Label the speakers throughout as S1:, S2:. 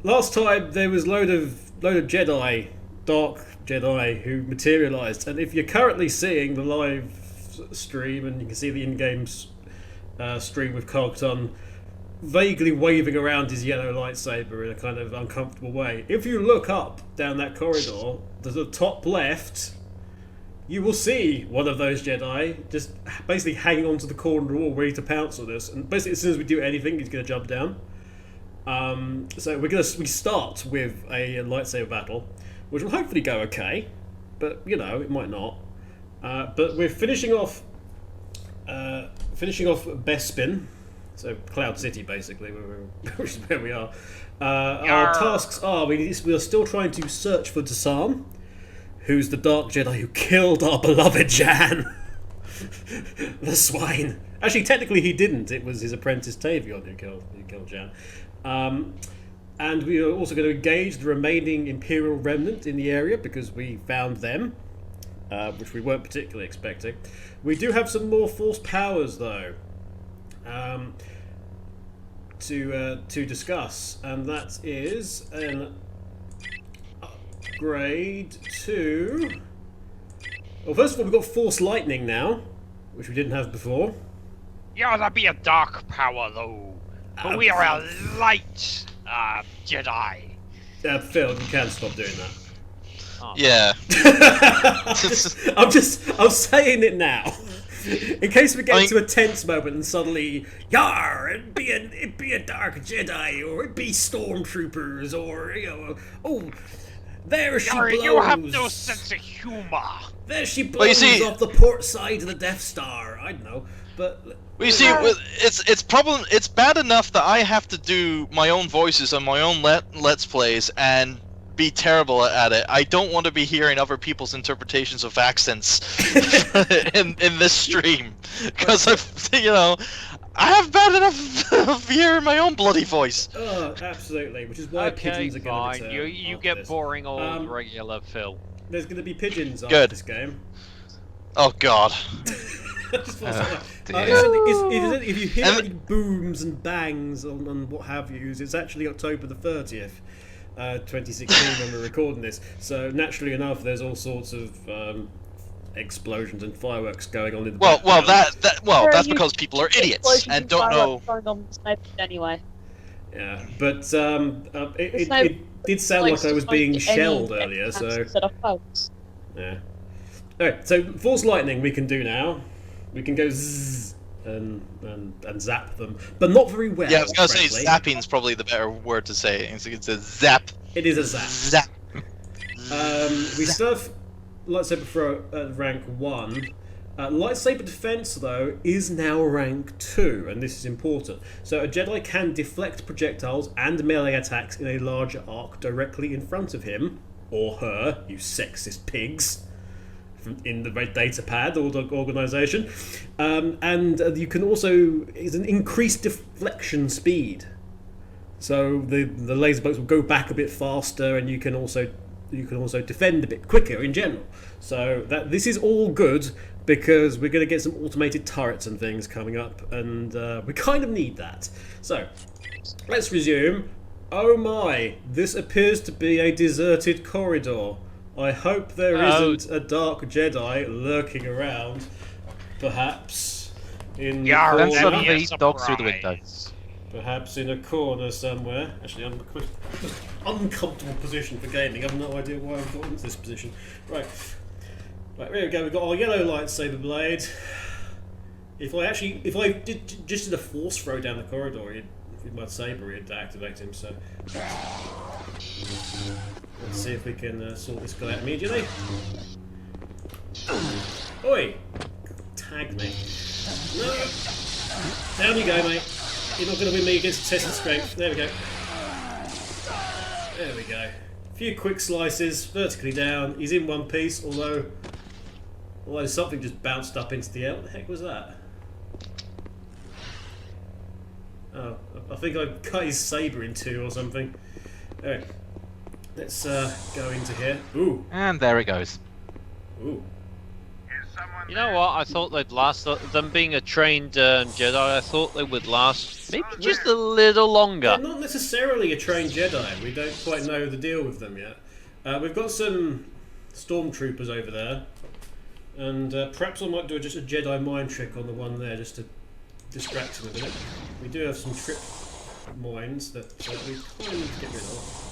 S1: last time there was load of Jedi, dark Jedi, who materialised, and if you're currently seeing the live stream and you can see the in-game stream with Katarn vaguely waving around his yellow lightsaber in a kind of uncomfortable way. If you look up down that corridor, to the top left, you will see one of those Jedi just basically hanging onto the corner wall, ready to pounce on us. And basically, as soon as we do anything, he's going to jump down. So we start with a lightsaber battle, which will hopefully go okay, but you know it might not. But we're finishing off Bespin. So Cloud City, basically, which is where we are. Our tasks are we are still trying to search for Desann, who's the Dark Jedi who killed our beloved Jan. The swine. Actually, technically, he didn't. It was his apprentice Tavion who killed Jan. And we are also going to engage the remaining Imperial remnant in the area because we found them, which we weren't particularly expecting. We do have some more Force powers, though. To discuss, and that is an upgrade to. Well, first of all, we've got Force Lightning now, which we didn't have before.
S2: Yeah, that'd be a dark power though. But we are a light Jedi.
S1: Phil, you can stop doing that.
S2: Oh.
S3: Yeah.
S1: I'm saying it now. In case we get to a tense moment and suddenly, yar, it'd be a dark Jedi, or it'd be stormtroopers, or oh, there she blows.
S2: You have no sense of humor.
S1: There she blows off the port side of the Death Star. I don't know, but
S3: well, you see, it's bad enough that I have to do my own voices on my own let's plays and be terrible at it. I don't want to be hearing other people's interpretations of accents in this stream because I have bad enough of hearing my own bloody voice.
S1: Oh, absolutely. Which is why pigeons are going to return.
S2: You get boring old regular Phil.
S1: There's going to be pigeons after this game.
S3: Oh God.
S1: If you hear any booms and bangs and what have you, it's actually October the 30th. 2016 when we're recording this, so naturally enough there's all sorts of explosions and fireworks going on in the background.
S3: That's because people are idiots and don't know.
S4: Anyway.
S1: Yeah, but it did sound like I was being shelled earlier, so yeah. Alright, so Force Lightning we can do now. We can go zzz and zap them, but not very well.
S3: Yeah, I was gonna say zapping's probably the better word to say. It's a zap.
S1: It is a zap.
S3: Zap.
S1: We still have lightsaber throw at rank 1. Lightsaber defense, though, is now rank 2, and this is important. So a Jedi can deflect projectiles and melee attacks in a larger arc directly in front of him or her. You sexist pigs. In the red data pad or the organisation, and you can also it's an increased deflection speed, so the laser bolts will go back a bit faster, and you can also defend a bit quicker in general. So this is all good because we're going to get some automated turrets and things coming up, and we kind of need that. So let's resume. Oh my! This appears to be a deserted corridor. I hope there isn't a dark Jedi lurking around, perhaps in the corner.
S5: Then suddenly dogs through the window.
S1: Perhaps in a corner somewhere. Actually, I'm in an uncomfortable position for gaming. I have no idea why I've got into this position. Right, here we go. We've got our yellow lightsaber blade. If I just did a force throw down the corridor, with my saber, it'd activate him. So. Let's see if we can sort this guy out immediately. Oi! Tag me. No! Down you go, mate. You're not going to win me against tested strength. There we go. There we go. A few quick slices, vertically down. He's in one piece, although something just bounced up into the air. What the heck was that? Oh, I think I cut his saber in two or something. Alright. Let's go into here. Ooh.
S5: And there it goes.
S1: Ooh.
S2: His
S5: You know what? I thought they'd last. Them being a trained Jedi, I thought they would last maybe just a little longer.
S1: They're not necessarily a trained Jedi. We don't quite know the deal with them yet. We've got some stormtroopers over there, and perhaps I might do just a Jedi mind trick on the one there, just to distract him a bit. We do have some trip mines that we kind of need to get rid of.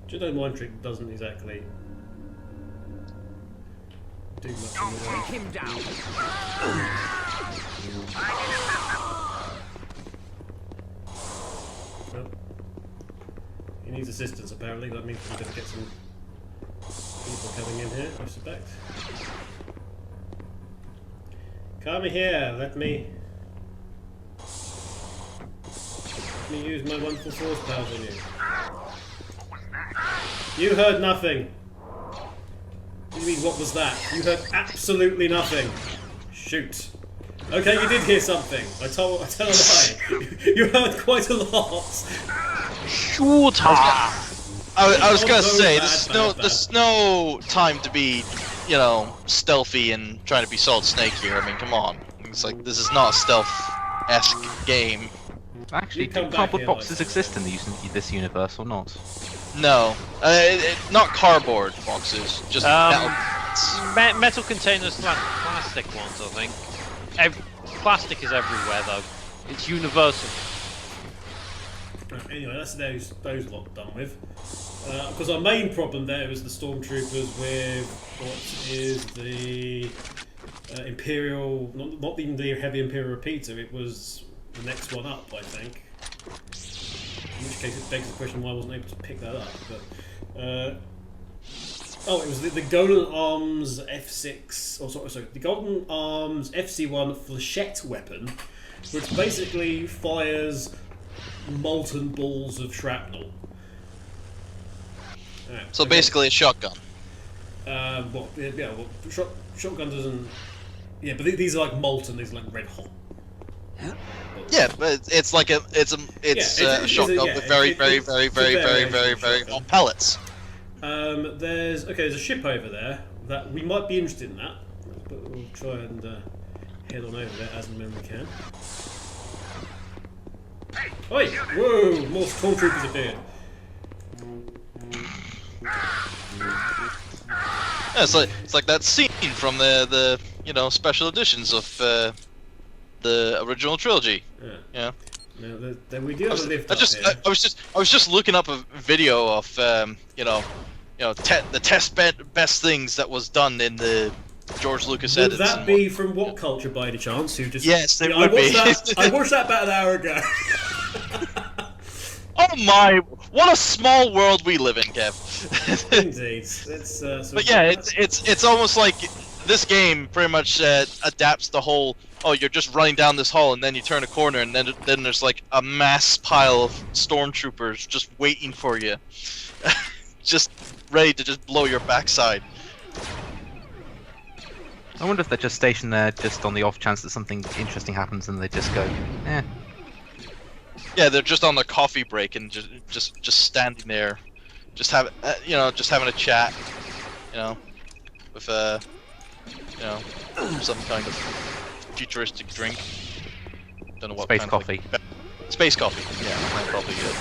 S1: Jedi mind trick doesn't exactly do much.
S4: Don't take him down.
S1: Well, he needs assistance apparently. That means we're going to get some people coming in here, I suspect. Come here, let me use my wonderful force powers on you. You heard nothing. What do you mean, what was that? You heard absolutely nothing. Shoot. Okay, you did hear something. I tell a lie. You heard quite a lot.
S5: Shoot!
S3: I was gonna say, there's no time to be, you know, stealthy and trying to be Solid Snake here. I mean, come on. It's like, this is not a stealth-esque game.
S5: Actually, do cardboard boxes exist in this universe or not?
S3: No, not cardboard boxes, just
S5: metal containers / plastic ones, I think. Plastic is everywhere though. It's universal.
S1: Anyway, that's those lot done with. Because our main problem there is the stormtroopers with what is the Imperial, not even the heavy Imperial repeater. It was the next one up, I think. In which case, it begs the question why I wasn't able to pick that up. But oh, it was the Golden Arms F6. Oh, sorry, the Golden Arms FC1 flechette weapon, which basically fires molten balls of shrapnel.
S3: So basically a shotgun.
S1: Well, shotgun doesn't. Yeah, but these are like molten. These are like red hot.
S3: Yeah, but it's like a shotgun with very hot pellets.
S1: There's a ship over there that we might be interested in that, but we'll try and head on over there as and when we can. Oi! Whoa! More stormtroopers appeared.
S3: Yeah, it's like that scene from the special editions of the original trilogy. Yeah.
S1: No, we do have a lift
S3: I was just looking up a video of the best things that was done in the George Lucas edits.
S1: Would that be from what culture by any chance? Who just?
S3: Yes, it would be.
S1: I watched that about an hour ago.
S3: Oh my! What a small world we live in, Kev.
S1: Indeed.
S3: But yeah, it's almost like this game pretty much adapts the whole. Oh, you're just running down this hall, and then you turn a corner, and then there's like a mass pile of stormtroopers just waiting for you, just ready to just blow your backside.
S5: I wonder if they're just stationed there just on the off chance that something interesting happens, and they just go, eh.
S3: Yeah, they're just on their coffee break and just standing there, just having a chat, with some kind of futuristic drink. Don't know what
S5: space
S3: kind
S5: coffee.
S3: Space coffee. Yeah, probably good.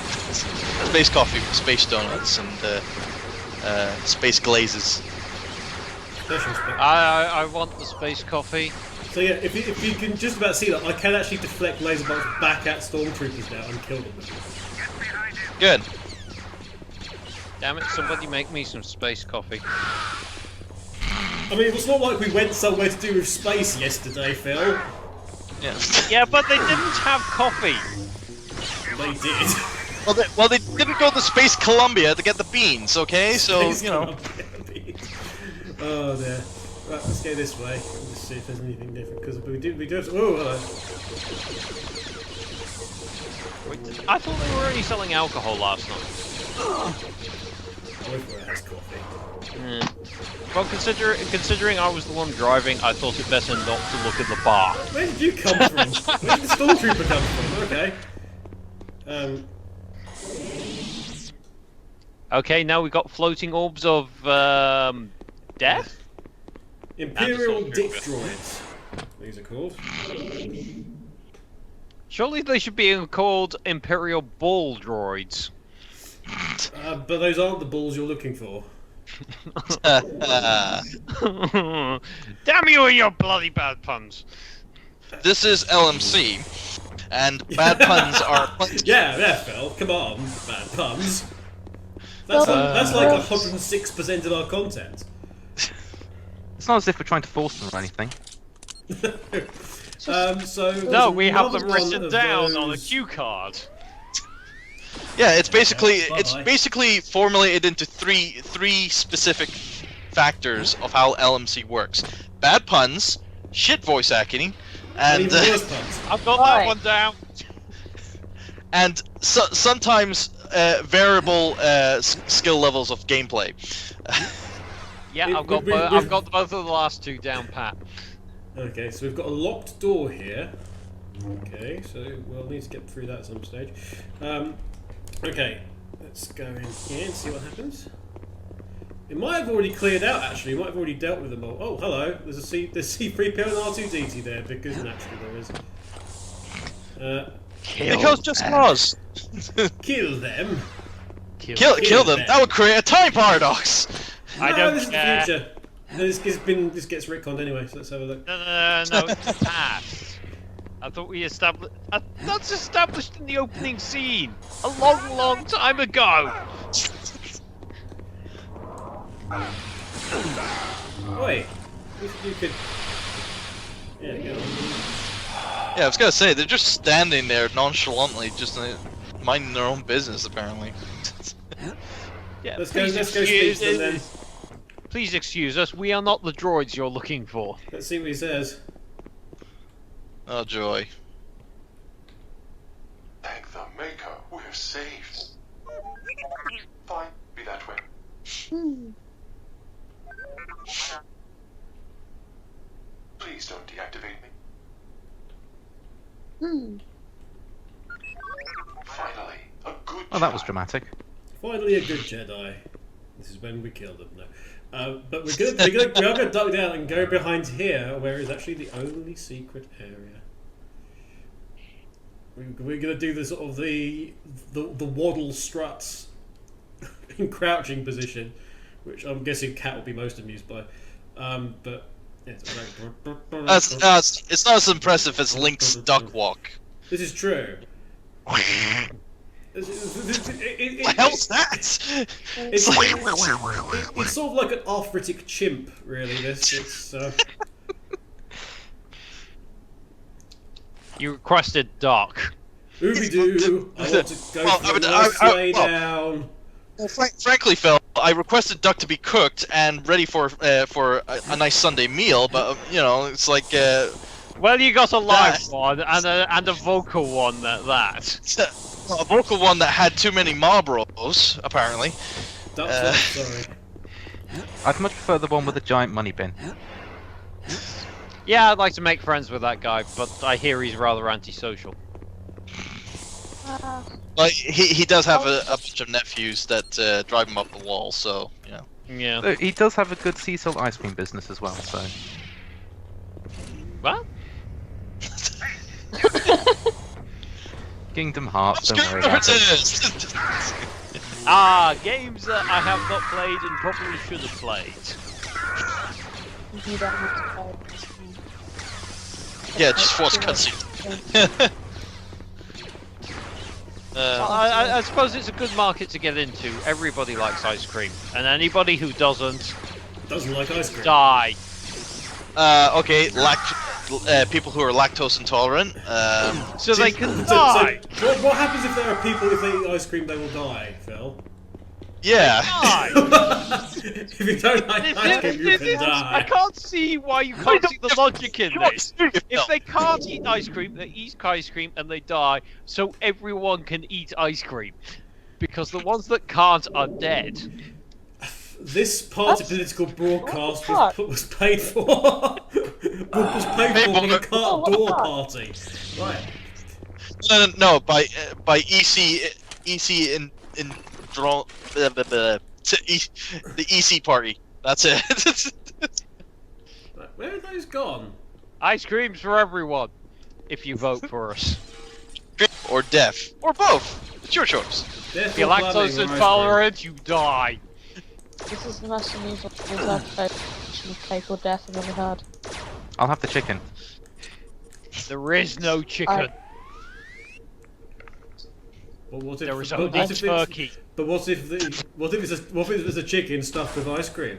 S3: Space coffee with space donuts and space glazes.
S5: I want the space coffee.
S1: So yeah, if you can just about see that, I can actually deflect laser bolts back at stormtroopers now and kill them.
S3: Good.
S5: Damn it! Somebody make me some space coffee.
S1: I mean, it's not like we went somewhere to do with space yesterday, Phil.
S3: Yeah.
S5: Yeah, but they didn't have coffee.
S1: They did.
S3: Well, they didn't go to Space Columbia to get the beans, okay? So
S1: Oh dear. Right, let's go this way. Let's see if there's anything different, because we do have. Oh, hello.
S5: I thought they were only selling alcohol last night.
S1: Everywhere has coffee.
S5: Well, considering I was the one driving, I thought it better not to look at the bar.
S1: Where did you come from? Where did the stormtrooper come from? Okay.
S5: Okay, now we've got floating orbs of death.
S1: Imperial dick droids. These are called.
S5: Surely they should be called Imperial ball droids.
S1: But those aren't the balls you're looking for.
S2: Damn you and your bloody bad puns!
S3: This is LMC, and bad puns are plenty.
S1: Yeah, Phil. Come on, bad puns. That's like 106% of our content.
S4: It's not as if we're trying to force them or anything.
S5: No, we have them
S1: another one
S5: written
S1: of
S5: down on a
S1: those-
S5: cue card.
S3: Yeah, it's basically
S1: bye-bye.
S3: formulated into three specific factors of how LMC works: bad puns, shit voice acting, and
S1: even worse puns.
S5: I've got that one down.
S3: and sometimes variable skill levels of gameplay.
S5: Yeah, I've got both of the last two down pat.
S1: Okay, so we've got a locked door here. Okay, so we'll need to get through that at some stage. Okay, let's go in here and see what happens. It might have already cleared out, actually. It might have already dealt with them all. Oh, hello. There's C-3PO and R2-D2 there, because naturally there is.
S3: Because just cause.
S1: Kill them.
S3: Kill them. That would create a time paradox.
S5: I
S1: No,
S5: don't
S1: this is the
S5: care.
S1: future. This gets retconned anyway, so let's have a look.
S5: No, it's the past. I thought we established. That's established in the opening scene a long time ago.
S1: Wait, you could. Yeah, go on.
S3: Yeah, I was gonna say they're just standing there nonchalantly, just minding their own business apparently.
S5: Yeah,
S1: Let's go speak to them then.
S5: Please excuse us. We are not the droids you're looking for.
S1: Let's see what he says.
S3: Oh joy.
S6: Thank the Maker, we're saved. Fine, be that way. Please don't deactivate me. Finally, a good
S4: Oh, that was
S6: Jedi.
S4: dramatic.
S1: Finally, a good Jedi. This is when we kill them. No, but we are gonna duck down and go behind here, where is actually the only secret area. We're gonna do the sort of the waddle struts in crouching position, which I'm guessing Cat will be most amused by. But yeah,
S3: It's not as impressive as Link's duck walk.
S1: this is true.
S3: What the hell's that?
S1: It's sort of like an arthritic chimp, really. It's
S5: You requested dark.
S1: Ooby doo. I want to go
S3: Well,
S1: for a
S3: I-
S1: nice lay down.
S3: Well, frankly, Phil, I requested duck to be cooked and ready for a nice Sunday meal, but you know, it's like
S5: Well, you got a live
S3: That-
S5: one and a vocal one at that.
S3: a vocal one that had too many Marlboros, apparently.
S1: That's sorry.
S4: I'd much prefer the one with the giant money bin.
S5: Yeah, I'd like to make friends with that guy, but I hear he's rather antisocial.
S3: Like he does have a bunch of nephews that drive him up the wall, so you know.
S5: Yeah.
S4: Though he does have a good sea salt ice cream business as well, so...
S5: What?
S4: Kingdom Hearts, don't worry
S3: There
S4: about
S3: it
S4: it.
S3: is!
S5: Ah, games that I have not played and probably should have played.
S3: Yeah, just watch cutscenes.
S5: I suppose it's a good market to get into. Everybody likes ice cream, and anybody who doesn't,
S1: Doesn't like ice cream.
S5: die.
S3: Okay, people who are lactose intolerant.
S5: So they can
S1: So,
S5: die.
S1: what happens if there are people, if they eat ice cream, they will die, Phil?
S3: Yeah.
S5: Die.
S1: If you don't like ice cream, you can
S5: I
S1: die.
S5: can't see why you can't see the logic in this. If they can't eat ice cream, they eat ice cream and they die, so everyone can eat ice cream. Because the ones that can't are dead.
S1: This party political broadcast was paid for. was paid for with a cart door party. Right.
S3: No, by EC in the EC party. That's it.
S1: Right, where are those gone?
S5: Ice creams for everyone, if you vote for us.
S3: Or deaf, or both. It's your choice.
S5: If you're lactose intolerant, you die.
S7: This is the most unusual cake or death I've ever had.
S4: I'll have the chicken.
S5: There is no chicken.
S1: Well, what if,
S5: There is only turkey.
S1: But what if it's a chicken stuffed with ice cream?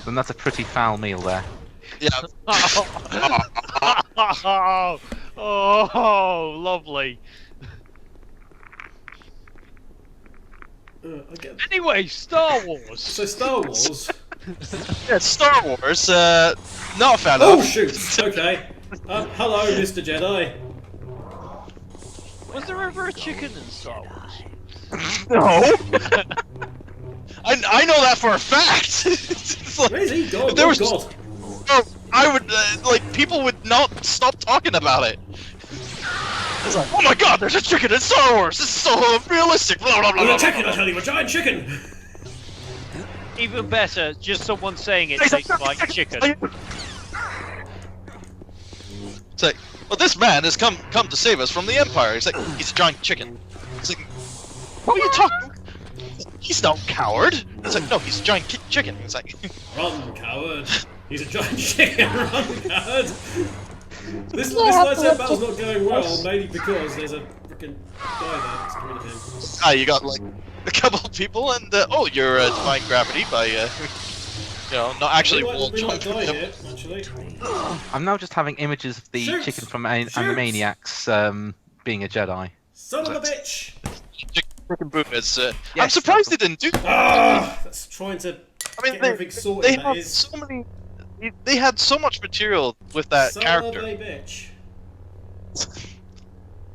S4: Then that's a pretty foul meal there.
S3: Yeah.
S5: Oh, lovely. Anyway, Star Wars.
S1: So Star Wars.
S3: Yeah, Star Wars. Not a fan
S1: Oh
S3: of.
S1: shoot! Okay. Hello, Mr. Jedi.
S5: Was there ever a chicken in Star Wars?
S3: No. I know that for a fact. It's like,
S1: Where's he gone?
S3: there
S1: Oh
S3: was
S1: God.
S3: I would like people would not stop talking about it. It's like, oh my God, there's a chicken in Star Wars. This is so realistic. Blah blah blah.
S1: I'm
S3: blah,
S1: a chicken,
S3: blah,
S1: I tell you, a giant chicken.
S5: Even better, just someone saying it tastes like chicken.
S3: It's like, well, this man has come to save us from the Empire. He's like, he's a giant chicken. It's like, what are you talking? He's no coward. It's like, no, he's a giant chicken. It's like,
S1: Run, coward. He's a giant chicken. Run, coward. This lightsaber battle's not going well, mainly because there's a freaking guy there that's rid of him.
S3: you got like a couple of people, and oh, you're defying gravity by you know, not actually wall
S1: We might die
S3: jumping.
S1: here, actually.
S4: I'm now just having images of the
S1: Shoot!
S4: chicken from
S1: Shoot!
S4: Animaniacs being a Jedi.
S1: Son of a bitch!
S3: Chicken boom is. I'm
S4: Yes,
S3: surprised they didn't do.
S1: Ah, that's trying to
S3: I mean,
S1: get everything sorted.
S3: they
S1: That
S3: have
S1: is.
S3: so many. They had so much material with that
S1: Son
S3: character.
S1: of a bitch.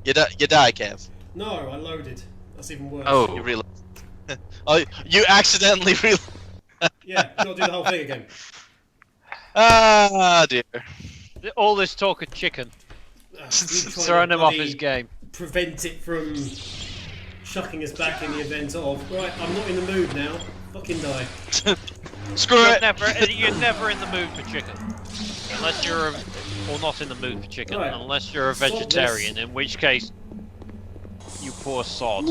S3: You die, Kev.
S1: No, I loaded. That's even worse.
S4: Oh.
S3: You realize? Oh, you accidentally realized.
S1: Yeah, gotta do the whole thing again.
S3: Ah, dear.
S5: All this talk of chicken,
S1: We're
S5: throwing him off his game.
S1: Prevent it from shucking us back in the event of. Right, I'm not in the mood now. Fucking die.
S3: Screw
S5: You're
S3: it.
S5: never in the mood for chicken, unless you're or not in the mood for chicken,
S1: Right.
S5: unless you're a
S1: Stop
S5: vegetarian.
S1: this.
S5: In which case, you poor sod.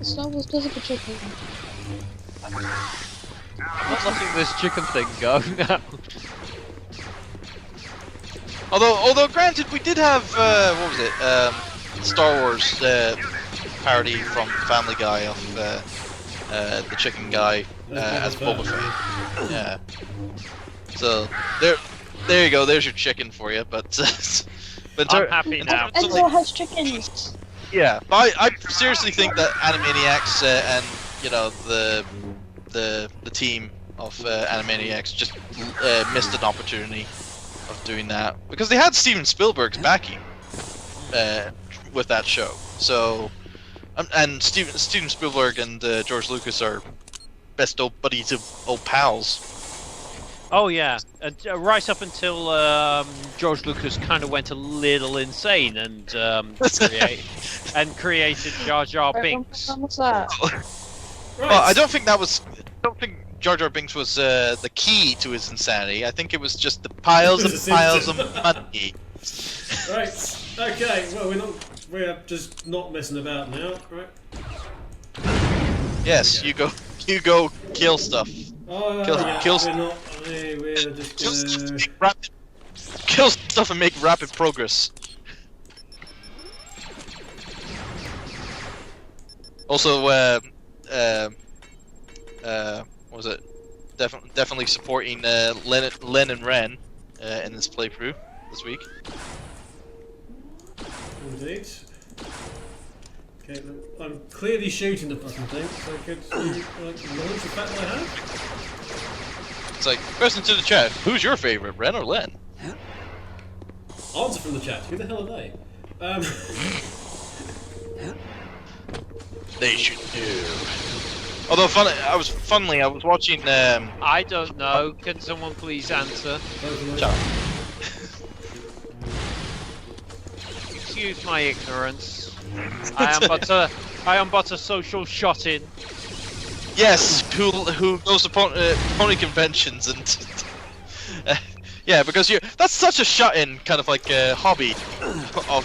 S7: Star Wars does have a chicken.
S5: I'm not letting this chicken thing go now.
S3: Although, granted, we did have what was it? Star Wars parody from Family Guy of the chicken guy as Boba Fett. Yeah. So there you go. There's your chicken for you. But but
S5: I'm happy now.
S7: Enzo has chickens!
S3: yeah, but I seriously think that Animaniacs and you know the team of Animaniacs just missed an opportunity of doing that because they had Steven Spielberg's backing with that show. So and Steven Spielberg and George Lucas are best old buddies of old pals.
S5: Oh yeah, right up until George Lucas kind of went a little insane and created Jar Jar Binks.
S7: What's that?
S3: Well, I don't think Jar Jar Binks was the key to his insanity. I think it was just the piles and piles of money.
S1: Right. Okay. Well, we're just not messing about now, right?
S3: Yes, you go kill stuff.
S1: Oh,
S3: Kill-
S1: yeah,
S3: kill-
S1: we're not. We're just
S3: Kill stuff and make rapid progress. Also, what was it? Definitely supporting Len and Ren in this playthrough this week.
S1: Indeed. Okay, I'm clearly shooting the fucking thing, so could you launch the fact that I have?
S3: It's like, question to the chat, who's your favorite, Ren or Len?
S1: Answer from the chat. Who the hell are they?
S3: They should do. Although, I was watching.
S5: I don't know. Can someone please answer?
S3: Sorry.
S5: Excuse my ignorance. I am but a social shut-in.
S3: Yes, who goes to pony conventions and yeah, because that's such a shut-in kind of like hobby of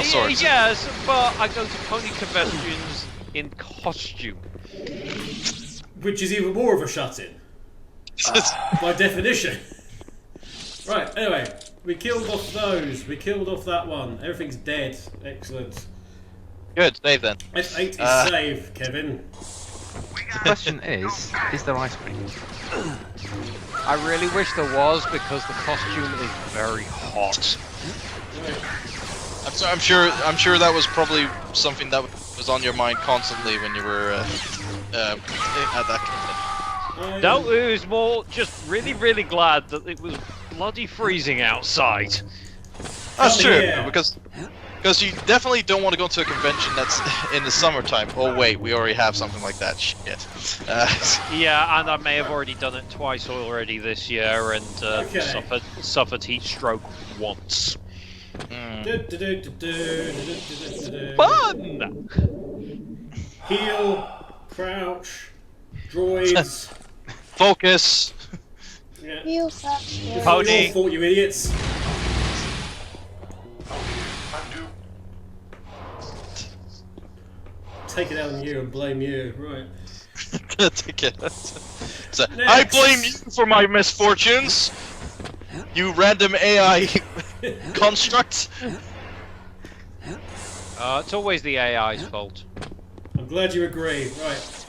S3: sorts.
S5: Yes, but I go to pony conventions in costume.
S1: Which is even more of a shut-in. By definition. Right, anyway, we killed off those. We killed off that one. Everything's dead. Excellent.
S3: Good, save then.
S1: F8 is save, Kevin.
S4: The question is there ice cream?
S5: I really wish there was, because the costume is very hot.
S3: I'm sure that was probably something that was on your mind constantly when you were at that convention.
S5: No, it was more just really, really glad that it was bloody freezing outside.
S3: That's true,
S1: Yeah.
S3: because you definitely don't want to go to a convention that's in the summertime. Oh wait, we already have something like that. Shit.
S5: Yeah, and I may have already done it twice already this year, and suffered heat stroke once. Fun!
S1: Heal, crouch, droids.
S3: Focus.
S1: Yeah.
S7: Heal that.
S5: Pony.
S1: You all thought, you idiots.
S6: Undo.
S1: Take it out on you and blame you. Right.
S3: Take it. So, I blame you for my misfortunes. You random AI construct.
S5: It's always the AI's fault.
S1: I'm glad you agree. Right.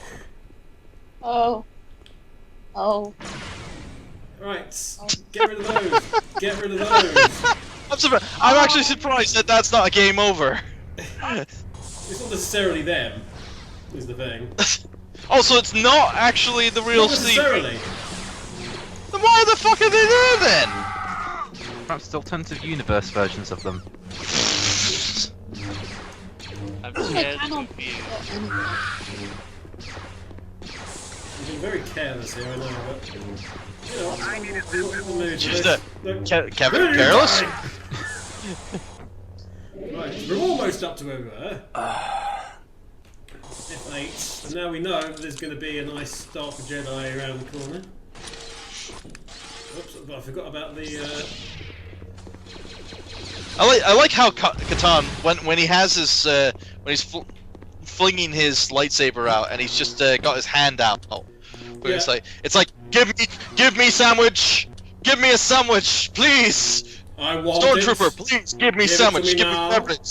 S7: Oh. Oh.
S1: Right. Get rid of those. Get rid of those.
S3: I'm actually surprised that that's not a game over.
S1: It's not necessarily them, is the thing.
S3: Also, it's not actually the real
S1: Not
S3: Steve.
S1: necessarily.
S3: Then why the fuck are they there then?
S4: Perhaps alternative universe versions of them.
S5: I'm
S7: They
S5: scared
S7: cannot
S5: of
S7: be
S5: you.
S1: You've been very careless here, I know, but... You know, what the mood
S3: Just
S1: for this? Look,
S3: Kevin,
S1: really
S3: careless?
S1: Right, we're almost up to where we were. F8, and now we know that there's going to be a nice Dark Jedi around the corner. Oops, but I forgot about the...
S3: I like how Katarn, when he has his when he's flinging his lightsaber out and he's just got his hand out. But
S1: Yeah.
S3: it's like give me sandwich, give me a sandwich, please.
S1: I want
S3: Stormtrooper,
S1: it.
S3: please give me
S1: Give it to
S3: sandwich,
S1: me
S3: give me
S1: now.
S3: beverage.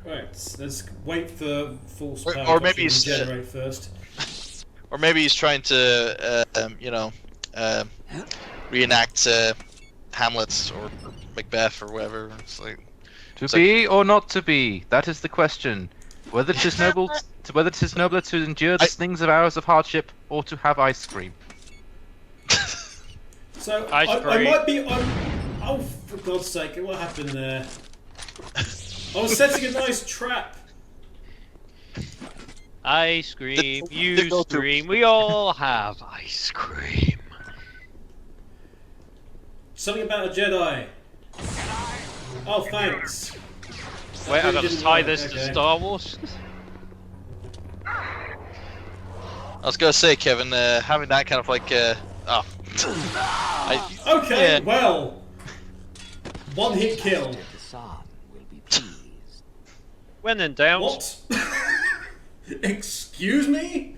S1: Right, let's wait for false
S3: Or
S1: power
S3: maybe
S1: to
S3: he's-
S1: generate first.
S3: Or maybe he's trying to reenact Hamlet or Macbeth or whatever. It's like
S4: To
S3: It's
S4: be or not to be? That is the question. Whether it is nobler to endure the slings of hours of hardship or to have ice cream.
S1: So
S5: Ice
S1: I
S5: cream.
S1: might be. Oh, for God's sake! What happened there? I was setting a nice trap.
S5: Ice cream,
S3: The
S5: you
S3: go-to.
S5: scream, we all have ice cream.
S1: Something about a Jedi. Oh, thanks.
S5: Wait, I
S1: really
S5: gotta
S1: didn't
S5: tie
S1: work,
S5: this
S1: okay.
S5: to Star Wars?
S3: I was gonna say, Kevin, having that kind of like
S1: Okay,
S3: Yeah.
S1: well, one hit kill.
S5: When in doubt.
S1: What? Excuse me?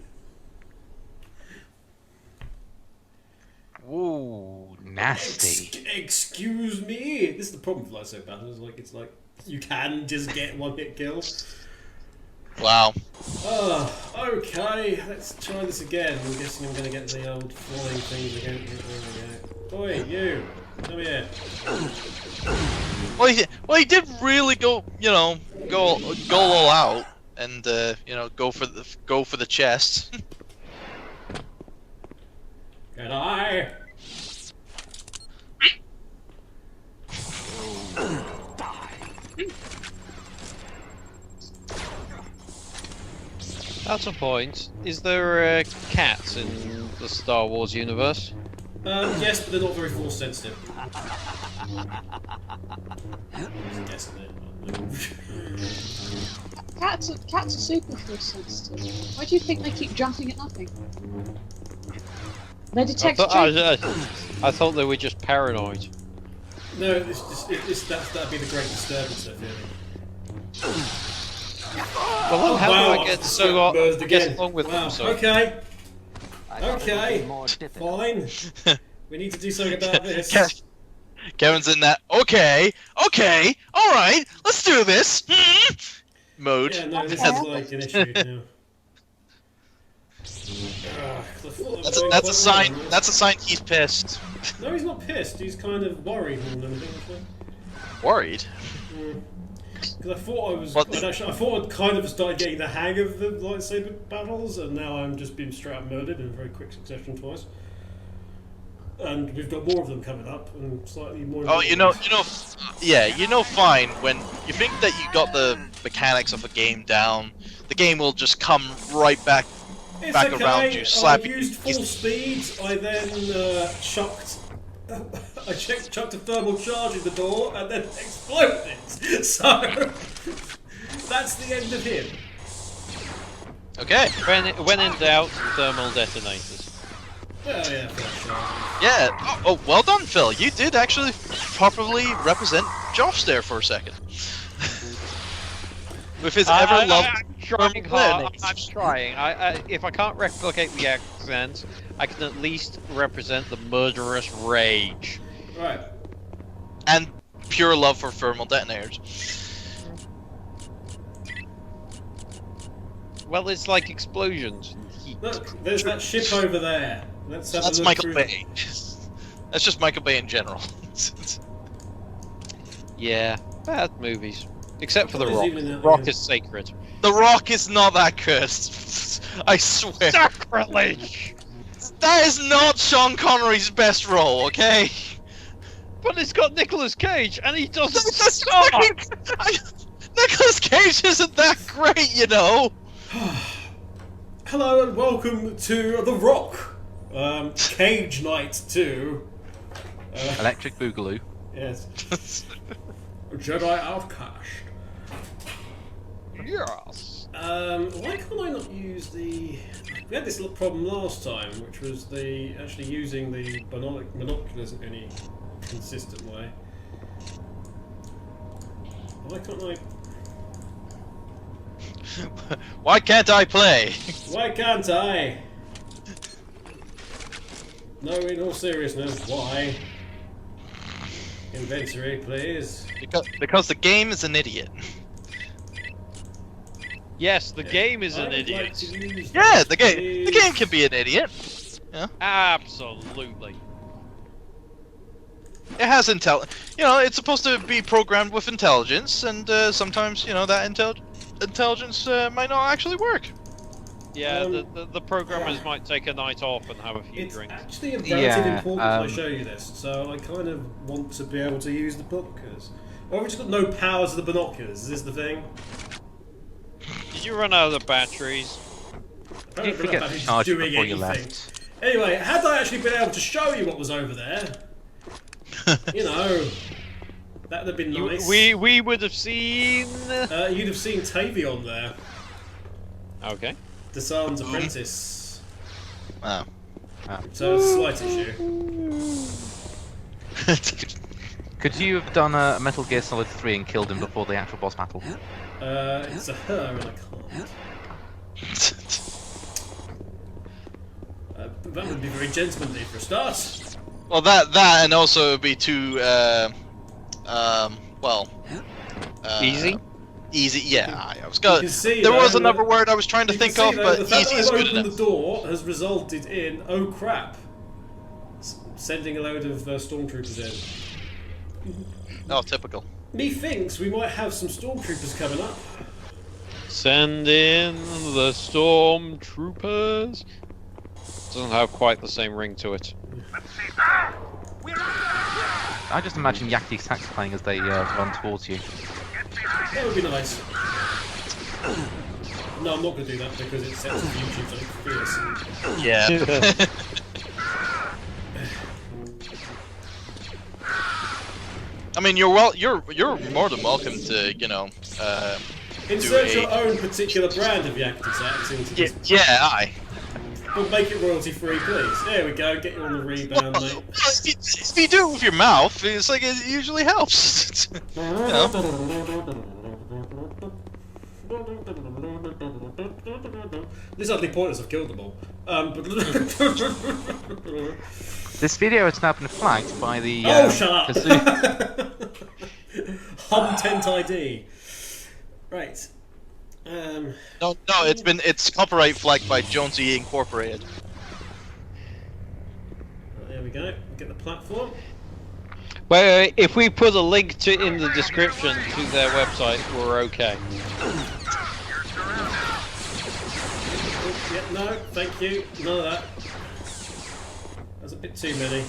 S4: Ooh, nasty.
S1: Excuse me? This is the problem with lightsaber battles. It's like you can just get one hit kill.
S3: wow.
S1: Oh, okay. Let's try this again. I'm guessing I'm going to get the old flying things again. There we go. Oi, you! Come here.
S3: Well, he did really go all out and go for the chest.
S1: Can I?
S5: That's a point. Is there cats in the Star Wars universe?
S1: Yes, but they're not very force sensitive. Guessing it.
S8: Cats are super force sensitive. Why do you think they keep jumping at nothing? They detect
S5: I thought they were just paranoid.
S1: No, that'd be the great disturbance, I feel.
S5: Well, then how do I get
S1: again.
S5: along with them? So?
S1: Okay. Okay. Fine. We need to do something about this.
S3: Kevin's in that. Okay, all right, let's do this. Mode.
S1: Yeah, no, this is like an issue now.
S3: That's a sign. That's a sign he's pissed.
S1: No, he's not pissed. He's kind of worried more than anything. Actually.
S3: Worried.
S1: Because I thought I'd kind of started getting the hang of the lightsaber battles, and now I'm just being straight up murdered in a very quick succession twice. And we've got more of them coming up, and slightly more.
S3: Oh, fine. When you think that you got the mechanics of a game down, the game will just come right back around you, slapping you.
S1: I used full speed. I then chucked a thermal charge in the door, and then exploded. So that's the end of him.
S3: Okay.
S5: When in doubt, thermal detonators.
S1: Oh yeah, for sure.
S3: Yeah. Oh, well done, Phil. You did actually properly represent Josh there for a second. With his ever-loved
S5: I'm trying. If I can't replicate the accent, I can at least represent the murderous rage.
S1: Right.
S3: And pure love for thermal detonators.
S5: Well, it's like explosions. And heat.
S1: Look, there's that ship over there. Let's have a
S3: That's
S1: look
S3: Michael
S1: through
S3: Bay. That's just Michael Bay in general.
S5: Yeah, bad movies. Except for The
S1: What is even
S5: Rock.
S1: that
S5: Rock
S1: again?
S5: is sacred.
S3: The Rock is not that cursed. I swear.
S5: Sacrilege!
S3: That is not Sean Connery's best role, okay?
S5: But it's got Nicolas Cage, and he doesn't
S3: That's
S5: suck!
S3: Nicolas Cage isn't that great, you know.
S1: Hello and welcome to The Rock. Cage Night 2.
S4: Electric Boogaloo.
S1: Yes. Jedi Outcast.
S5: Yes!
S1: Why can't I not use the... We had this little problem last time, which was actually using the binoculars in any consistent way. Why can't I...
S3: Why can't I play?
S1: Why can't I? No, in all seriousness, why? Inventory, please.
S3: Because the game is an idiot.
S5: Yes, the game is
S1: I
S5: an
S1: would
S5: idiot.
S1: like to use
S3: Yeah,
S1: this,
S3: the game
S1: please.
S3: can be an idiot.
S5: Absolutely.
S3: It has it's supposed to be programmed with intelligence, and sometimes that intelligence might not actually work.
S5: Yeah, the programmers might take a night off and have a few
S1: It's
S5: drinks.
S1: actually imperative important I show you this, so I kind of want to be able to use the binoculars. Or have we just got no powers of the binoculars? Is this the thing?
S5: Did you run out of the batteries?
S1: I
S4: Did you forget to charge it before you left?
S1: Anyway, had I actually been able to show you what was over there, that would have been nice.
S5: We would have seen.
S1: You'd have seen Tavion there.
S5: Okay.
S1: Desann's apprentice.
S3: Oh.
S1: So it's a slight issue.
S4: Could you have done a Metal Gear Solid 3 and killed him before the actual boss battle?
S1: It's a her and I can't. That would be very gentlemanly for a start.
S3: Well, that and also it would be too
S5: Easy.
S3: Easy, yeah. I was
S1: You
S3: going.
S1: can see,
S3: There was
S1: though,
S3: another word I was trying to
S1: You can
S3: think
S1: see,
S3: of,
S1: though,
S3: but
S1: the fact
S3: easy
S1: that
S3: is
S1: I've
S3: good
S1: opened
S3: enough.
S1: the door has resulted in, oh crap, sending a load of stormtroopers in.
S3: Oh, typical.
S1: Methinks we might have some stormtroopers coming up.
S5: Send in the stormtroopers. Doesn't have quite the same ring to it.
S4: I just imagine Yakety Sax playing as they run towards you.
S1: That would be nice. No, I'm not going to do that because it sets up YouTube something fierce.
S3: Yeah. I mean, you're more than welcome to, you know,
S1: Insert your own particular brand of Yakety into this.
S3: Yeah.
S1: But make it royalty free, please. There we go. Get you on the rebound, mate.
S3: Well, if you do it with your mouth, it's like it usually helps. You know?
S1: This is utterly pointless. I've killed them all.
S4: This video has now been flagged by the.
S1: Oh, shut up!
S4: Kazoo-
S1: Hum ID. Right.
S3: No, it's copyright flagged by Jonesy Incorporated.
S1: There we go. Get the platform.
S5: Wait, if we put a link to in the description to their website, we're okay.
S1: Oh, yeah, no, thank you. None of that. That's a bit too many.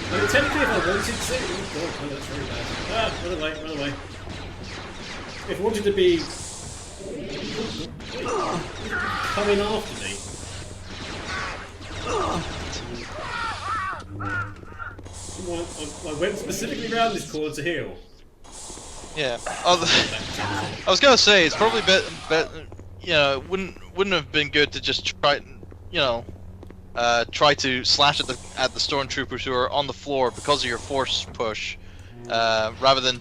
S1: I mean, technically, if I wanted to... Oh, God, no, that's very bad. Ah, run away, run away. If I wanted to be... coming after me... I went specifically around this corner to heal.
S3: Yeah. I was gonna say it's probably you know, it wouldn't have been good to just try, you know, try to slash at the stormtroopers who are on the floor because of your force push, rather than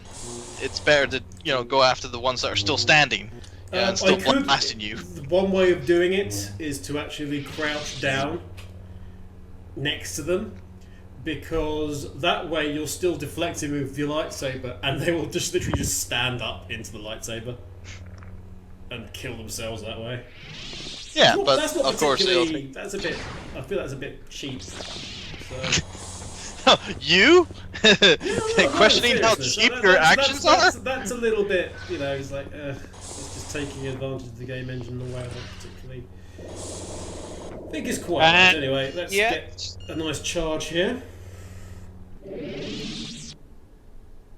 S3: it's better to, you know, go after the ones that are still standing and still blasting you.
S1: One way of doing it is to actually crouch down next to them, because that way you're still deflecting with your lightsaber, and they will just literally just stand up into the lightsaber and kill themselves that way.
S3: Yeah,
S1: Well,
S3: but
S1: that's not
S3: of course
S1: particularly. That's a bit. I feel that's a bit cheap. So.
S3: You
S1: No,
S3: questioning how
S1: seriousness.
S3: cheap your actions are?
S1: That's a little bit. You know, it's like it's just taking advantage of the game engine in a way I don't particularly think is quite. Right. Anyway, let's get a nice charge here.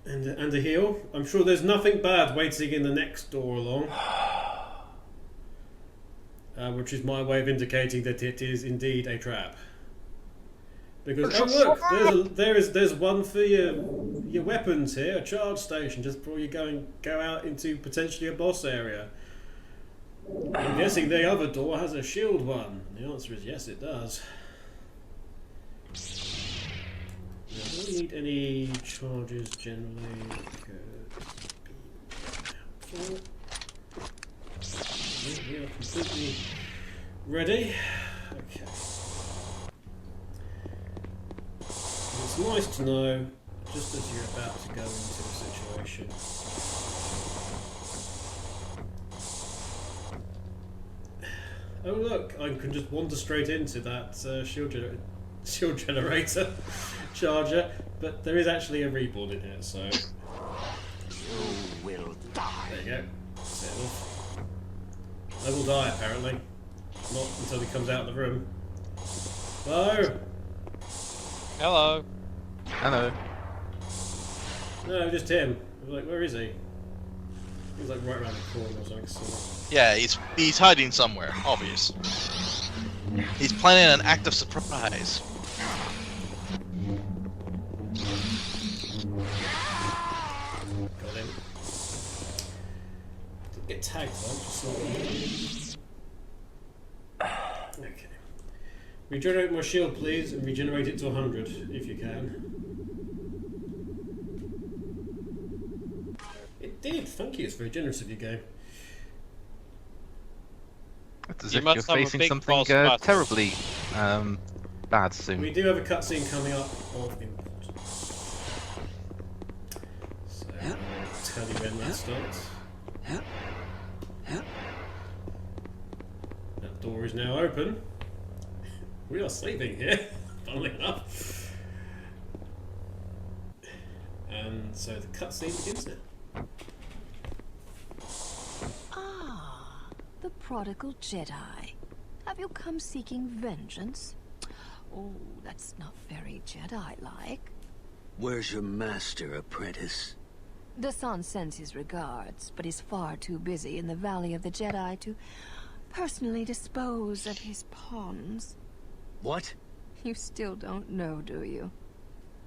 S1: And a heal. I'm sure there's nothing bad waiting in the next door along. Which is my way of indicating that it is indeed a trap. Because oh look, there's one for your weapons here, a charge station just before you go out into potentially a boss area. I'm guessing the other door has a shield one. The answer is yes, it does. Now, I don't need any charges generally. We are completely ready. Okay. It's nice to know, just as you're about to go into a situation. Oh look, I can just wander straight into that shield generator charger, but there is actually a reborn in here, so... You will die. There you go. Set it off. I will die, apparently. Not until he comes out of the room. Hello?
S5: Hello.
S4: Hello.
S1: No, just him. I was like, where is he? He's like right around the corner or something. So.
S3: Yeah, he's hiding somewhere, obvious. He's planning an act of surprise.
S1: Got him. Didn't get tagged though, just saw. Okay. Regenerate my shield, please, and regenerate it to 100, if you can. It did, thank you, it's very generous of you, game.
S4: It's as if you're facing something terribly bad soon.
S1: We do have a cutscene coming up of importance. So, I'll tell you when that starts. That door is now open. We are sleeping here, funnily enough. And so the cutscene begins now.
S9: Ah, the prodigal Jedi. Have you come seeking vengeance? Oh, that's not very Jedi-like.
S10: Where's your master, apprentice?
S9: Desann sends his regards, but is far too busy in the Valley of the Jedi to personally dispose of his pawns.
S10: What?
S9: You still don't know, do you?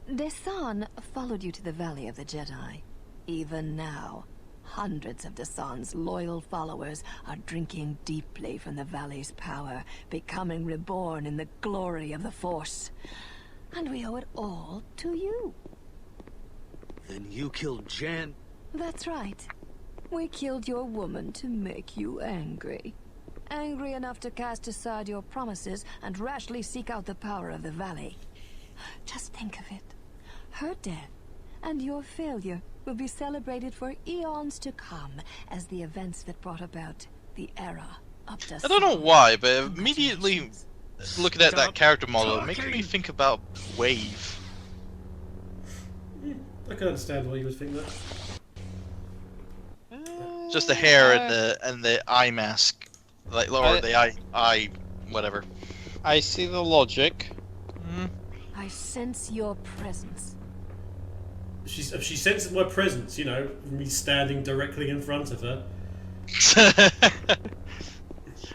S9: Desann followed you to the Valley of the Jedi. Even now, hundreds of Desann's loyal followers are drinking deeply from the Valley's power, becoming reborn in the glory of the Force. And we owe it all to you.
S10: Then you killed Jan?
S9: That's right. We killed your woman to make you angry. Angry enough to cast aside your promises and rashly seek out the power of the Valley. Just think of it. Her death and your failure will be celebrated for eons to come as the events that brought about the era of Desann.
S3: I don't know why, but immediately looking at that character model, it makes me think about Wave.
S1: I can understand why you would think that.
S3: Just the hair and the eye mask, like or the eye whatever.
S5: I see the logic.
S9: I sense your presence.
S1: She senses my presence, you know, me standing directly in front of her.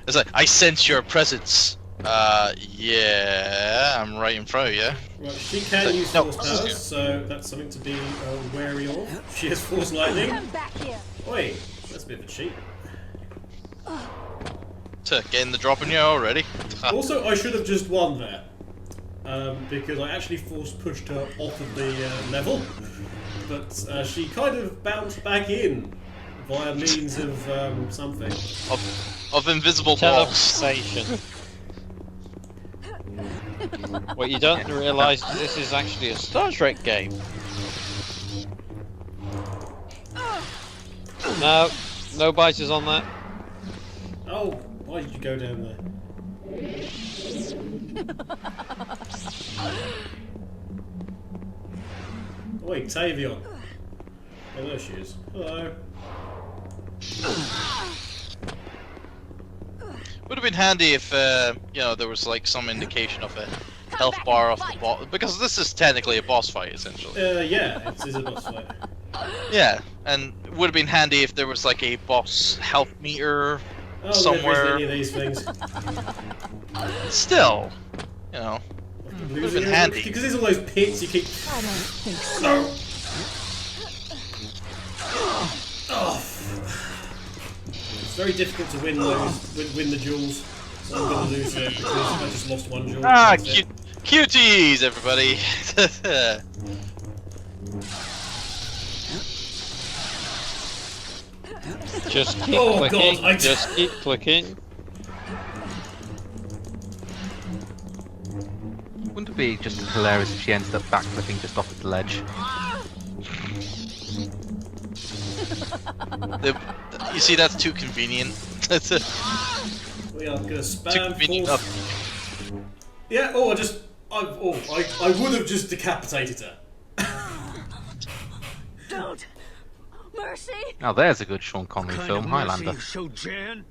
S3: It's like, I sense your presence. Yeah, I'm right in front of you.
S1: Right, she can use force powers, so that's something to be wary of. She has force lightning.
S9: Come back here.
S1: Wait, that's a bit of a cheat.
S3: Getting the drop on you already.
S1: Also, I should have just won there. Because I actually force pushed her off of the level. But she kind of bounced back in via means of something.
S3: Of invisible balls.
S5: Teleportation. What you don't realise is this is actually a Star Trek game. No biters on that.
S1: Oh, why did you go down there? Wait, Tavion. Oh, there she is. Hello.
S3: Would have been handy if you know, there was like some indication of a health bar off the boss, because this is technically a boss fight essentially.
S1: Yeah, it is a boss fight.
S3: Yeah, and it would have been handy if there was like a boss health meter somewhere.
S1: Any of these things.
S3: Still, you know, would have been handy.
S1: Because there's all those pits you keep.
S9: I don't think so.
S1: No. Oh. It's very difficult to win the duels. So I'm going to lose here because I just lost one duel.
S3: Ah, cuties, everybody.
S5: Just keep clicking. Just keep clicking.
S4: Wouldn't it be just as hilarious if she ended up backflipping just off the ledge?
S3: You see, that's too convenient.
S1: We are going to spam
S3: Too convenient
S1: force. Yeah. Oh, I would have just decapitated her.
S9: Don't. Mercy.
S4: Now there's a good Sean Connery film, Highlander.
S10: Jan?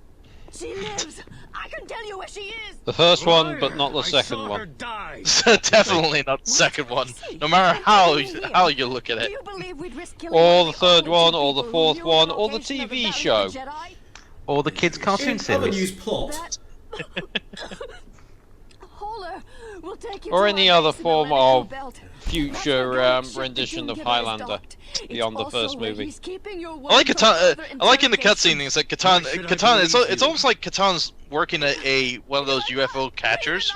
S9: She lives. I can tell you where she is.
S5: The first one, but not the second one.
S3: Definitely not the second one. No matter how you look at
S9: Do
S3: it.
S9: you believe we'd risk killing
S5: Or
S9: every
S5: the third
S9: other
S5: one,
S9: two
S5: or the
S9: people
S5: fourth
S9: who
S5: one,
S9: knew
S5: or the
S9: location of
S5: TV
S9: Valley
S5: show.
S9: of the Jedi?
S4: Or the kids' cartoon
S1: In other
S4: series.
S1: news plot.
S9: Holler will take you
S5: Or
S9: to
S5: any
S9: our
S5: other
S9: base in the
S5: form
S9: Radical
S5: of
S9: Belt.
S5: future
S9: That's where
S5: rendition
S9: Dune
S5: of
S9: Killer is
S5: Highlander
S9: docked.
S5: beyond the
S9: It's
S5: first
S9: also where
S5: movie.
S9: he's keeping your
S3: I like
S9: woman from
S3: Katarn.
S9: further
S3: I like in the
S9: interrogation.
S3: cutscene things like Katarn. It's almost like Katarn's working at one of those UFO catchers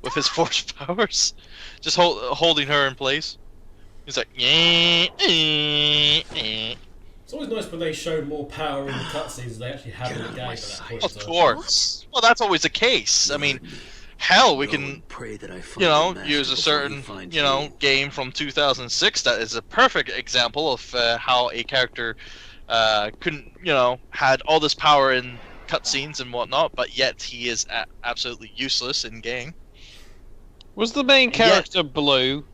S3: with his force powers, just holding her in place. He's like,
S1: It's always nice when they show more power in the cutscenes than they actually have in the game at that point.
S3: Of course. Well, that's always the case. I mean, hell, we can, use a certain, game from 2006 that is a perfect example of how a character couldn't, had all this power in cutscenes and whatnot, but yet he is absolutely useless in game.
S5: Was the main character blue?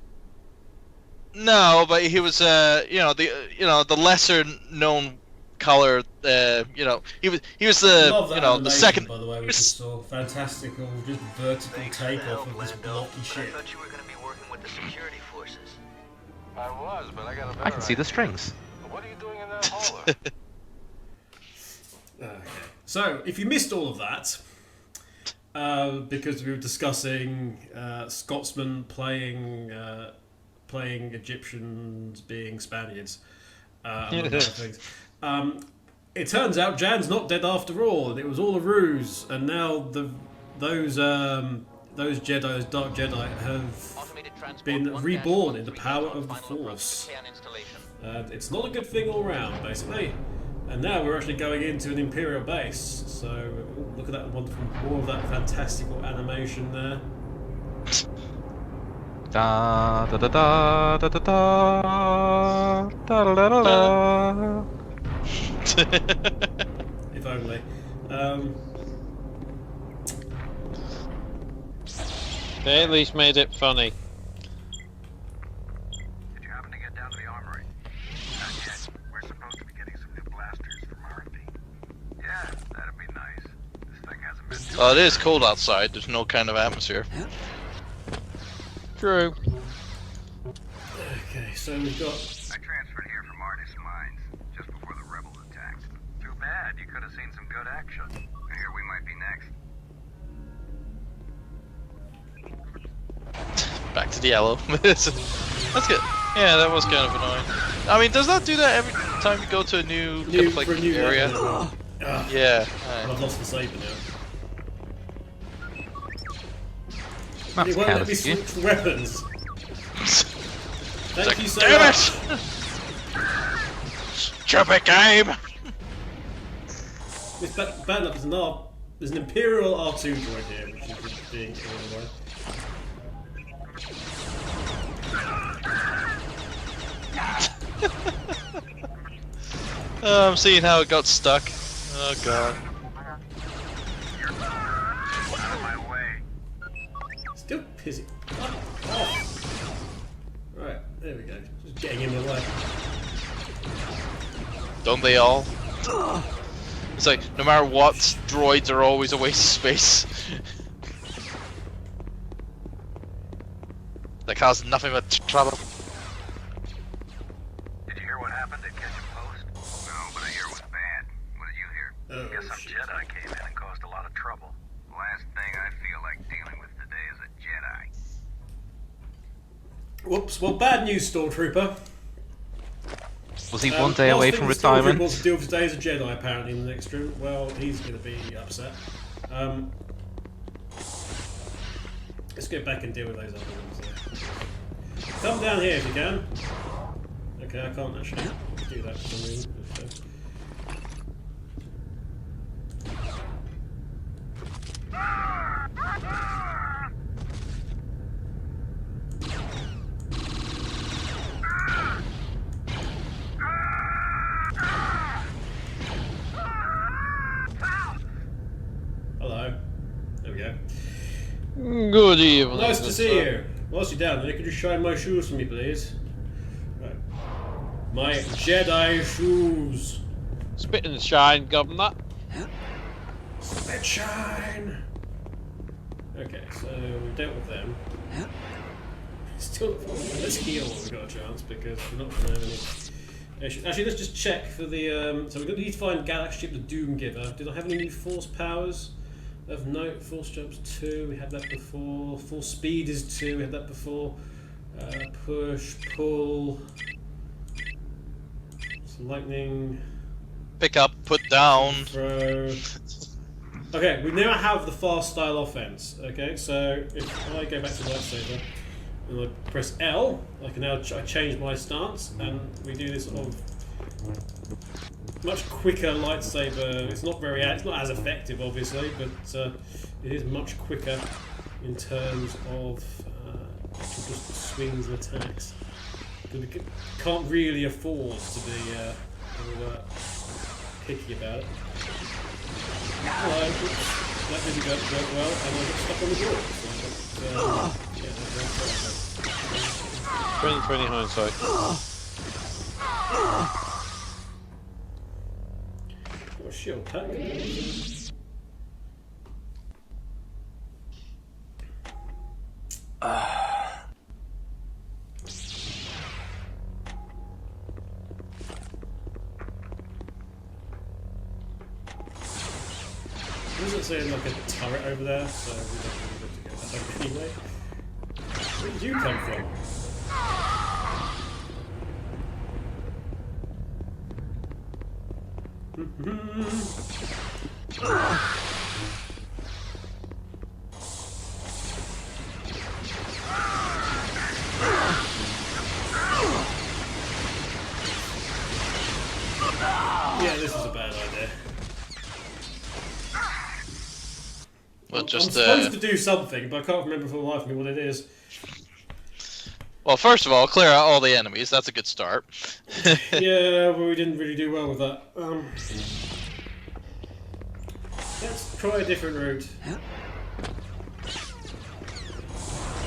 S3: No, but he was, the lesser known color. He was the,
S1: Love that
S3: the
S1: animation,
S3: second.
S1: By the way, we just saw fantastical, just vertical takeoff of this blocky ship.
S10: I thought you were going to be working with the security forces.
S6: I was, but I got a better
S4: I can see the
S6: idea.
S4: strings.
S6: What do you hauler.
S1: Okay. So, if you missed all of that, because we were discussing Scotsmen playing Egyptians being Spaniards, among other things, it turns out Jan's not dead after all, and it was all a ruse. And now those Jedi, those Dark Jedi, have been reborn in the power of the Force. It's not a good thing all round, basically. And now we're actually going into an Imperial base. So look at that wonderful, more of that fantastical animation there.
S4: Da da da da da da da da da da da.
S1: If only.
S5: They at least made it funny.
S10: Did you happen to get down to the armory? Not yet. We're supposed to be getting some new blasters from R&D. Yeah, that'd be nice. This thing hasn't been too
S3: It is cold outside. There's no kind of atmosphere.
S5: True.
S1: Okay, so we've got.
S10: I transferred here from Artist Mines just before the rebels attacked. Too bad. You could have seen some good action. Here we might be next.
S3: Back to the yellow. That's good. Yeah, that was kind of annoying. I mean, does that do that every time you go to a new kind of, like,
S1: for a new
S3: area? Yeah.
S1: I've lost the saber now.
S4: That's
S1: It won't let me
S4: careless of you.
S1: switch weapons. Thank you so
S3: Damn
S1: much.
S3: it! Stupid game!
S1: It's bad enough there's an Imperial R2 droid here, which is being in the way.
S3: I'm seeing how it got stuck. Oh god.
S10: Out of my way.
S1: Still pissy. Oh. Right, there we go. Just getting in the way.
S3: Don't they all? It's like, no matter what, droids are always a waste of space. That cause nothing but trouble.
S10: Did you hear what happened at Kitchen Post? No, but I hear it was bad. What did you hear? Guess some Jedi came in and caused a lot of trouble. Last thing I feel like dealing with today is a Jedi.
S1: Whoops, well, bad news, Stormtrooper.
S4: Was he one day away from retirement?
S1: Wants to deal with today as a Jedi, apparently, in the next room. Well, he's going to be upset. Let's get back and deal with those other ones there. Come down here if you can. Okay, I can't actually do that for some reason. Hello. There we go.
S5: Good evening.
S1: Nice to see you. Whilst you're down there, could you shine my shoes for me, please? Right. My Jedi shoes.
S5: Spit and shine, governor.
S1: Spit shine. Okay, so we've dealt with them. Still, let's heal when we've got a chance because we're not going to have any issues. Actually, let's just check for the. So we're going to need to find Galaxy Ship the Doom Giver. Did I have any new Force powers? Of note, Force Jump's 2, we had that before. Force Speed is 2, we had that before. Push, pull. Lightning.
S3: Pick up, put down.
S1: Throw. Okay, we now have the fast style offense. Okay, so if I go back to lightsaber and I press L, I can now change my stance, and we do this sort of much quicker lightsaber. It's not as effective, obviously, but it is much quicker in terms of just swings and attacks. We can't really afford to be picky about it. Hello. That didn't go well, and I got stuck on the door. So,
S5: 20/20 hindsight.
S1: What a shield pack. doesn't seem like a turret over there, so we don't really get to go that over anyway. Where did you come from? Yeah, this is a bad idea.
S3: Well,
S1: I'm
S3: just
S1: supposed to do something, but I can't remember for the life of me what it is.
S3: well, first of all, clear out all the enemies. That's a good start.
S1: Yeah, but we didn't really do well with that. Let's try a different route.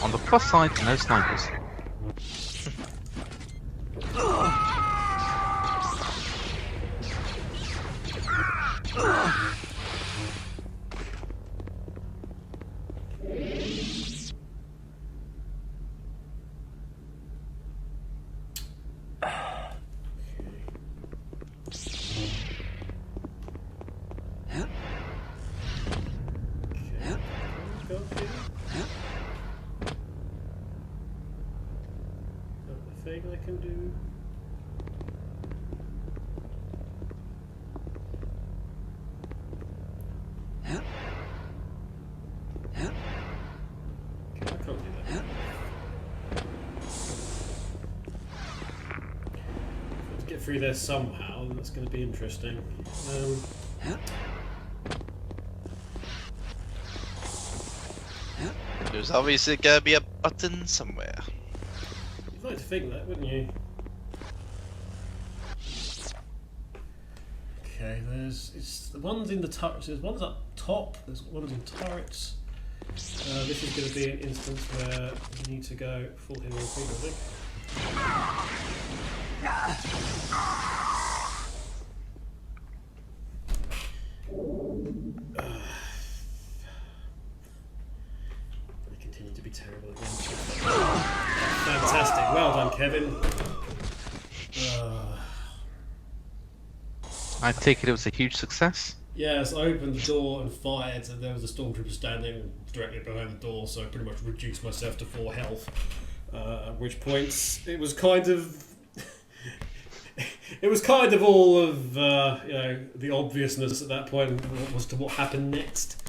S4: On the plus side, no snipers.
S1: Thing I can do. Okay, I can't do that. Let's get through there somehow, and that's going to be interesting.
S3: There's obviously gotta be a button somewhere.
S1: You'd like to think that, wouldn't you? Okay, it's the ones in the turrets. There's ones up top. There's ones in turrets. This is going to be an instance where we need to go full heal repeat, I think. I continue to be terrible again. Fantastic. Well done, Kevin.
S4: I take it was a huge success.
S1: Yes, I opened the door and fired, and there was a stormtrooper standing directly behind the door, so I pretty much reduced myself to 4 health. At which point, it was kind of... it was kind of all of, you know, the obviousness at that point as to what happened next.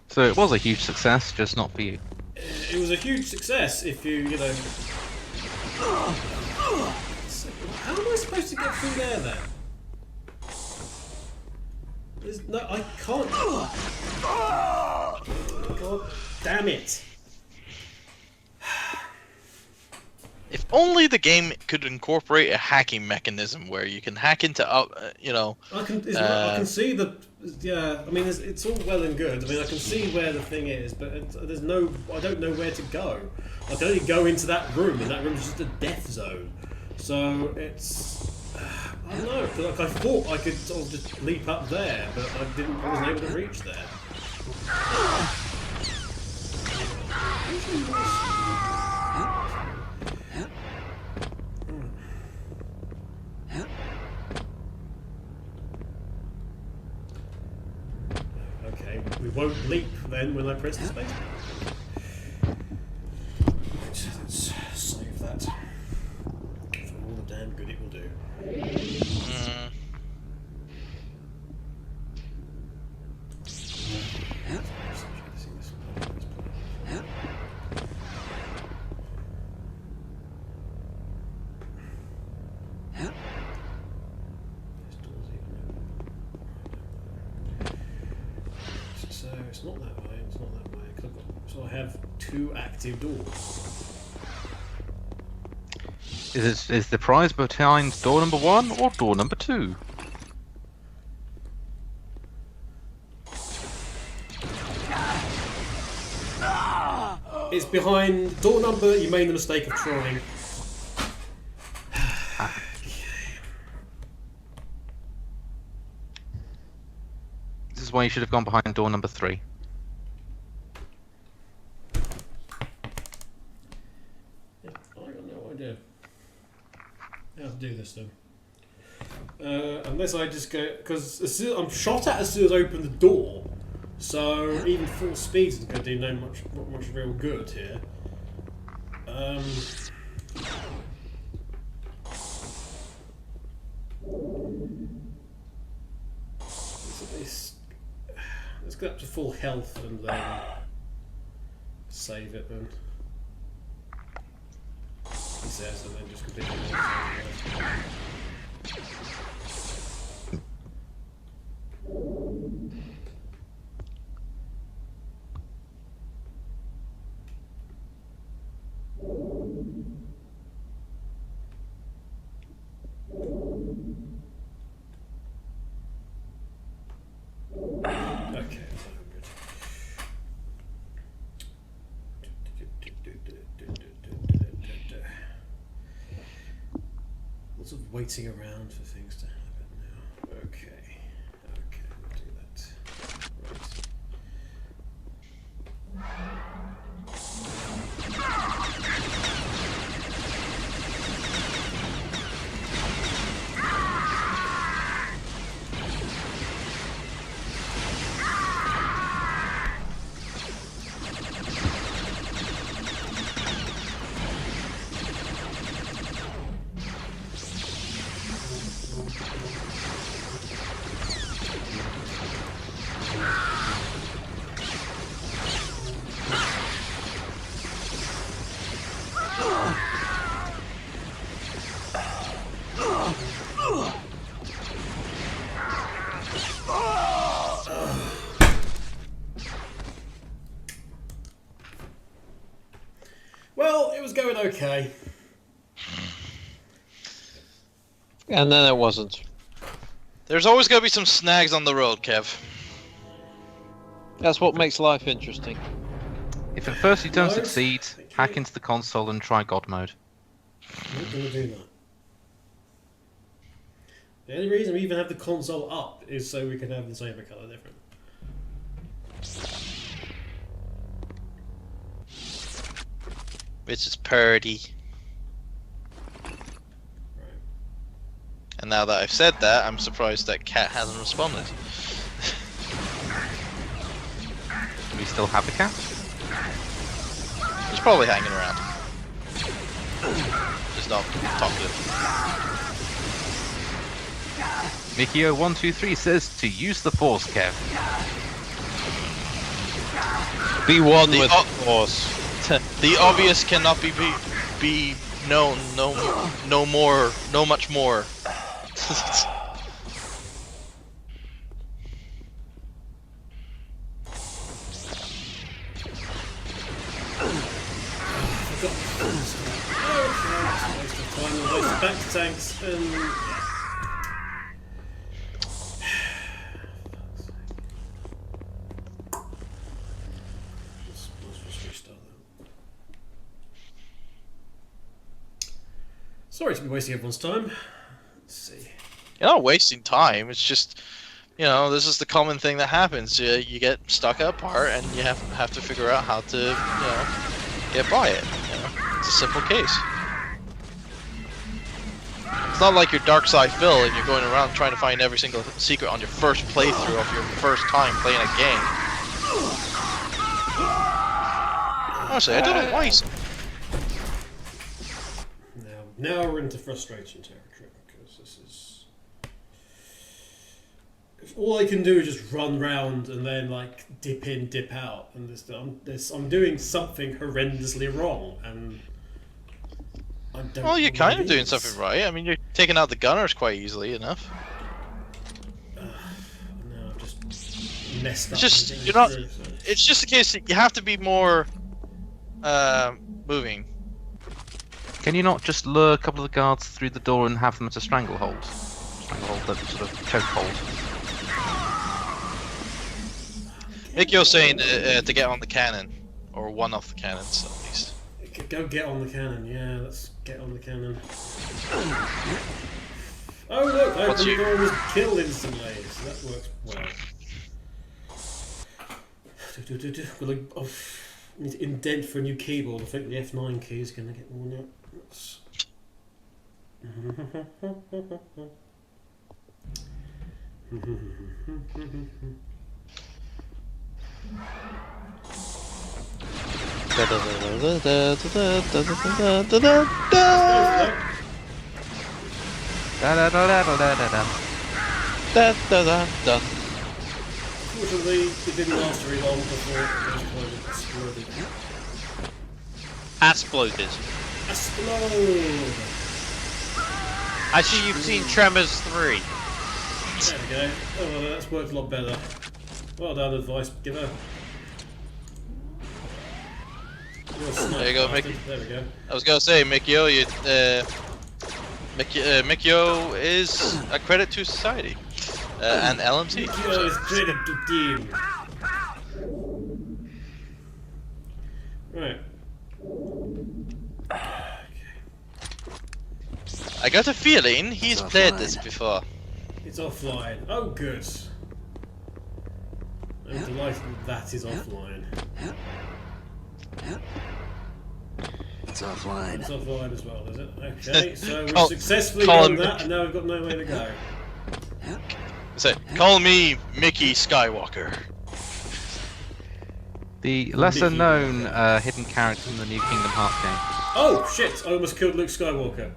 S4: So it was a huge success, just not for you.
S1: It was a huge success if you know... How am I supposed to get through there then? There's no, I can't. God damn it!
S3: If only the game could incorporate a hacking mechanism where you can hack into, you know.
S1: I can see the. Yeah, I mean, it's all well and good. I mean, I can see where the thing is, but there's no. I don't know where to go. I can only go into that room, and that room is just a death zone. So it's. I don't know. Like I thought I could sort of just leap up there, but I didn't. I wasn't able to reach there. Okay, we won't leap then when I press the space. Right, let's save that for all the damn good it will do. So it's not that way, it's not that way. So I have 2 active doors.
S4: Is the prize behind door number 1 or door number 2?
S1: It's behind door number you made the mistake of trying.
S4: This is why you should have gone behind door number 3.
S1: Yeah, I got no idea how to do this though. Unless I just go... Because I'm shot at as soon as I open the door. So even full speed isn't going to do not much real good here. Let's get up to full health and then save it then. He says, and then just completely. Okay. Lots of waiting around for things to happen now. Okay. Okay, we'll do that. Right. Well, it was going okay.
S5: And then it wasn't.
S3: There's always going to be some snags on the road, Kev.
S5: That's what makes life interesting.
S4: If at first you don't
S1: No,
S4: succeed, hack into the console and try God mode.
S1: I'm not going to do that. The only reason we even have the console up is so we can have the saber colour different.
S3: Which is purdy.
S1: Right.
S3: And now that I've said that, I'm surprised that Cat hasn't responded.
S4: Do we still have a cat?
S3: He's probably hanging around. Just not talkative.
S4: Mikio123 says to use the Force, Kev.
S5: Be one
S3: The
S5: with
S3: o-
S5: the Force.
S3: The obvious cannot be known. No more. No much more.
S1: Back to tanks and let's restart that. Sorry to be wasting everyone's time. Let's see.
S3: You're not wasting time. It's just, you know, this is the common thing that happens. You get stuck at a part, and you have to figure out how to, you know, get by it. You know? It's a simple case. It's not like you're Dark Side Phil and you're going around trying to find every single secret on your first playthrough of your first time playing a game. Honestly, I don't know why he's...
S1: Now we're into frustration territory, because this is... If all I can do is just run round and then like dip in, dip out, and I'm doing something horrendously wrong, and I don't.
S3: Well, you're
S1: know
S3: kind
S1: what
S3: of
S1: it
S3: doing
S1: is.
S3: something right. I mean, you're taking out the gunners quite easily enough.
S1: No, I've just messed up.
S3: It's just
S1: and
S3: you're not.
S1: through, so.
S3: It's just a case that you have to be more moving.
S4: Can you not just lure a couple of the guards through the door and have them at a stranglehold? Stranglehold, that sort of chokehold.
S3: Mikio's saying to get on the cannon, or one of the cannons at least.
S1: Go get on the cannon, yeah, let's get on the cannon. Oh look,
S3: What's
S1: open
S3: you-
S1: door was killed instantly, so that works well. I need to indent for a new keyboard. I think the F9 key is going to get worn out. Unfortunately, it didn't last very long before it was kind of exploded.
S5: Exploded.
S1: Explode!
S5: I see you've seen Tremors 3.
S1: There we go. Oh, well, that's worked a lot better. Well done, advice giver.
S3: There you go, Mickey.
S1: There we go.
S3: I was gonna say, Mikio, Mikio is a credit to society and LMT.
S1: Mikio is credit to team. Right.
S3: I got a feeling he's played this before.
S1: It's offline. Oh, good. I'm delighted that is offline.
S11: It's offline.
S1: It's offline as well, is it? Okay, so we've successfully done that, and now we've got no way to go.
S3: So, call me Mickey Skywalker.
S4: The lesser known hidden character in the new Kingdom Hearts game.
S1: Oh shit! I almost killed Luke Skywalker.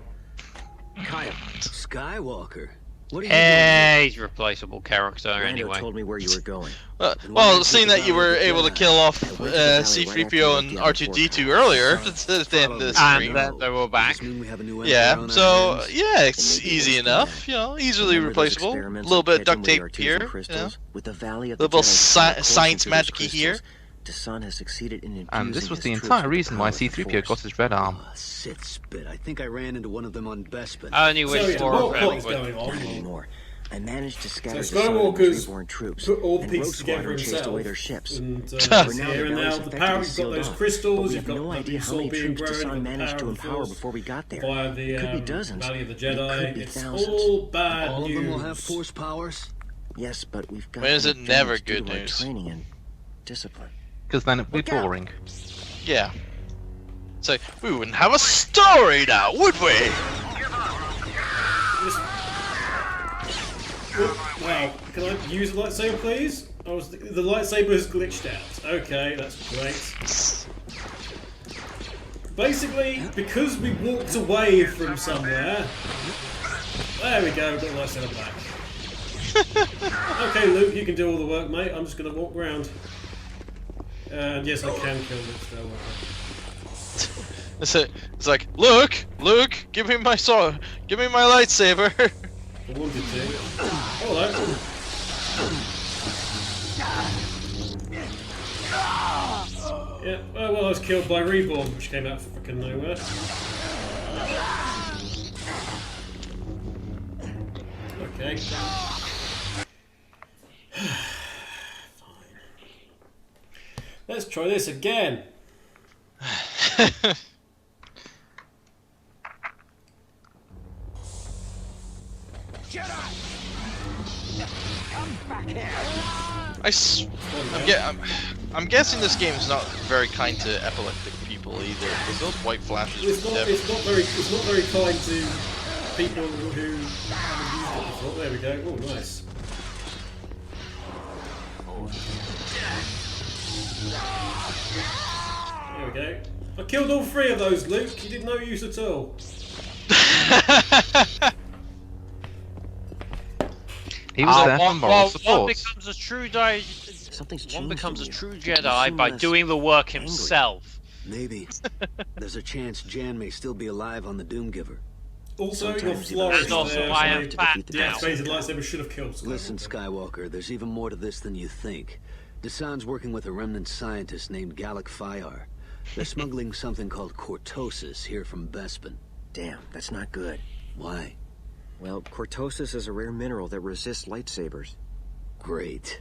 S11: Kyle, Skywalker. What are you
S5: Hey, he's a replaceable character anyway.
S11: told me where you were going.
S3: Well, seeing that you were able to kill off C-3PO and R2-D2 earlier at the end of the stream.
S5: And they were back.
S3: Yeah, so, yeah, it's easy enough, you know, easily replaceable. A little bit of duct tape here, you know.
S11: With the Valley of
S3: A little science magic-y here.
S11: Desann has succeeded in
S4: And this was the entire reason why C-3PO got his red arm.
S11: Sit spit. I think I ran into one of them on Bespin.
S5: Only with
S1: So,
S5: four
S1: what
S5: of
S1: plot's
S5: them.
S1: going on?
S11: Anymore. I managed to scatter
S1: So
S11: Desann
S1: Skywalker's
S11: reborn troops,
S1: put all the
S11: and
S1: pieces
S11: Rogue
S1: together
S11: Squadron chased
S1: himself.
S11: away their ships.
S1: And,
S11: For now,
S1: here and
S11: the
S1: now
S11: valley's
S1: the power,
S11: effectively
S1: you've got
S11: sealed
S1: those
S11: off, but
S1: crystals,
S11: we
S1: you've
S11: have
S1: got
S11: no
S1: the
S11: idea how
S1: soul
S11: many
S1: being
S11: troops
S1: grown,
S11: Desann
S1: and
S11: managed
S1: power
S11: to
S1: of the
S11: empower
S1: Force
S11: before we got there.
S1: via the
S11: Could be dozens.
S1: Valley of the
S11: It could
S1: Jedi.
S11: be
S1: It's
S11: thousands.
S1: all bad
S11: All of
S1: news.
S11: them will have Force powers? Yes, but we've got
S3: When is it never
S11: due
S3: good
S11: to our
S3: news?
S11: training and discipline.
S4: Because then it'd be boring.
S3: Yeah. So, we wouldn't have a story now, would we?
S1: Wow, can I use a lightsaber, please? The lightsaber has glitched out. Okay, that's great. Basically, because we walked away from somewhere... There we go, we've got the lightsaber back. Okay, Luke, you can do all the work, mate. I'm just going to walk round. And yes, I can kill Luke Skywalker.
S3: It's like, Luke, give me my sword, give me my lightsaber.
S1: I wanted to. Hello. Yeah, well, I was killed by Reborn, which came out of fucking nowhere. Okay. Fine. Let's try this again.
S3: I'm guessing this game is not very kind to epileptic people either, because those white flashes.
S1: It's not very kind to people who haven't used it before. There we go. Oh, nice. There we go. I killed all three of those, Luke. You did no use at all.
S4: He was there for moral support.
S5: One becomes a true Jedi by doing the work himself.
S11: Maybe. There's a chance Jan may still be alive on the Doomgiver.
S1: Also, your
S11: Sometimes
S1: Flores
S5: And also
S1: there,
S5: I
S1: so
S5: am back
S1: the
S5: now.
S1: activated lightsaber should have killed Skywalker.
S11: Listen, Skywalker, there's even more to this than you think. Desann's working with a remnant scientist named Gallic Fyar. They're smuggling something called cortosis here from Bespin. Damn, that's not good. Why?
S12: Well, cortosis is a rare mineral that resists lightsabers.
S11: Great.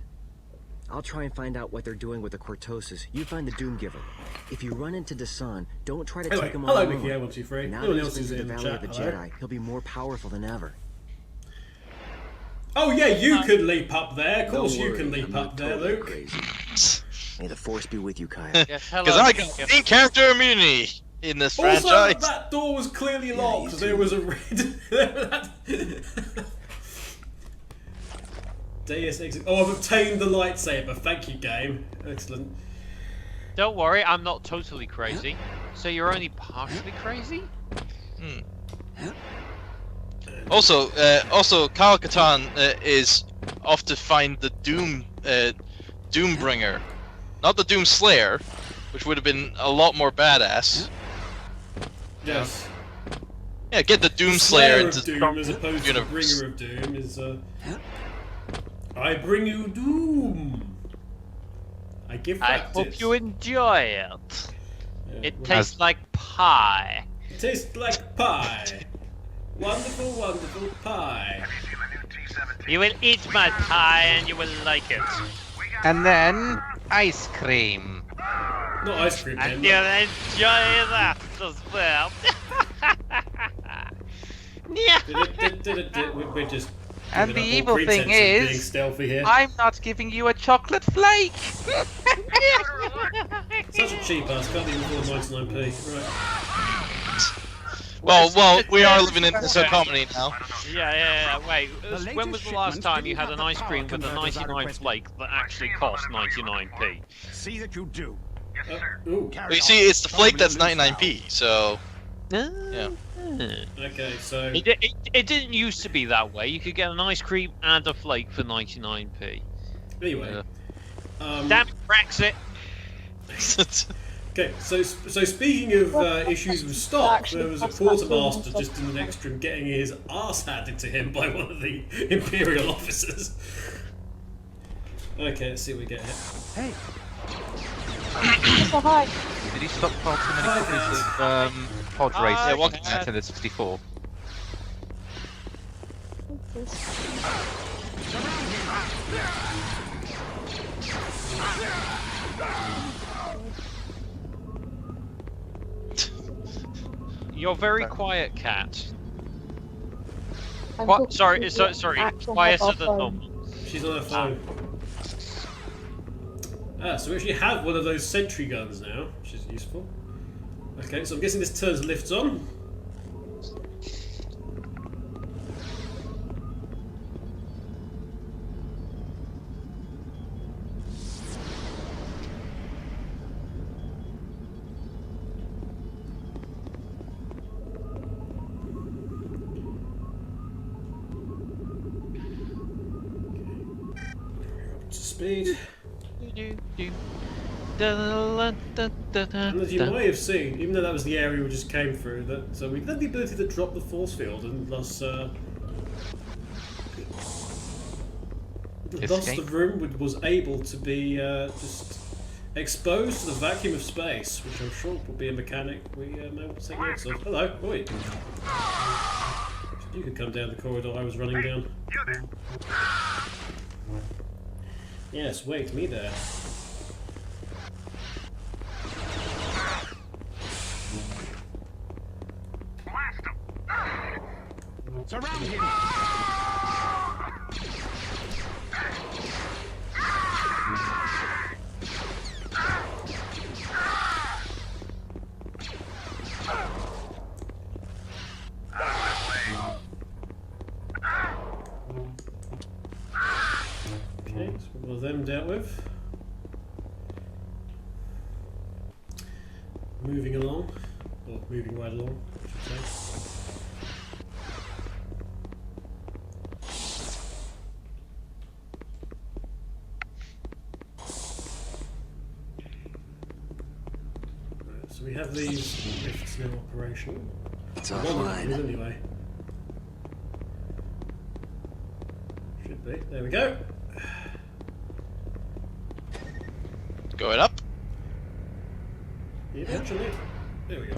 S12: I'll try and find out what they're doing with the cortosis. You find the Doomgiver. If you run into Desann, don't try to take him on
S1: Hello,
S12: alone.
S1: Mickey, 123.
S12: Now
S1: No one
S12: that
S1: else
S12: he's
S1: is
S12: been
S1: in
S12: to
S1: the
S12: the Valley
S1: chat.
S12: of the
S1: Hello.
S12: Jedi, he'll be more powerful than ever.
S1: Oh yeah, you could leap up there. Of course,
S11: Don't
S1: you
S11: worry,
S1: can leap
S11: I'm
S1: up
S11: not
S1: there,
S11: totally
S1: Luke.
S11: crazy.
S12: May the Force be with you, Kyle.
S5: Yes, hello.
S3: Because I got main character immunity in this
S1: Also,
S3: franchise.
S1: that door was clearly locked because there was a red. Deus Ex. Oh, I've obtained the lightsaber. Thank you, game. Excellent.
S5: Don't worry, I'm not totally crazy. So you're only partially crazy?
S3: Also, Kyle Katarn is off to find the Doombringer, not the Doom Slayer, which would have been a lot more badass.
S1: Yes.
S3: Yeah, get the Doom
S1: The
S3: Slayer
S1: Slayer
S3: into
S1: of Doom, as opposed to the
S3: universe.
S1: Bringer of Doom, is I bring you Doom. I give
S5: I
S1: that
S5: hope
S1: it.
S5: you enjoy it.
S1: Yeah,
S5: It
S1: well,
S5: tastes like pie.
S1: It tastes like pie. Wonderful, wonderful pie.
S5: You will eat my pie and you will like it.
S4: And then ice cream.
S1: Not ice cream,
S5: And
S1: then.
S5: you'll enjoy that as well.
S1: We're just.
S4: And the
S1: giving up all
S4: evil thing
S1: pretense of being
S4: is,
S1: stealthy here.
S4: I'm not giving you a chocolate flake.
S1: Such a cheap ass. Can't even afford 99p. Right.
S3: Well, we are living in this economy now.
S5: Yeah. Wait, when was the last time you had an ice cream with a 99 flake that actually cost 99p?
S10: See that you do.
S1: Ooh.
S3: Well, you see, it's the flake that's 99p, so yeah.
S1: Okay, so.
S5: It didn't used to be that way. You could get an ice cream and a flake for 99p.
S1: Anyway.
S5: Damn it, Brexit!
S1: Okay, so speaking of issues with stock, there was a quartermaster just in the next room getting his arse handed to him by one of the Imperial officers. Okay, let's see what we get here.
S4: Hey.
S7: Oh, hi.
S4: Did he stop too many copies of Pod Race
S5: Yeah, what-
S4: Nintendo 64?
S5: You're very quiet, cat.
S7: I'm
S5: What?
S7: talking
S5: Sorry,
S7: to
S5: sorry.
S7: actual
S5: Quieter
S7: mobile
S5: than
S7: phone.
S5: normal.
S1: She's on her phone. So we actually have one of those sentry guns now, which is useful. Okay, so I'm guessing this turns lifts on. Speed. And as you may have seen, even though that was the area we just came through, so we had the ability to drop the force field, and thus the room was able to be just exposed to the vacuum of space, which I'm sure will be a mechanic we may want to take notice of. Hello, boy. You could come down the corridor I was running down. Yes, wait, me there.
S10: Surround him!
S1: Okay, so one of them dealt with. Moving along, or moving right along, I should say. Right, so we have these lifts now operational.
S11: It's
S1: One of them
S11: offline.
S1: is anyway. Should be. There we go.
S3: Going up.
S1: Eventually. There we go.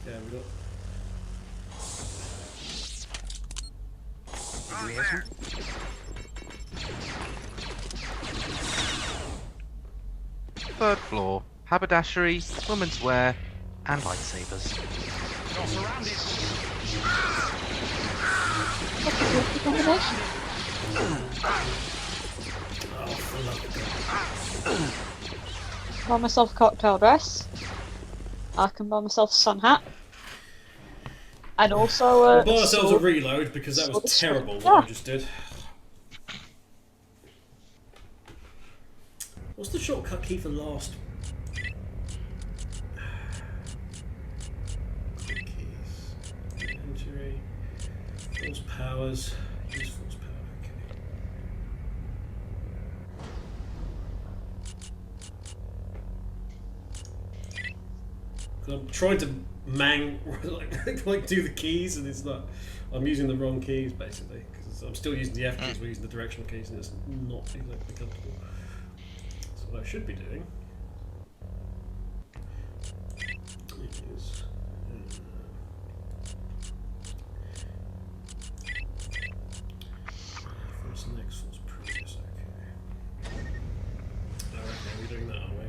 S1: Yeah, we got.
S4: Third floor, haberdashery, women's wear, and lightsabers.
S10: You're surrounded.
S1: for the love of God.
S8: Buy myself a cocktail dress. I can buy myself a sun hat. And also
S1: We'll buy ourselves a reload because that was terrible what we just did. What's the shortcut key for last? Keys. Inventory. Force powers. Use force power. Okay. I'm trying to like do the keys, and it's not. I'm using the wrong keys basically because I'm still using the F keys. We're using the directional keys, and it's not exactly comfortable. So what I should be doing is force next, force previous. Okay. Oh, okay, we're doing that, aren't we?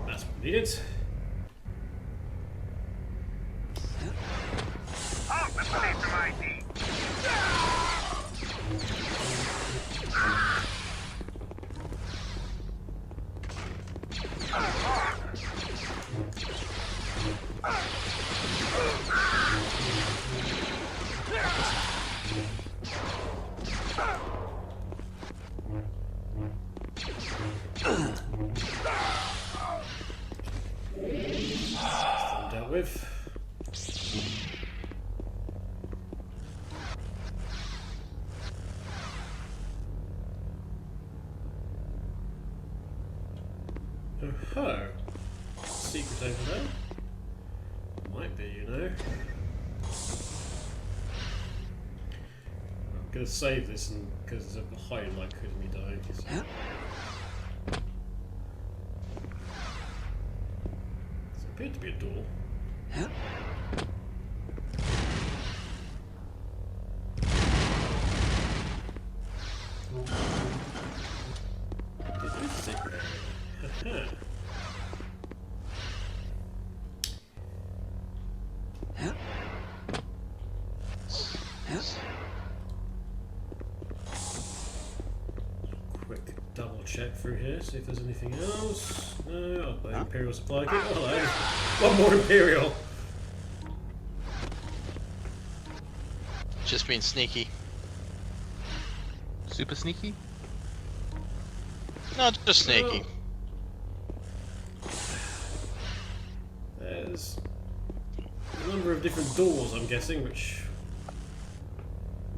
S1: That's what we needed.
S10: Oh, let's need some ID.
S1: Dealt with. Oh, secret over there. Might be, you know. I'm gonna save this, and because there's a high likelihood of me dying. So. There appeared to be a door. It is secret area. Quick double check through here, see if there's anything else. No, I've got Imperial supply kit. Oh, hello. One more Imperial.
S3: Just being sneaky.
S4: Super sneaky?
S3: No, just sneaky.
S1: There's a number of different doors, I'm guessing, which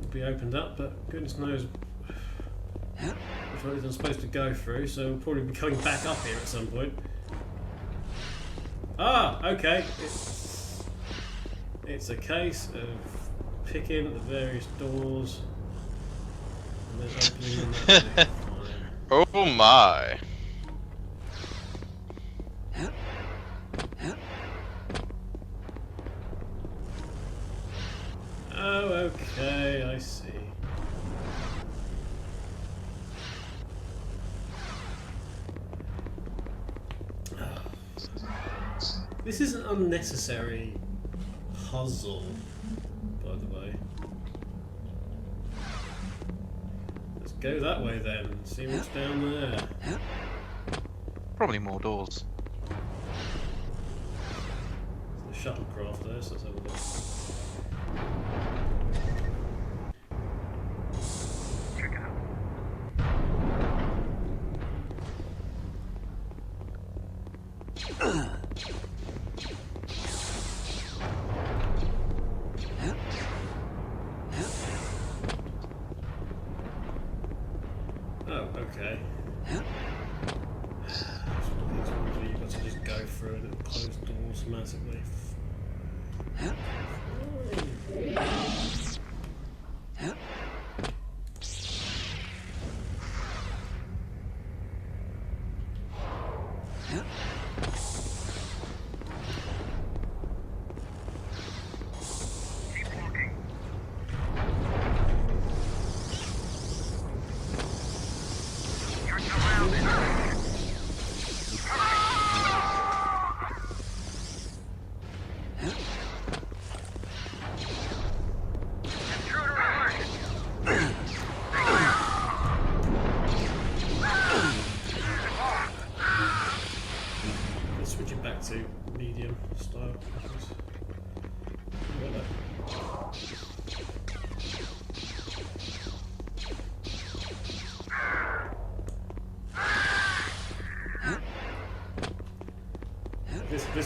S1: will be opened up, but goodness knows which one I'm supposed to go through, so we'll probably be coming back up here at some point. Ah, okay. It's a case of picking the various doors and then opening them up.
S3: Oh my.
S1: Oh, okay, I see. This is an unnecessary puzzle, by the way. Let's go that way then, and see what's down there.
S4: Probably more doors.
S1: There's a shuttlecraft there, so let's have a look.
S10: Check it out.
S1: Oh, okay. It's one of these ones where you've got to just go through and it'll close doors massively.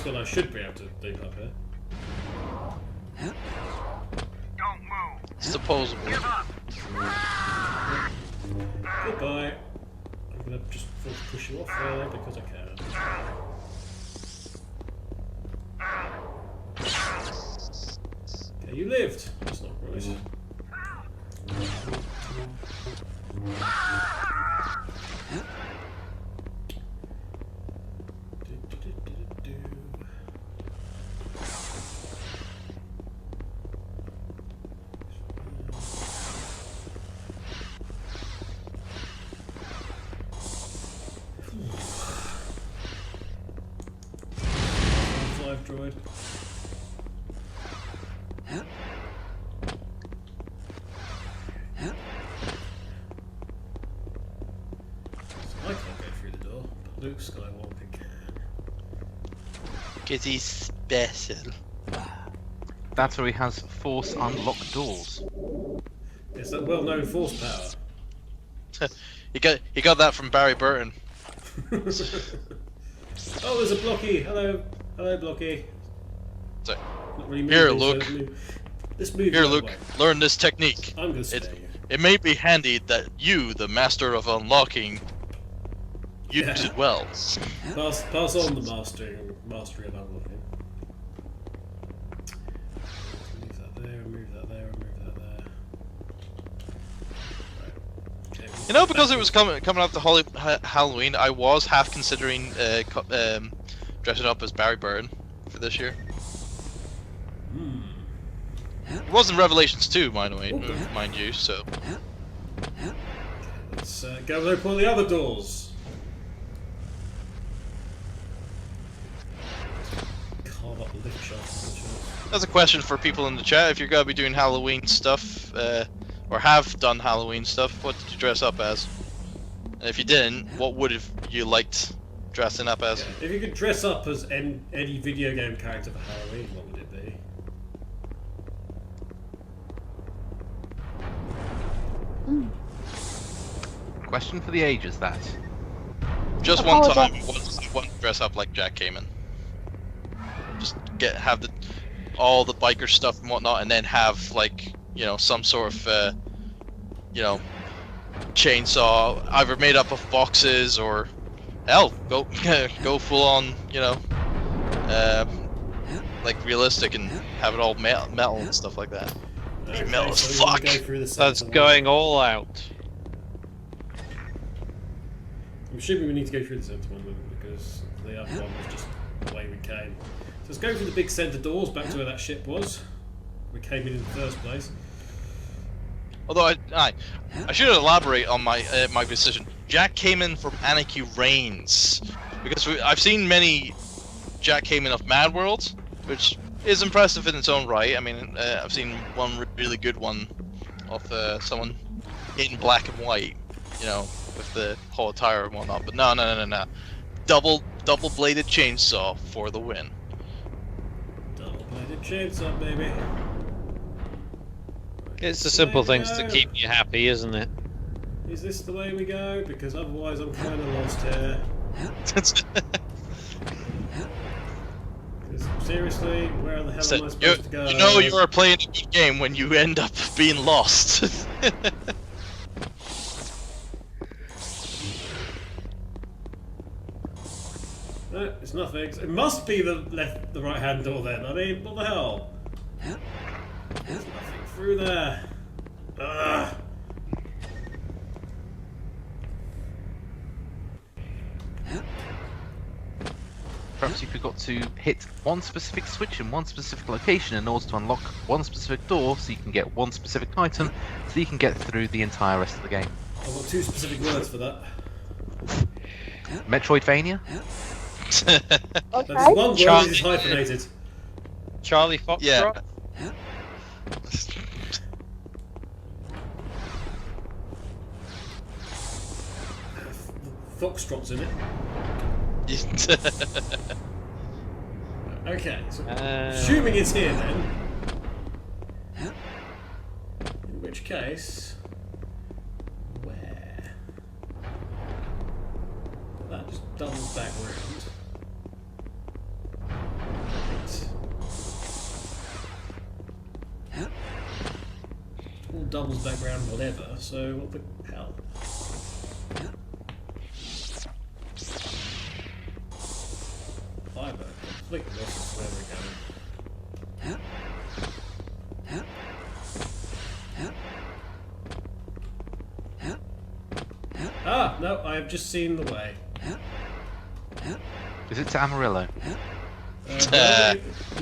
S1: this one I should be able to do up here.
S10: Don't move.
S3: Supposedly.
S10: Give up.
S1: Goodbye. I'm gonna just push you off there because I can. Okay, you lived. That's not right. Droid. I can't go through the door, but Luke Skywalker can.
S3: Because he's special.
S4: That's where he has force unlocked doors.
S1: It's that well-known force power.
S3: He got that from Barry Burton.
S1: Oh, there's a Blocky. Hello, Blocky.
S3: So,
S1: Not really
S3: here,
S1: moving,
S3: Luke.
S1: so let's move
S3: Here,
S1: that
S3: Luke.
S1: way.
S3: Learn this technique.
S1: I'm gonna spare you.
S3: It may be handy that you, the master of unlocking, use it well.
S1: Pass on the mastery of unlocking. Move that there, move that there, move that there. Right. Okay,
S3: You know, because it was coming up to Halloween, I was half considering dressing up as Barry Burton for this year. It wasn't Revelations 2, mind you, so...
S1: Let's go and open all the other doors. Carve up the lift shaft.
S3: That's a question for people in the chat. If you're going to be doing Halloween stuff, or have done Halloween stuff, what did you dress up as? And if you didn't, what would have you liked dressing up as?
S1: Yeah, if you could dress up as any video game character for Halloween, what would it be?
S4: Question for the ages, that.
S3: Just one time, I want to dress up like Jack Kamen. Just have all the biker stuff and whatnot, and then have like, you know, some sort of you know, chainsaw either made up of boxes or hell, go full on, you know, like realistic and have it all metal and stuff like that.
S1: Okay,
S3: Metal as
S1: so
S3: fuck.
S5: That's going all out.
S1: I'm assuming we need to go through the centre one because the other one was just the way we came. So let's go through the big centre doors back to where that ship was. We came in the first place.
S3: Although I should elaborate on my my decision. Jack Kamen from Anarchy Reigns, because I've seen many Jack Kamen of Mad World, which is impressive in its own right. I mean, I've seen one really good one of someone in black and white, you know, with the whole attire and whatnot. But no. Double-bladed chainsaw for the win.
S1: Double-bladed chainsaw, baby.
S5: It's the simple things that keep you happy, isn't it?
S1: Is this the way we go? Because otherwise I'm kind of lost here. Seriously, where the hell am I supposed to go?
S3: You know you are playing a good game when you end up being lost.
S1: No, it's nothing. It must be the right hand door then. I mean, what the hell? There's nothing through there. Ugh.
S4: Perhaps you forgot to hit one specific switch in one specific location in order to unlock one specific door, so you can get one specific item, so you can get through the entire rest of the game.
S1: I've got 2 specific words for that.
S4: Metroidvania?
S1: Okay. That's one word is hyphenated.
S5: Charlie Foxtrot?
S3: Yeah.
S1: Foxtrot's in it. Okay, so assuming it's here then. In which case, where? That just doubles back round. all doubles background, whatever. So what the hell? Fiber. Click losses. There we go. Ah, no, I have just seen the way.
S4: Is it to Amarillo?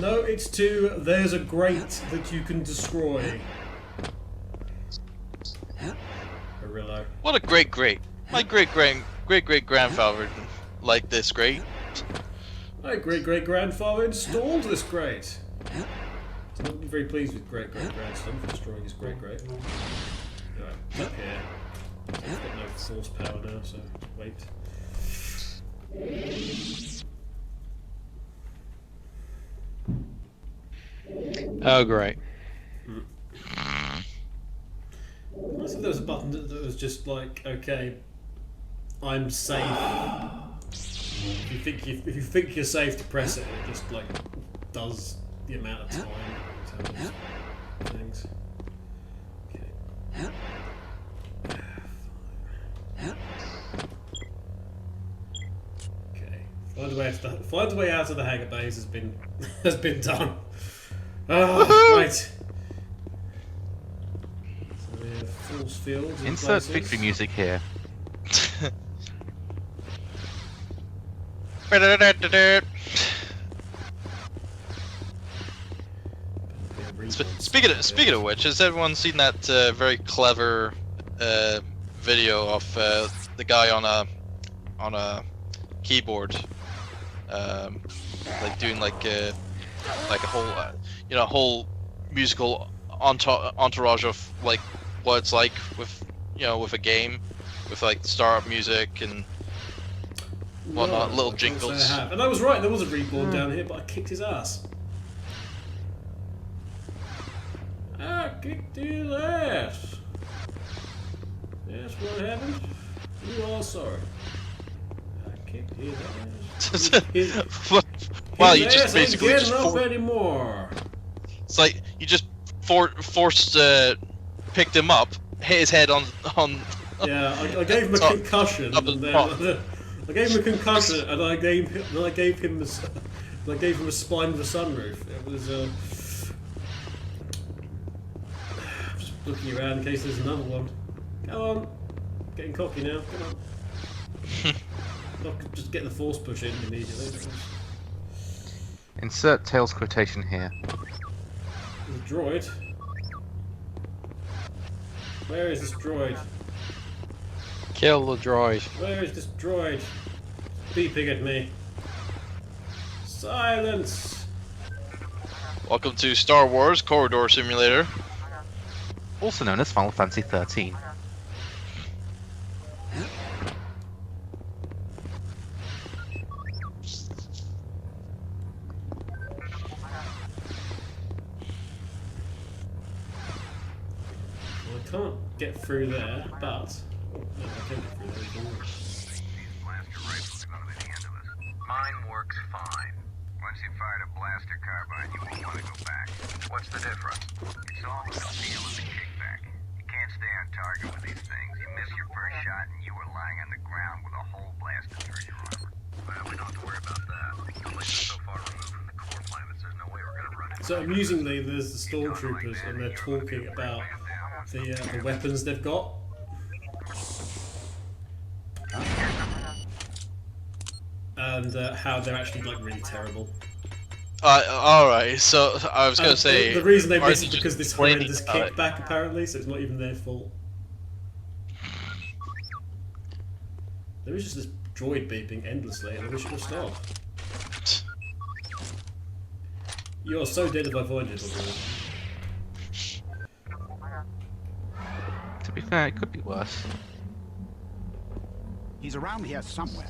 S1: No, it's to there's a grate that you can destroy. Arillo.
S3: What a great grate. My great-great-grandfather liked this grate.
S1: My great-great-grandfather installed this grate. He's not very pleased with great-great-grandson for destroying his great-great. Right, up here. I've got no force power now, so wait.
S5: Oh, great.
S1: I thought there was a button that was just like, okay, I'm safe. If you think you're safe to press it, it just like does the amount of time in terms of things. Okay. Okay. Find a way out of the hangar bays has been done. Oh, right. So we have force fields.
S4: Insert victory music here.
S3: Speaking of which, has everyone seen that very clever video of the guy on a keyboard, like doing like a whole whole musical entourage of like what it's like with with a game, with like startup music and whatnot, little jingles.
S1: And I was right. There was a reborn down here, but I kicked his ass. I kicked his ass. That's what happened. You are sorry. I kicked his ass.
S3: Well, you just basically
S1: ain't
S3: just
S1: getting up anymore.
S3: It's like you just forced picked him up, hit his head on.
S1: Yeah, I gave him a concussion, and then I gave him a concussion, and I gave him a spine with a sunroof. It was just looking around in case there's another one. Come on, getting cocky now. Come on. Not just get the force push in immediately.
S4: Insert Tails quotation here.
S1: There's a droid. Where is this droid?
S5: Kill the droid.
S1: Where is this droid? Beeping at me. Silence!
S3: Welcome to Star Wars Corridor Simulator.
S4: Also known as Final Fantasy 13.
S1: I can't get through there, but no, I can get through there.
S10: These blaster rifles are gonna be the end of us. Mine works fine. Once you fired a blaster carbine, you won't want to go back. What's the difference? It's all the feel of the kickback. You can't stay on target with these things. You miss your first shot and you were lying on the ground with a hole blasted through your armor. Well, we don't have to worry about that. The place is so far removed from the core planets, there's no way we're gonna run it.
S1: So amusingly, there's the stormtroopers, and they're talking about the weapons they've got. And how they're actually like really terrible.
S3: Alright, so I was gonna say
S1: the reason they missed is because this horrendous kickback apparently, so it's not even their fault. There is just this droid beeping endlessly, and I wish it would stop. You are so dead if I find it.
S4: To be fair, it could be worse.
S13: He's around here somewhere.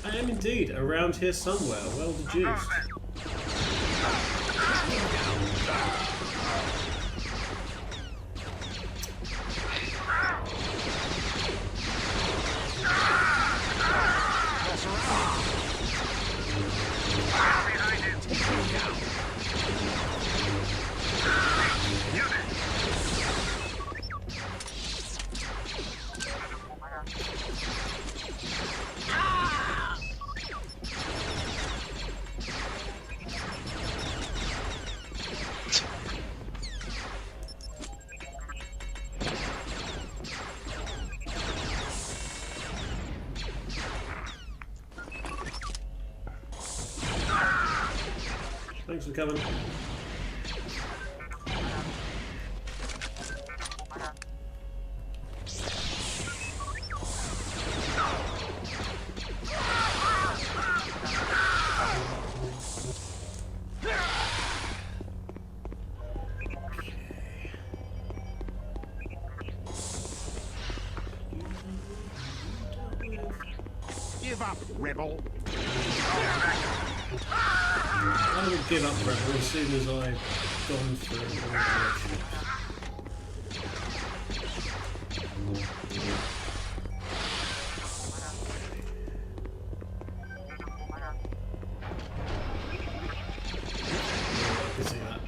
S1: I am indeed around here somewhere. Well deduced.
S10: Behind him!
S1: coming.
S10: Give up, rebel.
S1: I will give up Rebel as soon as I've gone through all the directions. I can see that.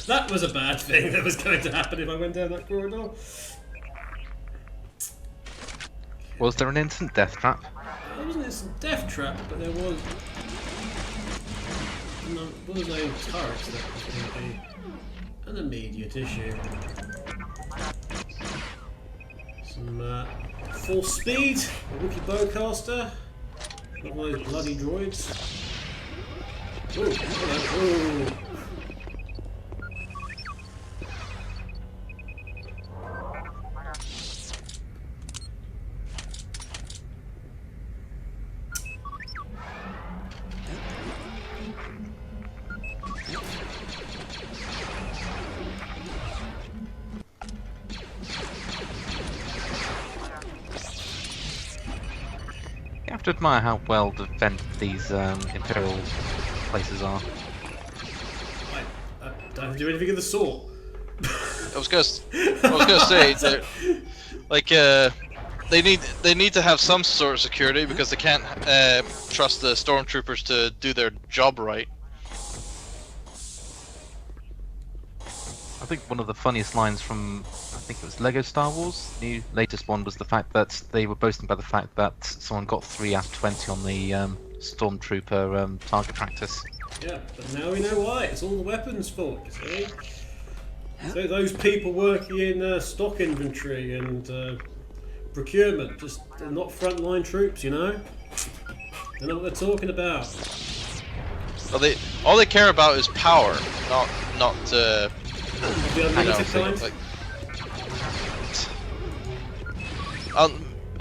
S1: That was a bad thing that was going to happen if I went down that corridor.
S4: Was there an instant death trap?
S1: There wasn't instant death trap, but there was. No, there was a turret that was going to be an immediate issue. Some force speed, a Wookiee bowcaster, not one of those bloody droids. Ooh, hello. Ooh.
S4: You have to admire how well defended these Imperial places are.
S1: I don't have to do anything of the sort.
S3: I was gonna say that, like, they need to have some sort of security because they can't trust the stormtroopers to do their job right.
S4: I think one of the funniest lines from, I think it was Lego Star Wars, the new latest one, was the fact that they were boasting about the fact that someone got 3 out of 20 on the Stormtrooper target practice.
S1: Yeah, but now we know why. It's all the weapons' fault, you see. So those people working in stock inventory and procurement, just they're not frontline troops, you know? They know what they're talking about.
S3: Well, all they care about is power, not
S1: The unlimited kind?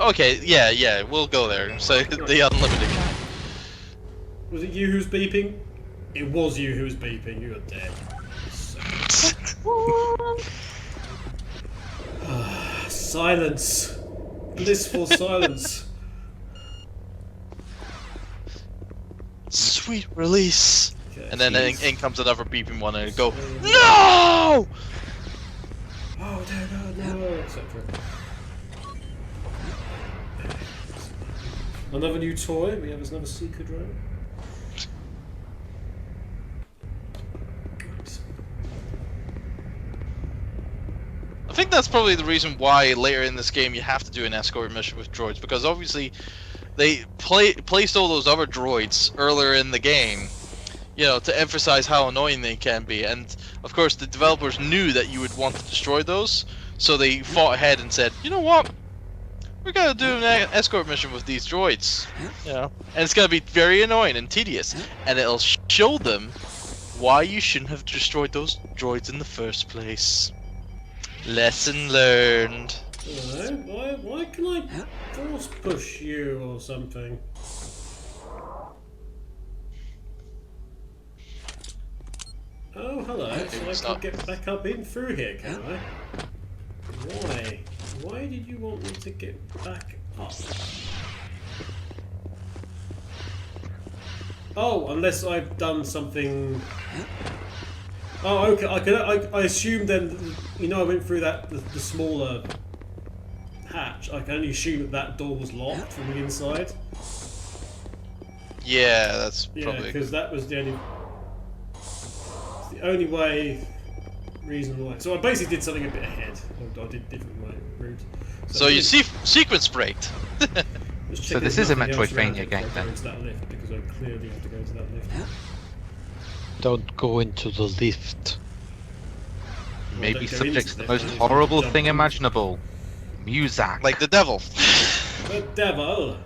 S3: Okay, yeah, we'll go there. So the unlimited.
S1: Was it you who's beeping? It was you who was beeping. You are dead. Silence. Blissful silence.
S3: Sweet release.
S1: Okay,
S3: And then in comes another beeping one, and it go, no!
S1: Oh no, etc. Another new toy. We have another seeker drone.
S3: I think that's probably the reason why later in this game you have to do an escort mission with droids, because obviously they placed all those other droids earlier in the game, you know, to emphasize how annoying they can be, and of course the developers knew that you would want to destroy those, so they fought ahead and said, you know what, we're gonna do an escort mission with these droids, you know, and it's gonna be very annoying and tedious, and it'll show them why you shouldn't have destroyed those droids in the first place. Lesson learned.
S1: Hello? Why can I force push you or something? Oh, hello. So I can get back up in through here, can I? Why? Why did you want me to get back up? Oh, unless I've done something. Oh, okay. I assume then. You know, I went through that the smaller hatch. I can only assume that door was locked from the inside.
S3: Yeah, that's
S1: Yeah,
S3: probably
S1: because that was the only way. Reason why. So I basically did something a bit ahead. I did different route.
S3: So you see, sequence breaked.
S4: So this is a Metroidvania game then.
S1: That lift because I clearly have to go to that lift.
S5: Don't go into the lift.
S4: Maybe
S1: don't go
S4: subject
S1: into
S4: to the
S1: this,
S4: most
S1: just
S4: horrible
S1: jump
S4: thing
S1: in.
S4: imaginable. Muzak.
S3: Like the devil.
S1: The devil!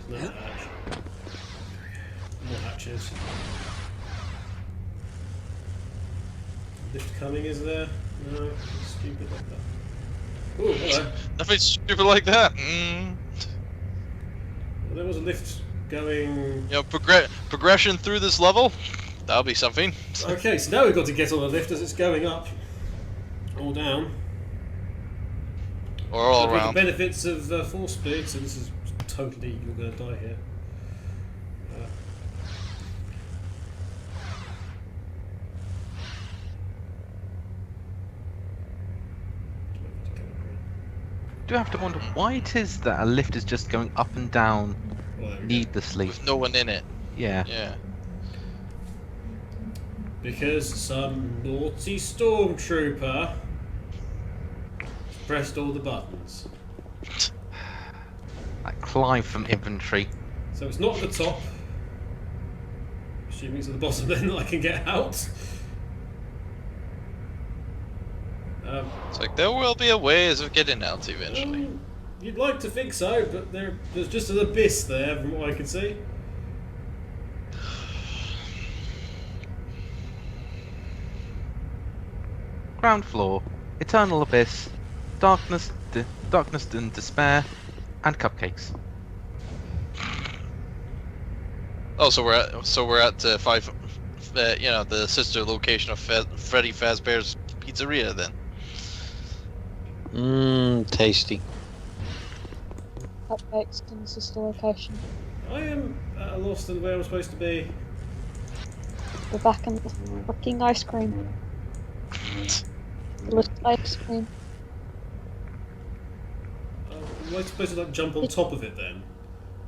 S1: No hatch. More hatches. Lift coming, is there? No, it's stupid like that. Ooh, hello.
S3: Nothing stupid like that.
S1: Well, there was a lift going...
S3: You know, progression through this level? That'll be something.
S1: Okay, so now we've got to get on the lift as it's going up. Or down.
S3: Or all
S1: With
S3: around.
S1: the benefits of force speed, so this is totally... You're going to die here.
S4: Do have to wonder why it is that a lift is just going up and down needlessly.
S3: With no one in it.
S4: Yeah.
S3: Yeah.
S1: Because some naughty stormtrooper pressed all the buttons.
S4: Like climb from infantry.
S1: So it's not at the top. Assuming it's at the bottom then that I can get out.
S3: It's like there will be a ways of getting out eventually.
S1: You'd like to think so, but there's just an abyss there from what I can see.
S4: Ground floor, eternal abyss, darkness and despair, and cupcakes.
S3: Oh, so we're at five. You know, the sister location of Freddy Fazbear's Pizzeria then.
S13: Tasty.
S8: Cupcakes in the sister location.
S1: I am lost in where I'm supposed to be.
S8: We're back in the fucking ice cream. The little ice cream.
S1: Am I supposed to like jump on top of it then?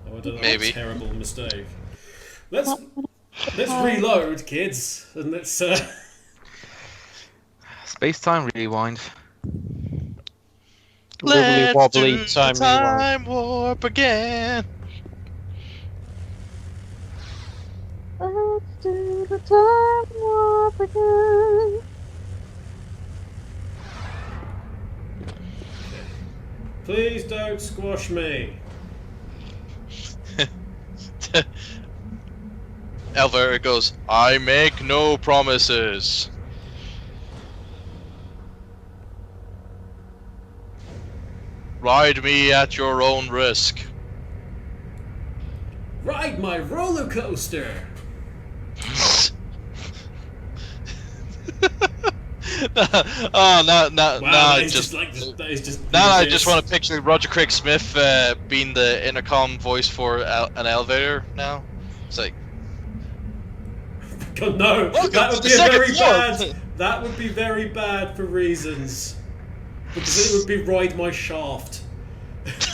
S1: Oh, I don't know.
S3: Maybe.
S1: That's a terrible mistake. Let's reload, kids, and let's.
S4: Space-time rewind.
S13: Wibbly wobbly
S3: do
S13: time
S3: time warp again.
S8: Let's do the time warp again.
S1: Please don't squash me.
S3: Elvira goes, I make no promises. Ride me at your own risk.
S1: Ride my roller coaster.
S3: Oh, no,
S1: Wow,
S3: I just want to picture Roger Craig Smith being the intercom voice for an elevator now. It's like,
S1: God, no,
S3: welcome
S1: that
S3: to
S1: would
S3: the
S1: be
S3: second
S1: very
S3: floor.
S1: bad. That would be very bad for reasons. Because it would be ride my shaft. This is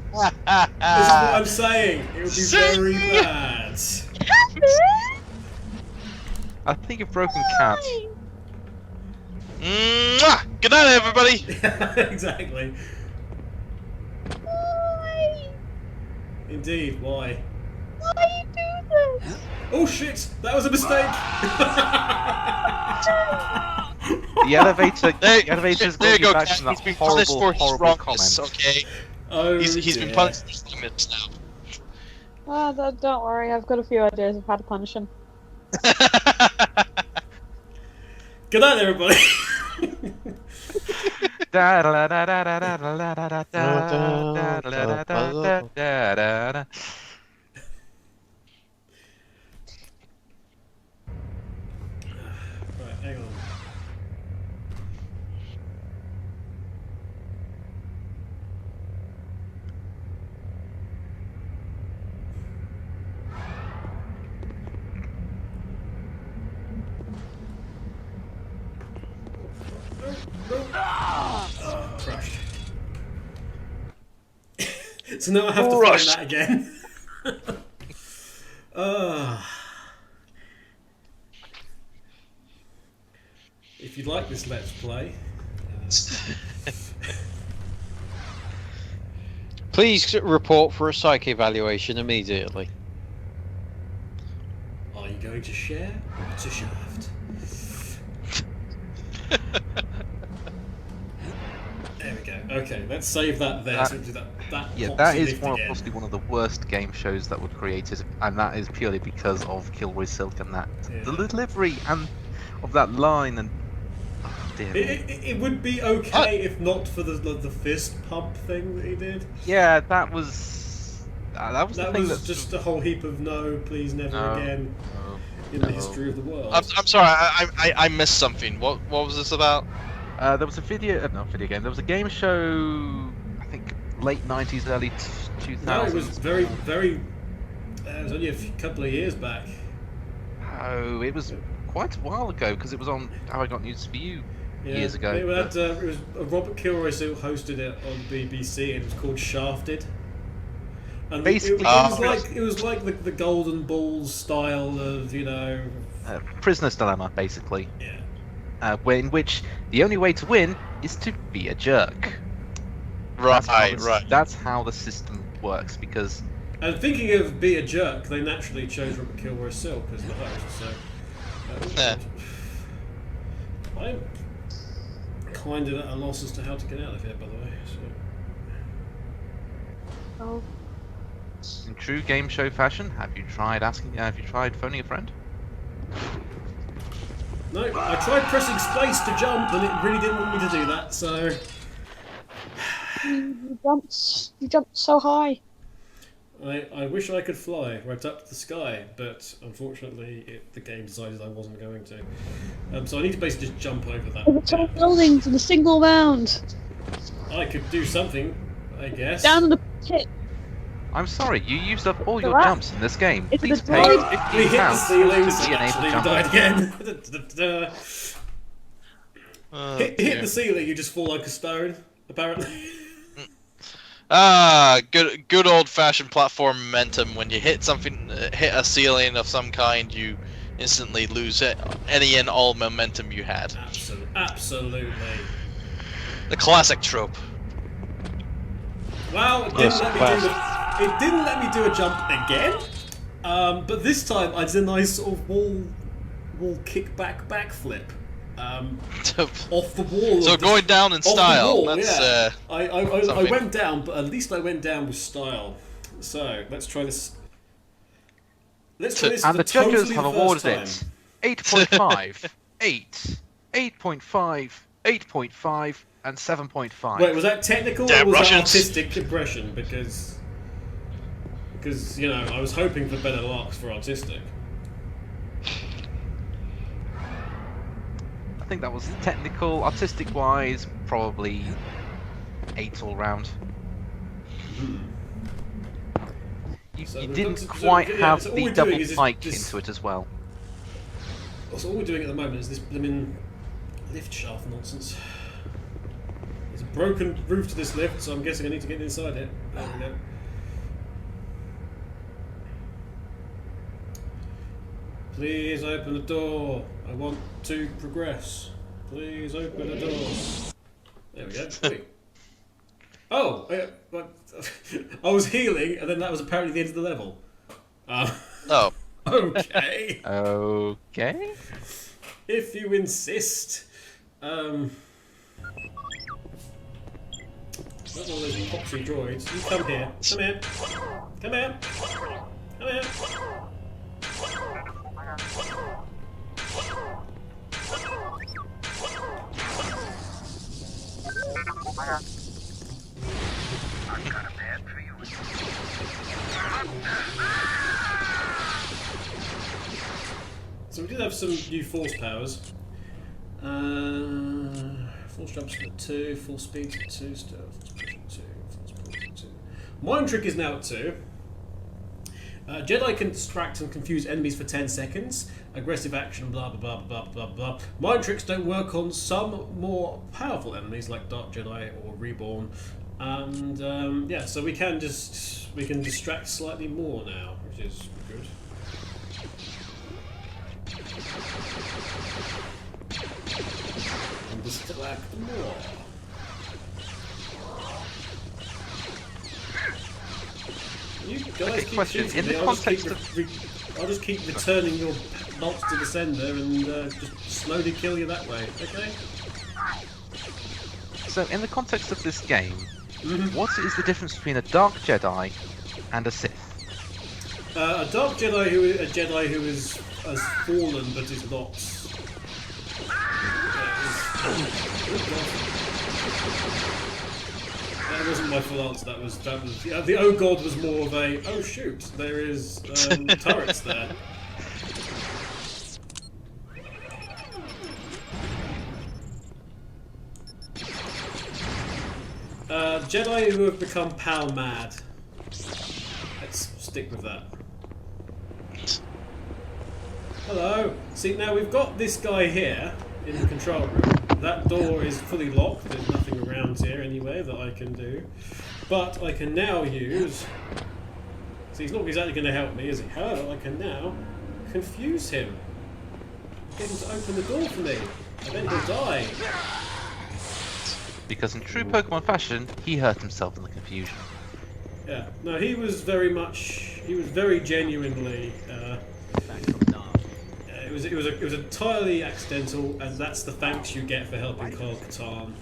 S1: what I'm saying. It would be very bad.
S4: I think you've broken cat.
S3: Mwah! Good night, everybody.
S1: Exactly.
S8: Why?
S1: Indeed. Why?
S8: Why you do this?
S1: Oh shit! That was a mistake.
S4: The elevator's
S3: There you go,
S4: back
S3: Cat.
S4: from that
S3: He's been punished for his
S4: horrible
S3: wrongness,
S4: comment.
S3: okay?
S1: Oh,
S3: He's been
S1: dear.
S3: punished for his limits now.
S8: Oh, don't worry, I've got a few ideas of how to punish him.
S1: Good night, everybody. Right, hang on. Crushed. So now I have to find that again. If you'd like this Let's Play,
S13: Please report for a psych evaluation immediately.
S1: are you going to share or to shaft? There we go. Okay, let's save that there. So we do that.
S4: Yeah,
S1: poxy
S4: that is
S1: lift again.
S4: possibly one of the worst game shows that were created, and that is purely because of Kilroy Silk and that the delivery and of that line and. Oh, dear me.
S1: It would be okay if not for the fist pump thing that he did.
S4: Yeah, that was the thing.
S1: Was just a whole heap of no, please, never again in the history of the world.
S3: I'm sorry, I missed something. What was this about?
S4: There was a not video game. There was a game show. I think late '90s, early 2000s.
S1: No, it was very. It was only a couple of years back.
S4: Oh, it was quite a while ago because it was on How I Got News for You years ago.
S1: It was Robert Kilroy still hosted it on BBC, and it was called Shafted. And
S4: basically,
S1: it was like the Golden Balls style of
S4: Prisoner's Dilemma, basically.
S1: Yeah.
S4: In which the only way to win is to be a jerk.
S3: Right.
S4: That's how the system works because.
S1: And thinking of be a jerk, they naturally chose Robert Kilroy Silk as the host. So I'm kind of at a loss as to how to get out of here, by the way.
S8: Oh.
S4: In true game show fashion, have you tried phoning a friend?
S1: No, I tried pressing space to jump, and it really didn't want me to do that. So
S8: you jumped so high.
S1: I wish I could fly right up to the sky, but unfortunately the game decided I wasn't going to. So I need to basically just jump over that.
S8: Over tall buildings in a single round.
S1: I could do something, I guess.
S8: Down in the pit.
S4: I'm sorry, you used up all your jumps in this game.
S8: It's
S4: Please
S8: the
S4: pay
S8: droid.
S4: £15
S1: We hit the
S4: to be an able jumper.
S1: died again. Hit the ceiling, you just fall like a stone, apparently.
S3: Good old-fashioned platform momentum. When you hit a ceiling of some kind, you instantly lose any and all momentum you had.
S1: Absolutely.
S3: The classic trope.
S1: Well, it didn't let me do a jump again, but this time I did a nice sort of wall kickback backflip. Off the wall.
S3: So going down in style.
S1: Wall,
S3: that's
S1: I went down, but at least I went down with style. So let's try this.
S4: And the judges have awarded it 8.5, 8, 8.5, 8.5, and 7.5.
S1: Wait, was that technical or was that artistic impression? Because I was hoping for better marks for artistic.
S4: I think that was technical, artistic-wise, probably 8 all round. You didn't quite have the double pike into it as well.
S1: So all we're doing at the moment is this blimmin' lift shaft nonsense. There's a broken roof to this lift, so I'm guessing I need to get inside it. There we go. Please open the door. I want to progress. Please open the door. There we go. Wait. Oh! I was healing, and then that was apparently the end of the level.
S3: Oh.
S1: Okay.
S4: Okay.
S1: If you insist. That's one of those epoxy droids. You come here. Come here. Come here. Come here.
S10: I've got a bad feeling.
S1: So we did have some new force powers. Force jumps at 2, full speed at 2, stealth, force push at 2, force pull at 2. Mind trick is now at 2. Jedi can distract and confuse enemies for 10 seconds. Aggressive action, blah blah blah blah blah blah. Mind tricks don't work on some more powerful enemies like Dark Jedi or Reborn. And yeah, so we can distract slightly more now, which is good. And distract more. You guys keep
S4: question.
S1: shooting
S4: In
S1: me.
S4: the context of
S1: I'll just keep returning your bolts to the sender and just slowly kill you that way, okay?
S4: So, in the context of this game, What is the difference between a Dark Jedi and a Sith?
S1: A Dark Jedi who is has fallen but is not. That wasn't my full answer. That was the oh god was more of a oh shoot. There is turrets there. Jedi who have become pal mad. Let's stick with that. Hello. See, now we've got this guy here in the control room. That door is fully locked. There's nothing around here anyway that I can do. But I can now use... See, he's not exactly going to help me, is he? However, I can now confuse him. Get him to open the door for me. And then he'll die.
S4: Because in true Pokemon fashion, he hurt himself in the confusion.
S1: Yeah. No, he was very genuinely... It was entirely accidental, and that's the thanks you get for helping Carl Katarn.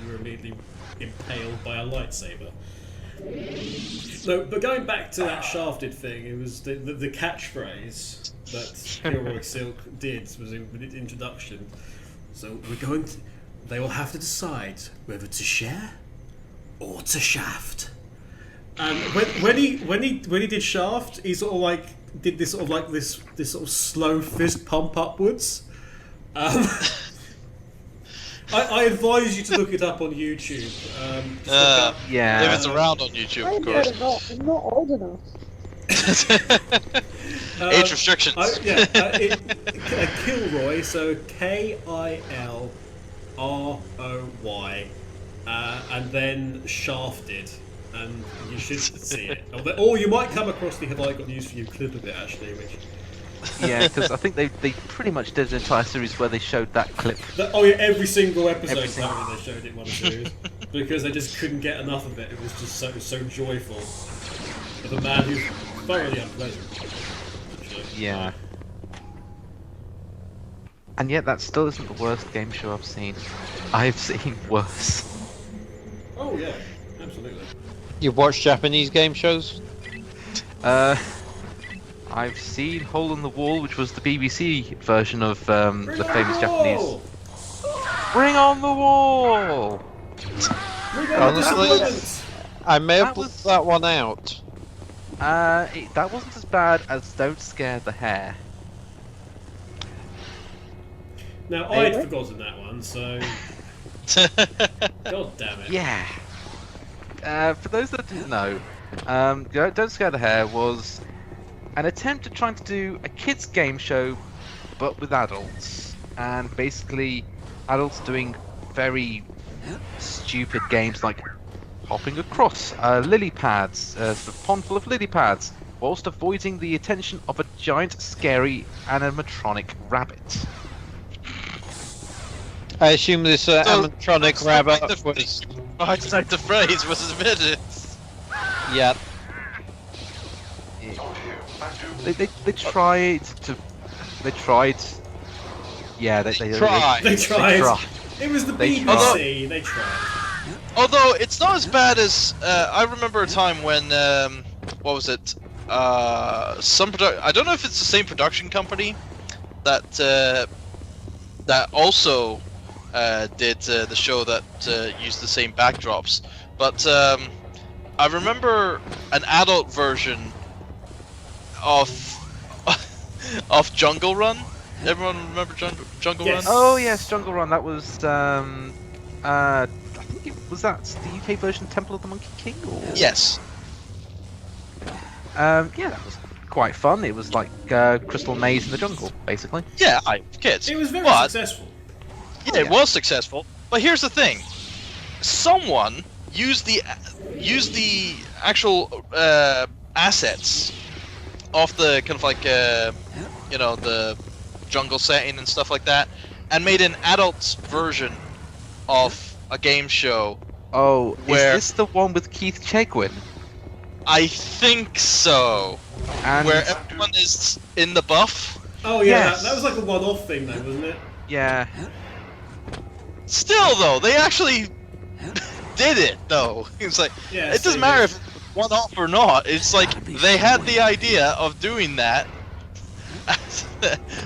S1: You were immediately impaled by a lightsaber. No, but going back to that shafted thing, it was the catchphrase that Heroic Silk did was in its introduction. So they will have to decide whether to share or to shaft. And when he did shaft, he sort of like did this sort of slow fist pump upwards. I advise you to look it up on YouTube.
S3: Yeah. If it's around on YouTube, of course.
S8: I'm not old enough.
S3: Age restrictions.
S1: Kilroy, so Kilroy, and then shafted. And you should see it. Or you might come across the Have I Got News For You clip of it, actually, which...
S4: Yeah, because I think they pretty much did an entire series where they showed that clip.
S1: Every single episode apparently they showed it one series. Because they just couldn't get enough of it. It was just so joyful. Of a man who's thoroughly unpleasant. Actually.
S4: Yeah. And yet that still isn't the worst game show I've seen. I've seen worse.
S1: Oh yeah, absolutely.
S13: You've watched Japanese game shows?
S4: I've seen Hole in the Wall, which was the BBC version of the famous Japanese. Bring on the wall!
S13: Honestly, I may have put that one out.
S4: That wasn't as bad as Don't Scare the Hare.
S1: Now, I'd forgotten that one, so... God damn it.
S4: Yeah. For those that didn't know, Don't Scare the Hare was an attempt at trying to do a kids' game show, but with adults. And basically, adults doing very stupid games like hopping across lily pads, a pond full of lily pads, whilst avoiding the attention of a giant, scary animatronic rabbit.
S13: I assume this animatronic rabbit was...
S3: I typed the phrase was admitted.
S13: Yep.
S4: They tried to... They tried... Yeah, they tried.
S1: They tried. It was the BBC. They tried.
S3: Although it's not as bad as I remember a time when what was it? I don't know if it's the same production company that also did the show that used the same backdrops, but I remember an adult version of Jungle Run. Everyone remember Jungle Run?
S4: Oh yes, Jungle Run. That was I think was that the UK version, Temple of the Monkey King? Or...
S3: Yes.
S4: Yeah, that was quite fun. It was like Crystal Maze in the jungle, basically.
S3: Yeah, kids.
S1: It was very successful.
S3: Yeah, it was successful. But here's the thing: someone used the actual assets of the kind of like you know, the jungle setting and stuff like that, and made an adult version of a game show.
S4: Oh,
S3: where...
S4: is this the one with Keith Chegwin?
S3: I think so.
S4: And...
S3: where everyone is in the buff.
S1: Oh yeah,
S4: yes.
S1: that was like a one-off thing though, wasn't it?
S4: Yeah.
S3: Still though, they actually did it though. It's like
S1: Yes,
S3: it doesn't
S1: they
S3: matter
S1: did.
S3: if it's one-off or not. It's like they had the idea of doing that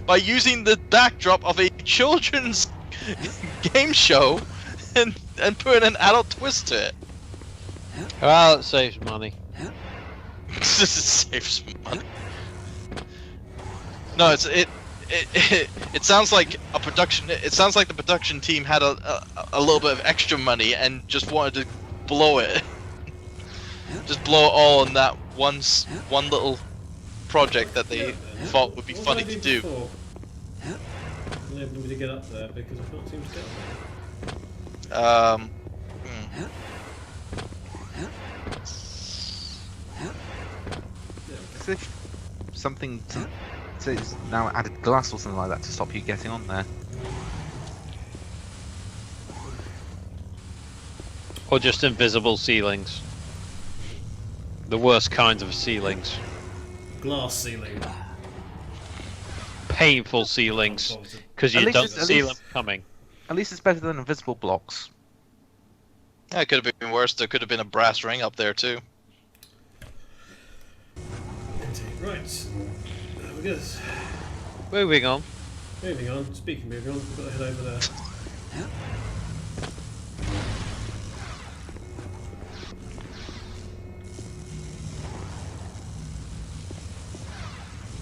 S3: by using the backdrop of a children's game show and putting an adult twist to it.
S13: Well, it saves money.
S3: This saves money. No, it sounds like a production. It sounds like the production team had a little bit of extra money and just wanted to blow it. Just blow it all on that one little project that they thought would be funny to do.
S1: Enable me to get up there because I can't seem to get up
S4: As if something it's now added glass or something like that to stop you getting on there.
S13: Or just invisible ceilings. The worst kinds of ceilings.
S1: glass ceiling.
S13: Painful ceilings, because you don't see them coming.
S4: At least it's better than invisible blocks.
S3: Yeah, it could have been worse. There could have been a brass ring up there too.
S1: Indeed. Right. There we go.
S13: Moving on.
S1: Moving on. Speaking of moving on, we've got to head over there.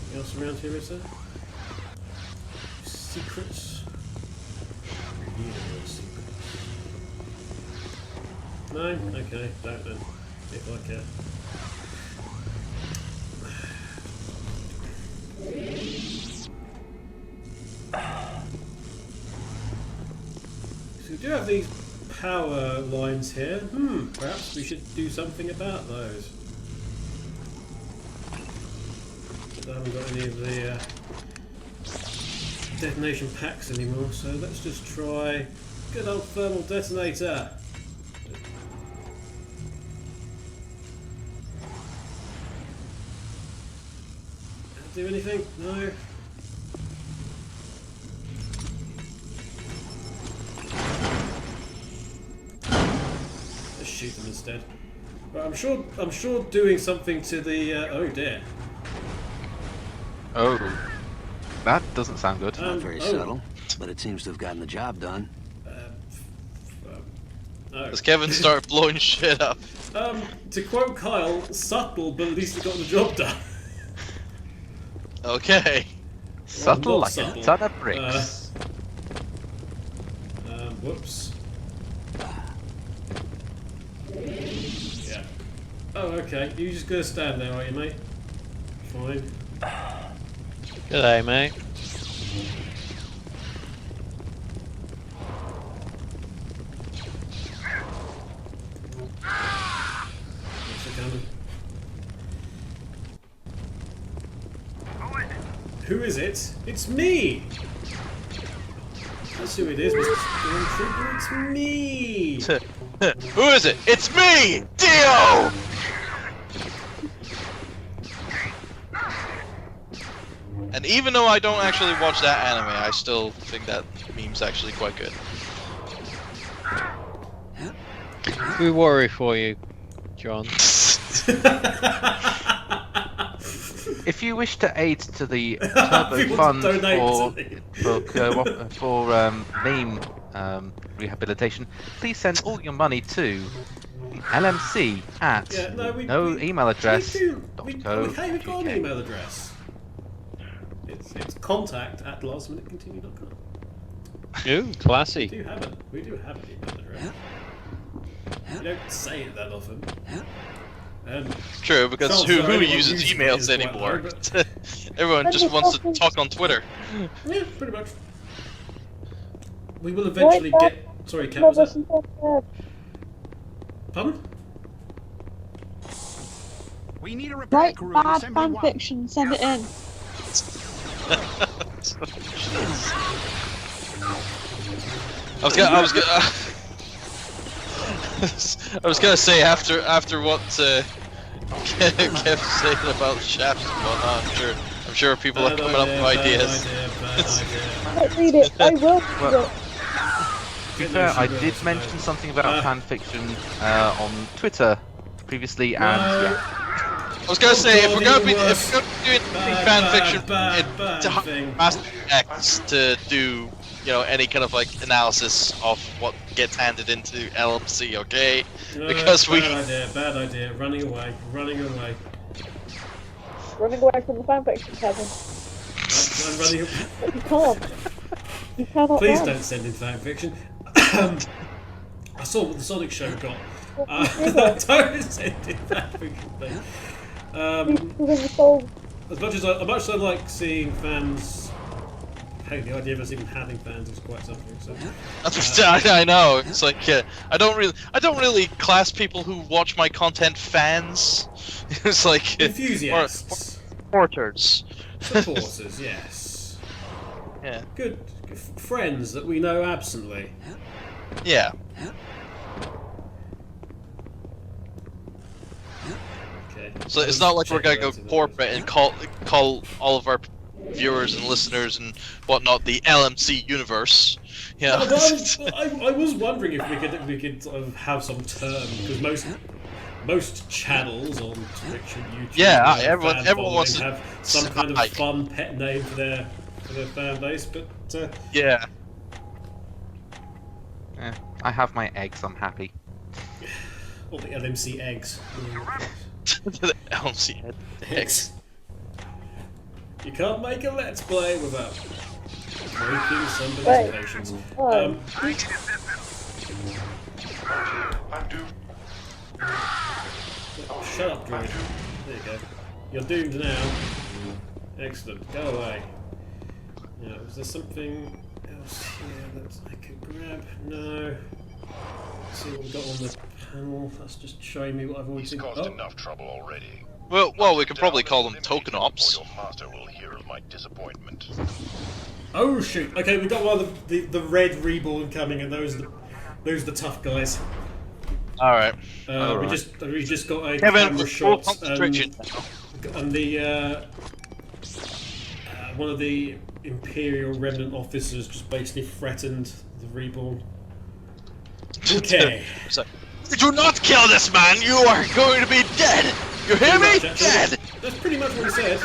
S1: Anything else around here, is there? Secrets? No? Okay, don't then. If I care. So we do have these power lines here. Perhaps we should do something about those. I haven't got any of the detonation packs anymore, so let's just try good old thermal detonator. Do anything? No. Let's shoot them instead. But I'm sure doing something to the oh dear.
S4: Oh, that doesn't sound good.
S11: Not very
S1: oh.
S11: subtle, but it seems to have gotten the job done.
S1: No.
S3: As Kevin started blowing shit up.
S1: To quote Kyle, subtle, but at least it got the job done.
S3: Okay.
S4: Subtle
S1: not
S4: like
S1: subtle.
S4: a ton of bricks.
S1: Whoops. Yeah. Oh, okay. You just gonna stand there, are you, mate? Fine.
S13: G'day, mate.
S1: What's it coming? Who is it? It's me! That's who it is, Mr. Stormtrooper. It's me!
S3: Who is it? It's me! Dio! And even though I don't actually watch that anime, I still think that meme's actually quite good.
S13: We worry for you, John.
S4: If you wish to aid to the Turbo Fund for meme rehabilitation, please send all your money to LMC at email address.
S1: We've got an email address. It's contact@lastminutecontinue.com.
S13: Ooh, classy.
S1: We do have an email address. We don't say it that often.
S3: True, because who uses emails anymore? Everyone just wants to talk on Twitter.
S1: Yeah, pretty much. We will eventually get. Sorry, Kat, was that? Pardon?
S14: We need a
S8: Write bad fan fiction, send it in.
S3: I was gonna say after what Kev said about shafts and whatnot, I'm sure people are coming up with ideas.
S8: I read it. I will read it.
S4: be fair, I did mention something about fan fiction on Twitter previously, and yeah.
S3: I was gonna say, if we're gonna be doing fan fiction, Master X to do, you know, any kind of like analysis of what gets handed into LMC, okay?
S1: No,
S3: because
S1: bad idea. Running away.
S8: Running away from the fanfiction, Kevin.
S1: I'm running away.
S8: You can't. You cannot
S1: Please
S8: run.
S1: don't send in fanfiction. I saw what the Sonic show got. Don't send in fanfiction, please. As much as I like seeing fans, hey, the idea of us even having fans is quite something. So,
S3: I know. It's like I don't really class people who watch my content fans. It's like
S1: enthusiasts,
S3: supporters,
S1: yes.
S3: Yeah.
S1: Good friends that we know absently.
S3: Yeah.
S1: Okay.
S3: So it's not like we're gonna go corporate and call all of our viewers and listeners and whatnot the LMC universe. Yeah.
S1: I was wondering if we could sort of have some term, because most channels on Twitch and YouTube,
S3: yeah, everyone wants to
S1: have some kind of fun pet name for their fan base, but
S3: yeah.
S4: I have my eggs. I'm happy.
S1: All the LMC eggs.
S3: The LMC eggs.
S1: You can't make a let's play without breaking somebody's patience.
S6: I'm due.
S1: Shut up, Druid. There you go. You're doomed now. Excellent. Go away. Now, is there something else here that I could grab? No. Let's see what we've got on the panel. That's just showing me what I've already seen.
S6: Caused enough trouble already.
S3: Well, we could probably call them token ops.
S6: Your master will hear of my disappointment.
S1: Oh shoot! Okay, we've got one of the red reborn coming, and those are the tough guys.
S3: All right.
S1: We just got a camera shot, and the one of the Imperial Remnant officers just basically threatened the reborn. Okay.
S3: Do not kill this man! You are going to be dead! You hear me? Dead!
S1: That's pretty much what he said.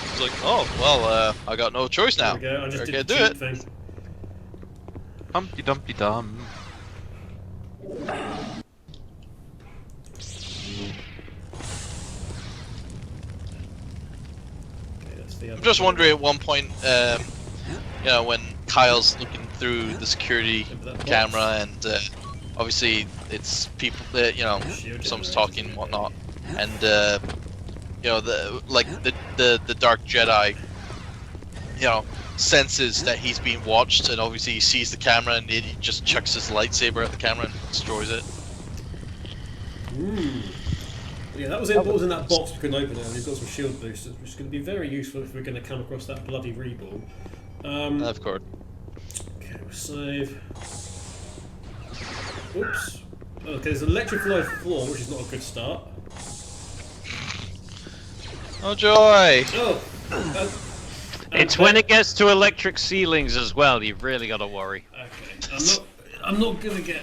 S3: It's like, oh, well, I got no choice now.
S1: There we go. I just
S3: did
S1: the
S3: do it.
S1: Thing.
S4: Humpty Dumpty Dum.
S3: I'm just wondering at one point, you know, when Kyle's looking through the security camera and obviously it's people that, you know, someone's talking and whatnot, and you know, the Dark Jedi, you know, senses that he's being watched, and obviously he sees the camera and he just chucks his lightsaber at the camera and destroys it.
S1: Yeah, that was in that box we couldn't open it, and we've got some shield boosters, which is going to be very useful if we're going to come across that bloody reborn.
S3: Of course.
S1: Okay, we'll save. Oops. Okay, there's an electrified floor, which is not a good start.
S3: Oh joy!
S1: Oh!
S13: It's when it gets to electric ceilings as well, you've really got to worry.
S1: Okay, I'm not gonna get...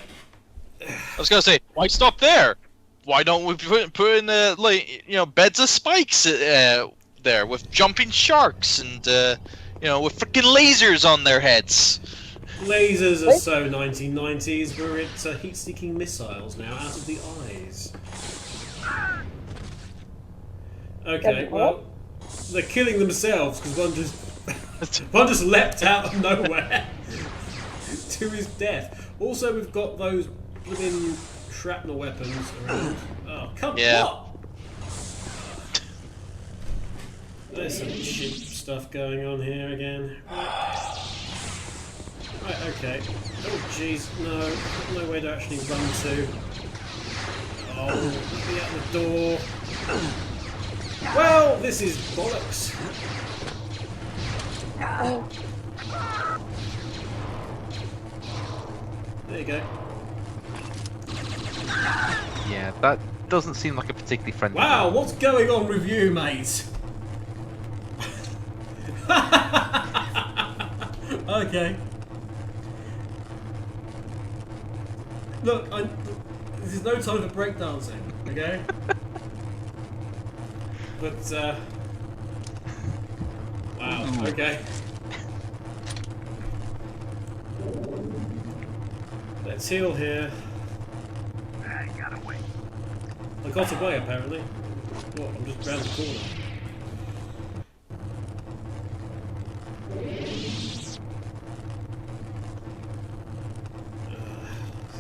S3: I was gonna say, why stop there? Why don't we put in like, you know, beds of spikes there with jumping sharks and you know, with freaking lasers on their heads?
S1: Lasers are so 1990s. We're at heat-seeking missiles now, out of the eyes. Okay, well, they're killing themselves because one just leapt out of nowhere to his death. Also, we've got those living shrapnel weapons around. Oh, come on! There's some cheap stuff going on here again. Right, okay. Oh, jeez, no. Nowhere to actually run to. Oh, let me out the door. Well, this is bollocks. There you go.
S4: Yeah, that doesn't seem like a particularly friendly.
S1: Wow, what's going on with you, mate? Okay. Look, this is no time for breakdancing, okay? But, wow, okay. Let's heal here.
S10: I got away.
S1: I got away, apparently. What, I'm just round the corner.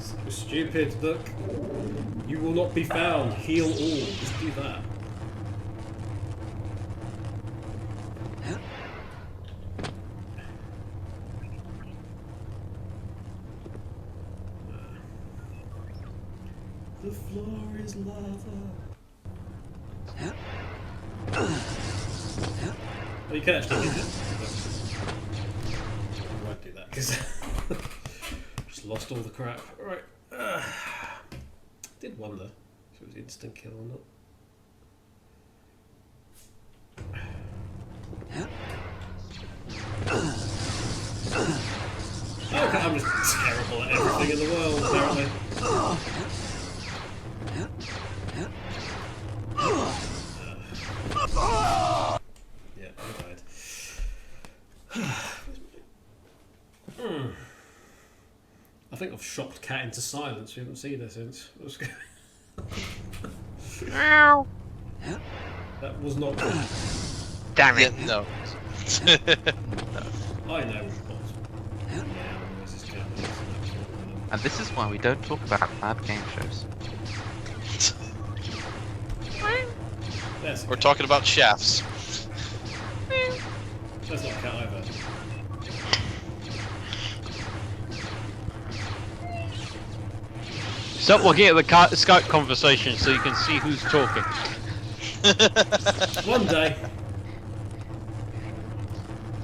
S1: So stupid, look. You will not be found. Heal all. Just do that. The floor is lava. Oh, you can actually hit it. I won't do that because just lost all the crap. Alright. Did wonder if it was instant kill or not. Okay, I'm just terrible at everything in the world, apparently. Yeah, I died. I think I've shocked Cat into silence. We haven't seen her since. What's going on? That was not good.
S3: Damn it! Yeah, no.
S1: I know what.
S4: And this is why we don't talk about bad game shows.
S3: We're talking about shafts.
S1: That's not Cat either.
S13: Stop looking at the Skype conversation so you can see who's talking.
S1: One day.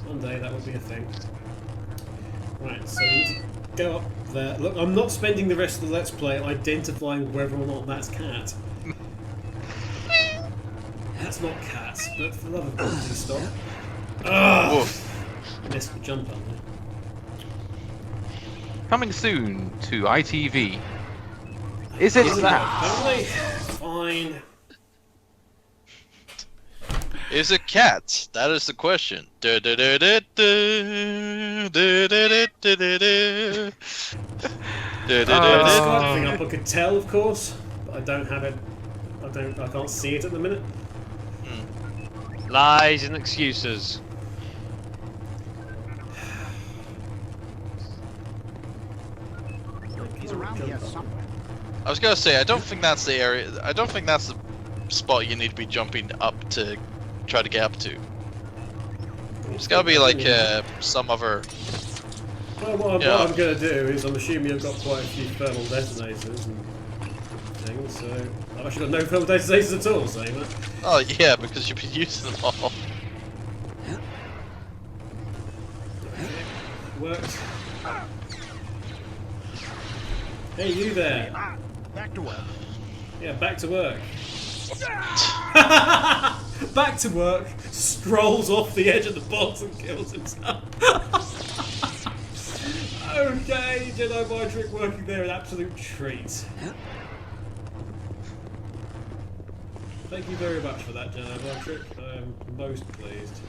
S1: One day that will be a thing. Right, so we need to go up there. Look, I'm not spending the rest of the Let's Play identifying whether or not that's Cat. That's not Cat, but for the love of God, please stop. Ugh! Missed the jump on there.
S4: Coming soon to ITV. Is it that?
S1: Fine.
S3: Is it Cat? That is the question.
S1: Skyping up, I could tell, of course, but I don't have it. I can't see it at the minute.
S13: Lies and excuses.
S10: He's around here somewhere.
S3: I was gonna say, I don't think that's the area. I don't think that's the spot you need to be jumping up to try to get up to. It's gotta be like some other.
S1: Well, what I'm going to do is, I'm assuming you've got quite a few thermal detonators and things, so I've actually got no thermal detonators at all, saying that.
S3: Oh yeah, because you've been using them all.
S1: Worked. Hey, you there.
S10: Back to work.
S1: Yeah, back to work. Back to work, strolls off the edge of the box and kills himself. Okay, Jedi mind trick working there, an absolute treat. Thank you very much for that, Jedi mind trick. I am most pleased.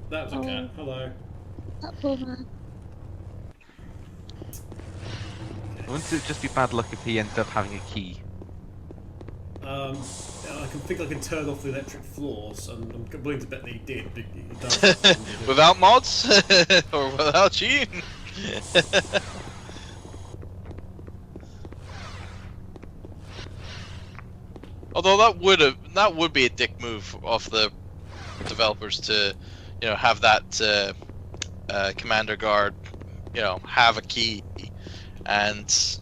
S1: That was a cat. Hello.
S8: That poor man.
S4: Wouldn't it just be bad luck if he ended up having a key?
S1: I think I can turn off the electric floors, and I'm willing to bet that he did. He does.
S3: Without mods or without cheating. Although that would be a dick move of the developers to, have that commander guard, have a key, and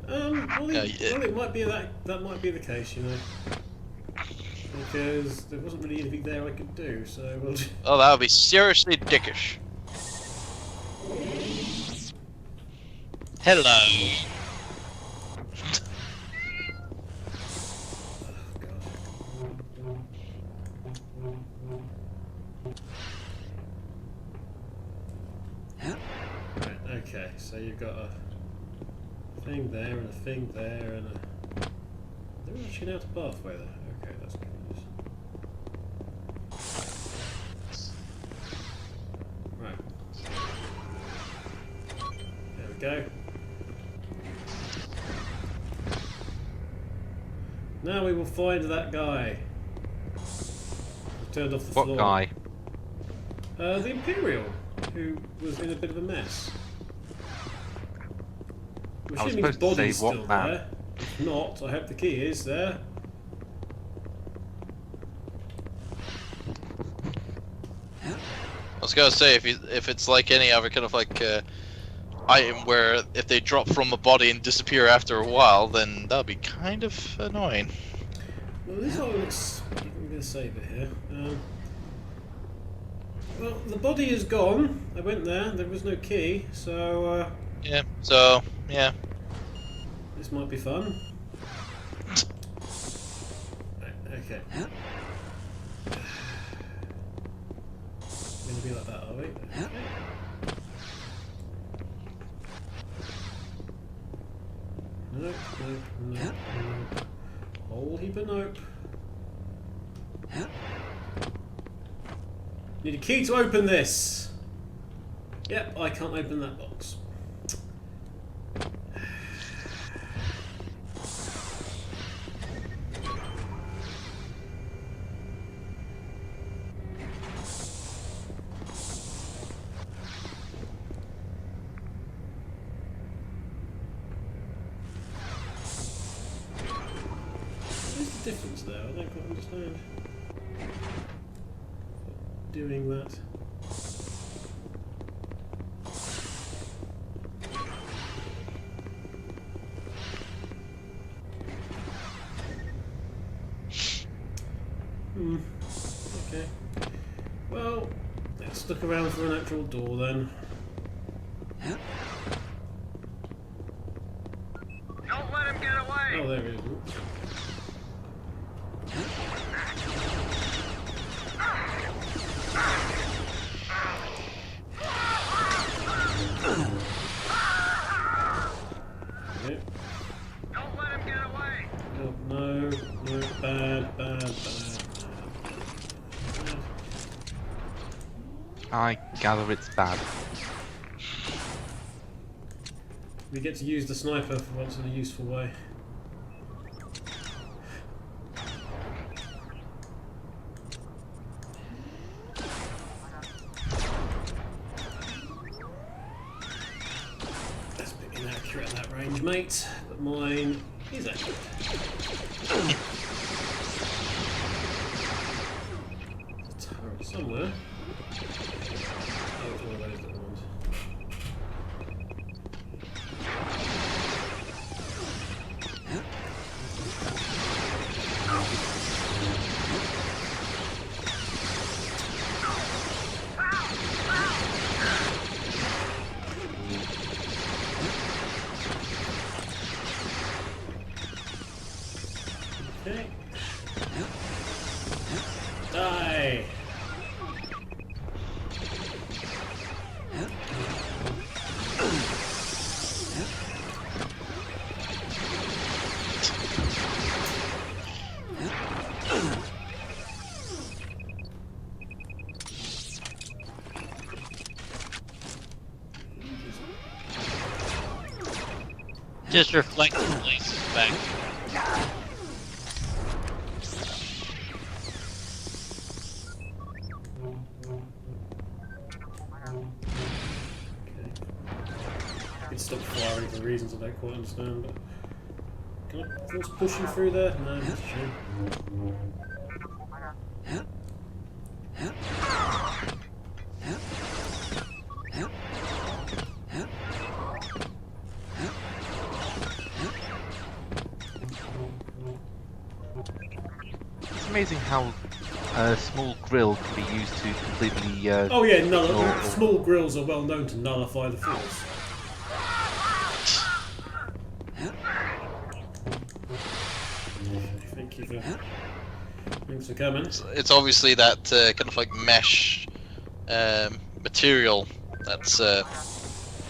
S1: well, it might be that might be the case, because there wasn't really anything there I could do. So we'll just...
S3: Oh, that would be seriously dickish.
S13: Hello.
S1: Okay, so you've got a thing there and a thing there and a... There was actually an outer pathway there. Okay, that's good news. Right. There we go. Now we will find that guy. We've turned off the floor.
S4: What guy?
S1: The Imperial, who was in a bit of a mess. I'm
S4: I was
S1: assuming his
S4: supposed to
S1: body's
S4: say what
S1: still
S4: man.
S1: there. If not, I hope the key is there.
S3: I was gonna say if it's like any other kind of like item where if they drop from a body and disappear after a while, then that'll be kind of annoying.
S1: Well, this all looks... I'm going to save it here. Well, the body is gone. I went there was no key, so...
S3: Yeah, so, yeah.
S1: This might be fun. Right, okay. We're going to be like that, are we? Okay. Nope, nope, nope, nope. Whole heap of nope. Need a key to open this. Yep, I can't open that box. Difference there, I don't quite understand doing that. Okay. Well, let's look around for an actual door then.
S10: Don't let him get away!
S1: Oh, there he is.
S10: Don't let him get away!
S1: No, no, bad.
S4: I gather it's bad.
S1: We get to use the sniper for once in a useful way. That's a bit inaccurate at that range, mate, but mine is accurate. There's a turret somewhere. Oh, it's one of those little ones. Okay. Die!
S13: Just reflect the places back.
S1: It stopped firing for reasons I don't quite understand, but... Can I force pushing through there? No, that's a shame.
S4: It's amazing how a small grill can be used to completely.
S1: Oh yeah,
S4: ignore-
S1: small grills are well known to nullify the force. Thank you for... Thanks for coming.
S3: It's obviously that kind of like mesh material that's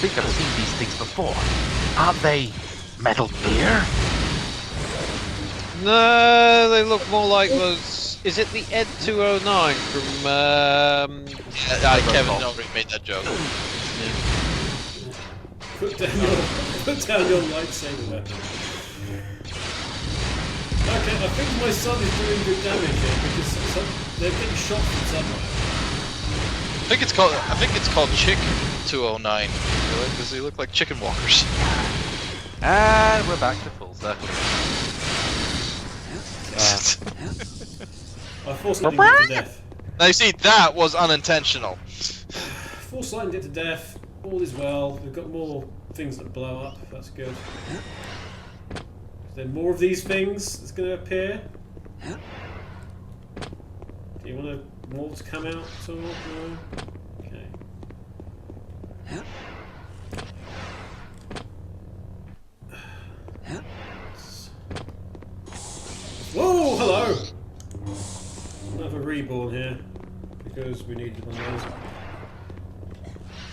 S4: think I've seen these things before. Aren't they metal gear?
S13: No, they look more like those. Is it the Ed 209 from?
S3: Kevin already made that joke.
S1: Put down your lightsaber weapon. Okay, I think my son is doing good damage here because they're getting shot from somewhere.
S3: I think it's called Chick 209 because they look like chicken walkers.
S4: And we're back to full circle.
S1: I force lightning it to death.
S3: Now you see, that was unintentional.
S1: Force lightning it to death. All is well. We've got more things that blow up. That's good. Is there more of these things that's going to appear? Do you want more to come out at all? No? Okay. Whoa! Hello! Another reborn here. Because we need one of those.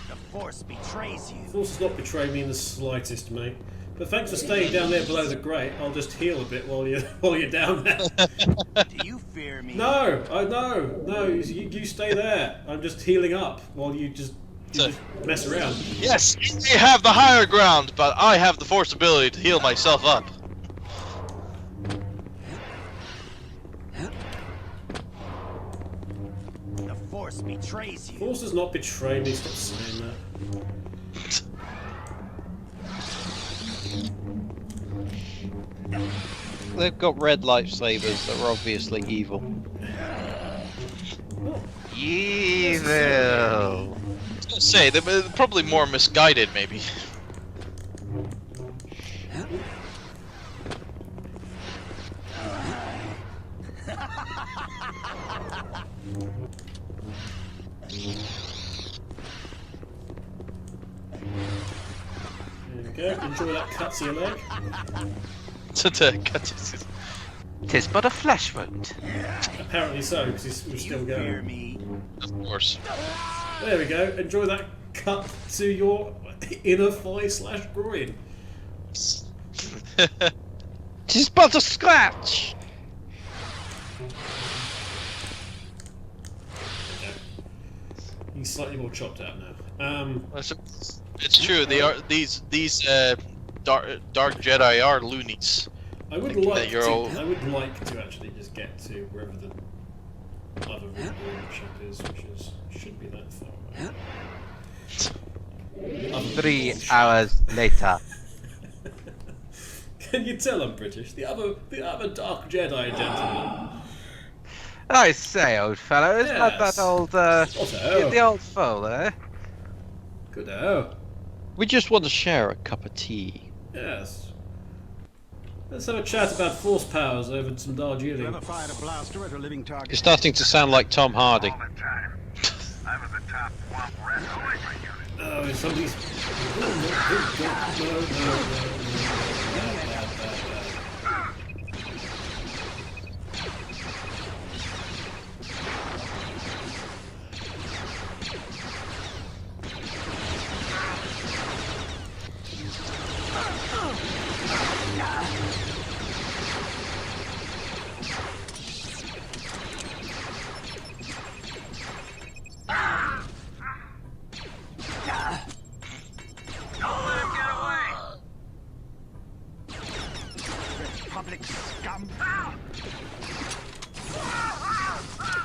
S10: The Force betrays you.
S1: The Force does not betray me in the slightest, mate. But thanks for staying down there below the grate. I'll just heal a bit while you're down there.
S10: Do you fear me?
S1: No, no. You stay there. I'm just healing up while you just mess around.
S3: Yes, you have the higher ground, but I have the Force ability to heal myself up.
S10: The Force betrays you.
S1: Force does not betray me. Stop saying that.
S13: They've got red lightsabers that are obviously evil.
S4: Evil.
S3: I was gonna say they're probably more misguided, maybe.
S1: There we go. Enjoy that cut to your leg.
S4: Tis but a flesh wound.
S1: Apparently so, because we're still going.
S3: Of course.
S1: There we go. Enjoy that cut to your inner thigh/groin.
S13: Tis but a scratch.
S1: He's slightly more chopped out now.
S3: It's true. They are these dark Jedi are loonies.
S1: I would like to actually just get to wherever the other reborn ship is, which should be that far away.
S4: 3 hours later.
S1: Can you tell I'm British? The other dark Jedi gentleman.
S4: I say, old fellow, isn't that old, the old foal, eh?
S1: Good-o.
S13: We just want to share a cup of tea.
S1: Yes. Let's have a chat about force powers over some Darjeeling.
S10: Whoever fired a blaster at a living target.
S13: You're starting to sound like Tom Hardy.
S1: Oh, somebody's...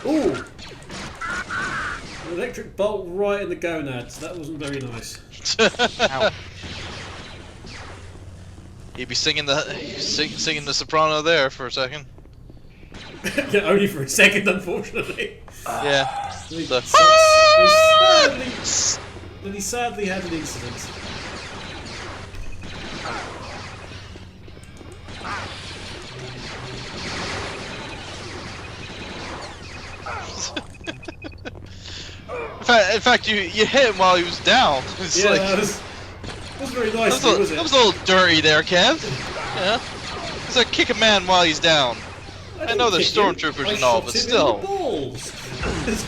S1: Ooh! An electric bolt right in the gonads. That wasn't very nice.
S3: You'd be singing the soprano there for a second.
S1: Yeah, only for a second, unfortunately.
S3: Yeah.
S1: He sadly had an incident.
S3: In fact, you hit him while he was down. It's
S1: yeah,
S3: like,
S1: that was very nice.
S3: That was a little dirty there, Kev. Yeah. It's like kick a man while he's down. I know they're stormtroopers and all, but still.
S1: There's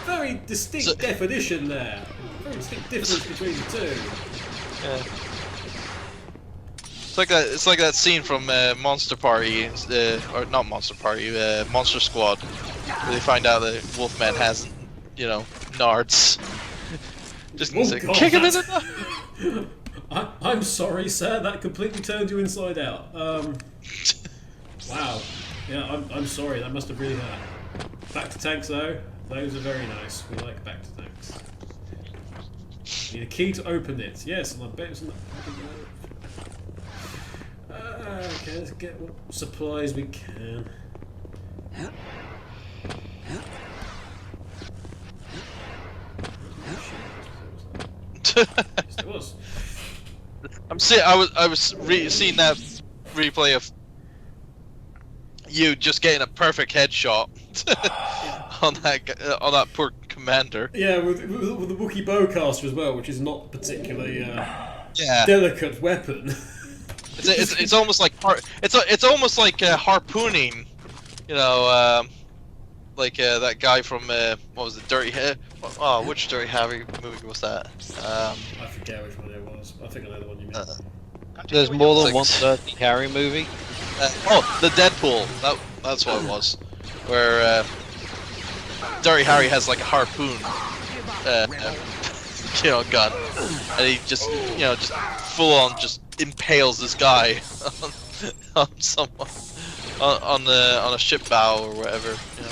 S1: very distinct definition there. very distinct difference between the two.
S3: Yeah. It's like that scene from Monster Party, or not Monster Party, Monster Squad, where they find out that Wolfman has, you know, nards. Just
S1: Oh, God,
S3: kick him in the.
S1: I'm sorry, sir. That completely turned you inside out. Wow. Yeah, I'm sorry. That must have really hurt. Back to tanks, though. Those are very nice. We like back to tanks. Need a key to open it. Yes, and I bet it's not. Okay, let's get what supplies we can. Yes, it was.
S3: I was seeing that replay of you just getting a perfect headshot on that poor commander.
S1: Yeah, with the Wookiee bowcaster as well, which is not particularly delicate weapon.
S3: It's almost like it's almost like harpooning, you know, like that guy from what was it, Dirty Harry? Oh, which Dirty Harry movie was that?
S1: I forget which one it was. I think I know the one you mean.
S13: There's more than one Dirty Harry movie.
S3: Oh, the Deadpool. That's what it was, where Dirty Harry has like a harpoon, you know, gun, and he just, you know, just full on just impales this guy on someone on a ship bow or whatever. You know.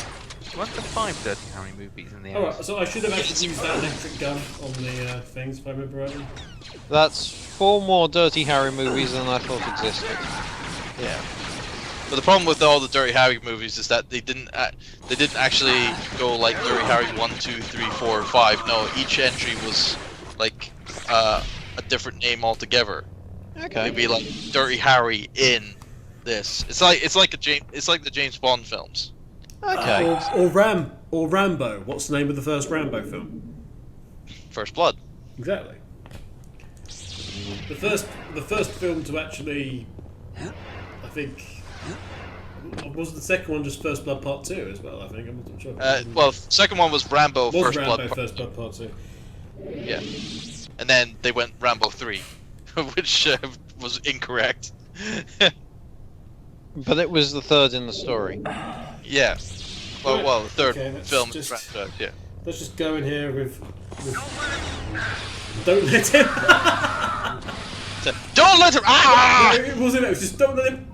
S4: Weren't there 5 Dirty Harry movies in the end?
S1: Alright, so I should have actually used that electric gun on the things, if I remember rightly.
S13: That's 4 more Dirty Harry movies than I thought existed.
S3: Yeah. But the problem with all the Dirty Harry movies is that they didn't actually go like Dirty Harry 1, 2, 3, 4, 5. No, each entry was like a different name altogether.
S13: Okay.
S3: It'd be like Dirty Harry in this. It's like the James Bond films.
S13: Okay.
S1: Or Rambo. What's the name of the first Rambo film?
S3: First Blood.
S1: Exactly. The first film to actually, I think, was the second one just First Blood Part 2 as well? I think I'm not sure.
S3: Well, second one was Rambo.
S1: Was
S3: First
S1: Rambo
S3: Blood.
S1: First Blood Part 2?
S3: Yeah. And then they went Rambo 3, which was incorrect.
S13: But it was the third in the story.
S3: Yeah. Well, the third film.
S1: Yeah. Let's just go in here with don't let him.
S3: Don't let him. Ah!
S1: It wasn't. It was just don't let him.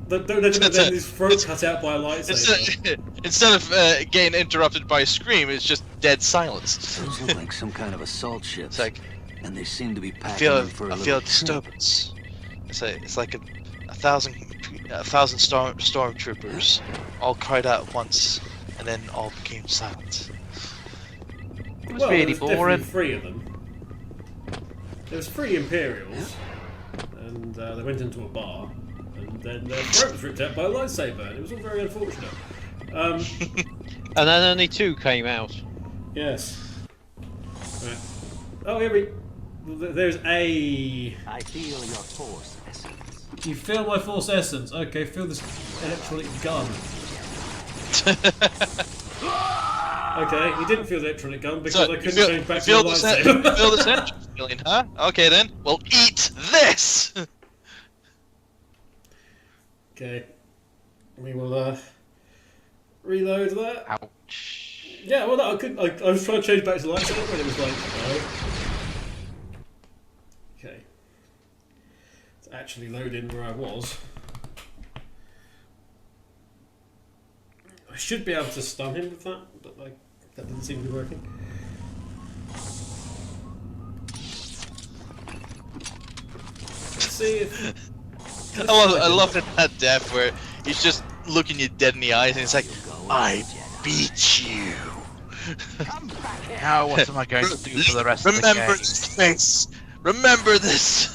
S1: Don't let him have his throat cut out by a lightsaber.
S3: Instead of getting interrupted by a scream, it's just dead silence.
S11: Those look like some kind of assault ships.
S3: It's like,
S11: and they seem to be packing them for a
S3: I feel a
S11: little
S3: disturbance. It's like a thousand stormtroopers all cried out at once, and then all became silent.
S4: It was really boring.
S1: Definitely 3 of them. There was 3 Imperials, and they went into a bar, and then their throat was ripped out by a lightsaber, and it was all very unfortunate.
S13: And then only 2 came out.
S1: Yes. Right. Oh, there's a.
S11: I feel your force essence.
S1: You feel my force essence. Okay, feel this electronic gun. Okay, he didn't feel the electronic gun because I couldn't change back to the lightsaber.
S3: You feel this energy feeling, huh? Okay then, well eat this!
S1: Okay. We will reload that.
S4: Ouch.
S1: Yeah, well no, I was trying to change back to the lightsaber and it was like, no. Okay. It's actually loading where I was. I should be able to stun him with that, but like that doesn't seem to be working. Let's see if.
S3: I love that death where he's just looking you dead in the eyes and he's like, I beat you.
S4: Now what am I going to do for the rest of the game?
S3: Remember this face. Remember this.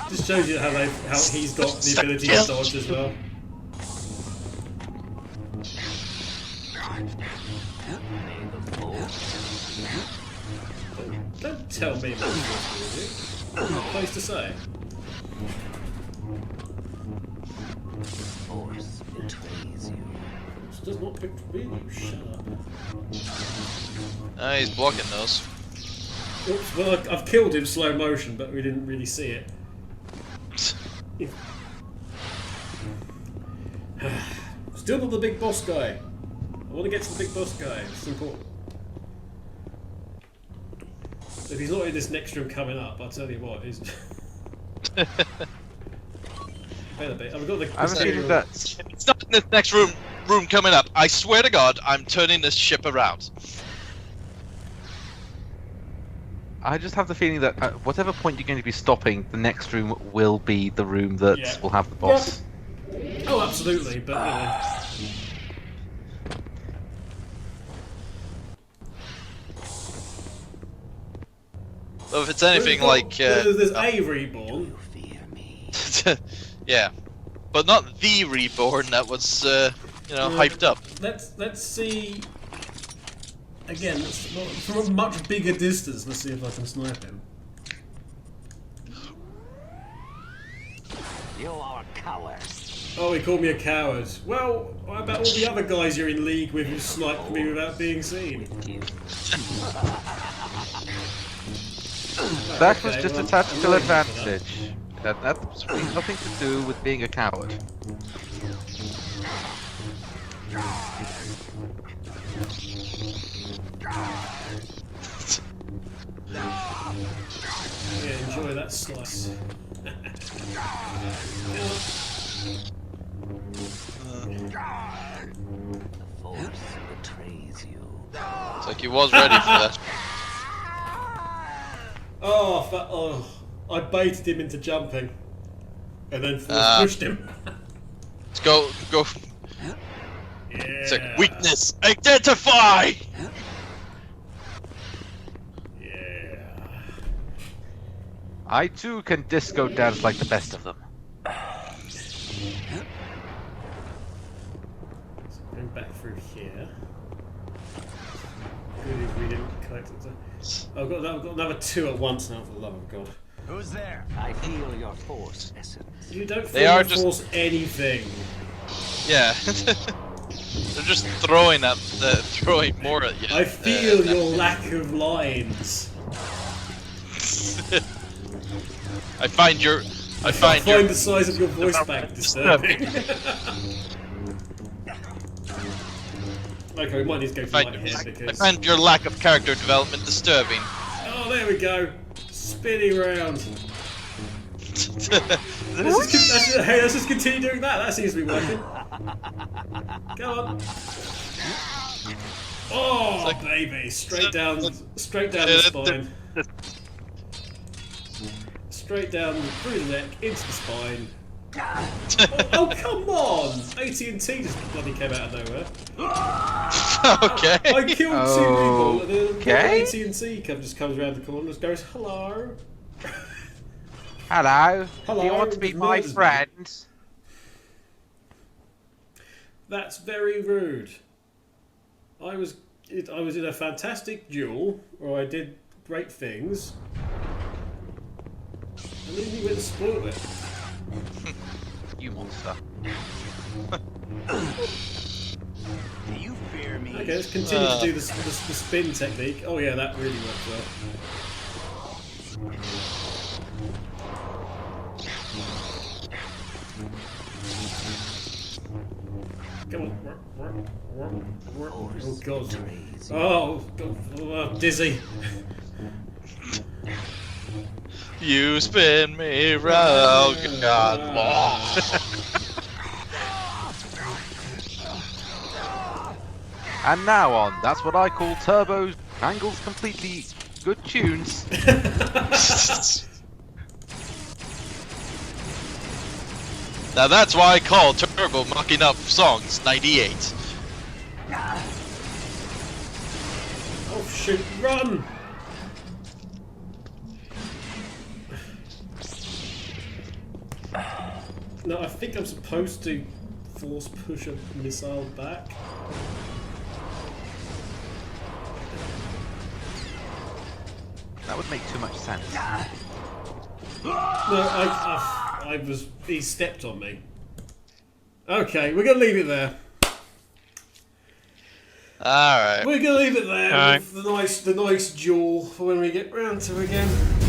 S1: Just shows you how he's got the ability to dodge as well. Don't tell me what you're supposed to do. There's no place to say.
S11: Force betrays you.
S1: This does not betray you. Shut up.
S3: He's blocking those.
S1: Oops, well, I've killed him slow motion, but we didn't really see it. Still not the big boss guy. I want to get to the big boss guy. It's important. If he's not in this next room coming up, I'll tell you what, he's... Better be. I've got the...
S3: I have a feeling that it's not in this next room coming up. I swear to God, I'm turning this ship around.
S4: I just have the feeling that at whatever point you're going to be stopping, the next room will be the room that will have the boss.
S1: Yeah. Oh, absolutely, but
S3: Well, if it's anything like...
S1: there's a Reborn.
S3: Yeah. But not the Reborn that was, you know, hyped up.
S1: Let's see... Again, from a much bigger distance, let's see if I can snipe him.
S11: You are a coward.
S1: Oh, he called me a coward. Well, what about all the other guys you're in league with who sniped me without being seen?
S4: That was just a tactical advantage. That's nothing to do with being a coward.
S1: Yeah, enjoy that slice.
S11: The force betrays you.
S3: It's like he was ready for that.
S1: Oh, I baited him into jumping, and then pushed him.
S3: Let's go.
S1: Yeah.
S3: It's like weakness. Identify.
S4: I too can disco dance like the best of them.
S1: So going back through here. Good if we didn't collect it. I've got another two at once now, for the love of God.
S11: Who's there? I feel your force, essence.
S1: You don't feel the force anything.
S3: Yeah. They're just throwing more at you.
S1: I feel your lack of lines.
S3: I find
S1: the size of your voice back disturbing. Okay, we might need to go for light here because...
S3: I find your lack of character development disturbing.
S1: Oh, there we go. Spinning round. Let's just continue doing that. That seems to be working. Go on. Oh, baby. Straight down the spine. Straight down through the neck, into the spine. Oh, come on! AT&T just bloody came out of nowhere.
S3: Okay.
S1: I killed two people, and then AT&T just comes around the corner and just goes, hello.
S4: Hello.
S1: Hello.
S4: Do you want to be my friend?
S1: That's very rude. I was in a fantastic duel where I did great things. And then you went to spoil it.
S4: You monster.
S11: Do you fear me?
S1: Okay, let's continue to do the spin technique. Oh yeah, that really works well. Come on. Oh god. Oh god. Oh, dizzy.
S3: You spin me round, God.
S4: And now on, that's what I call Turbo's angles completely good tunes.
S3: Now that's why I call Turbo mucking up songs 98.
S1: Oh shoot, run! No, I think I'm supposed to force push a missile back.
S4: That would make too much sense.
S1: No, he stepped on me. Okay, we're gonna leave it there.
S3: All right.
S1: We're gonna leave it there
S5: All
S1: with the nice duel for when we get round to it again.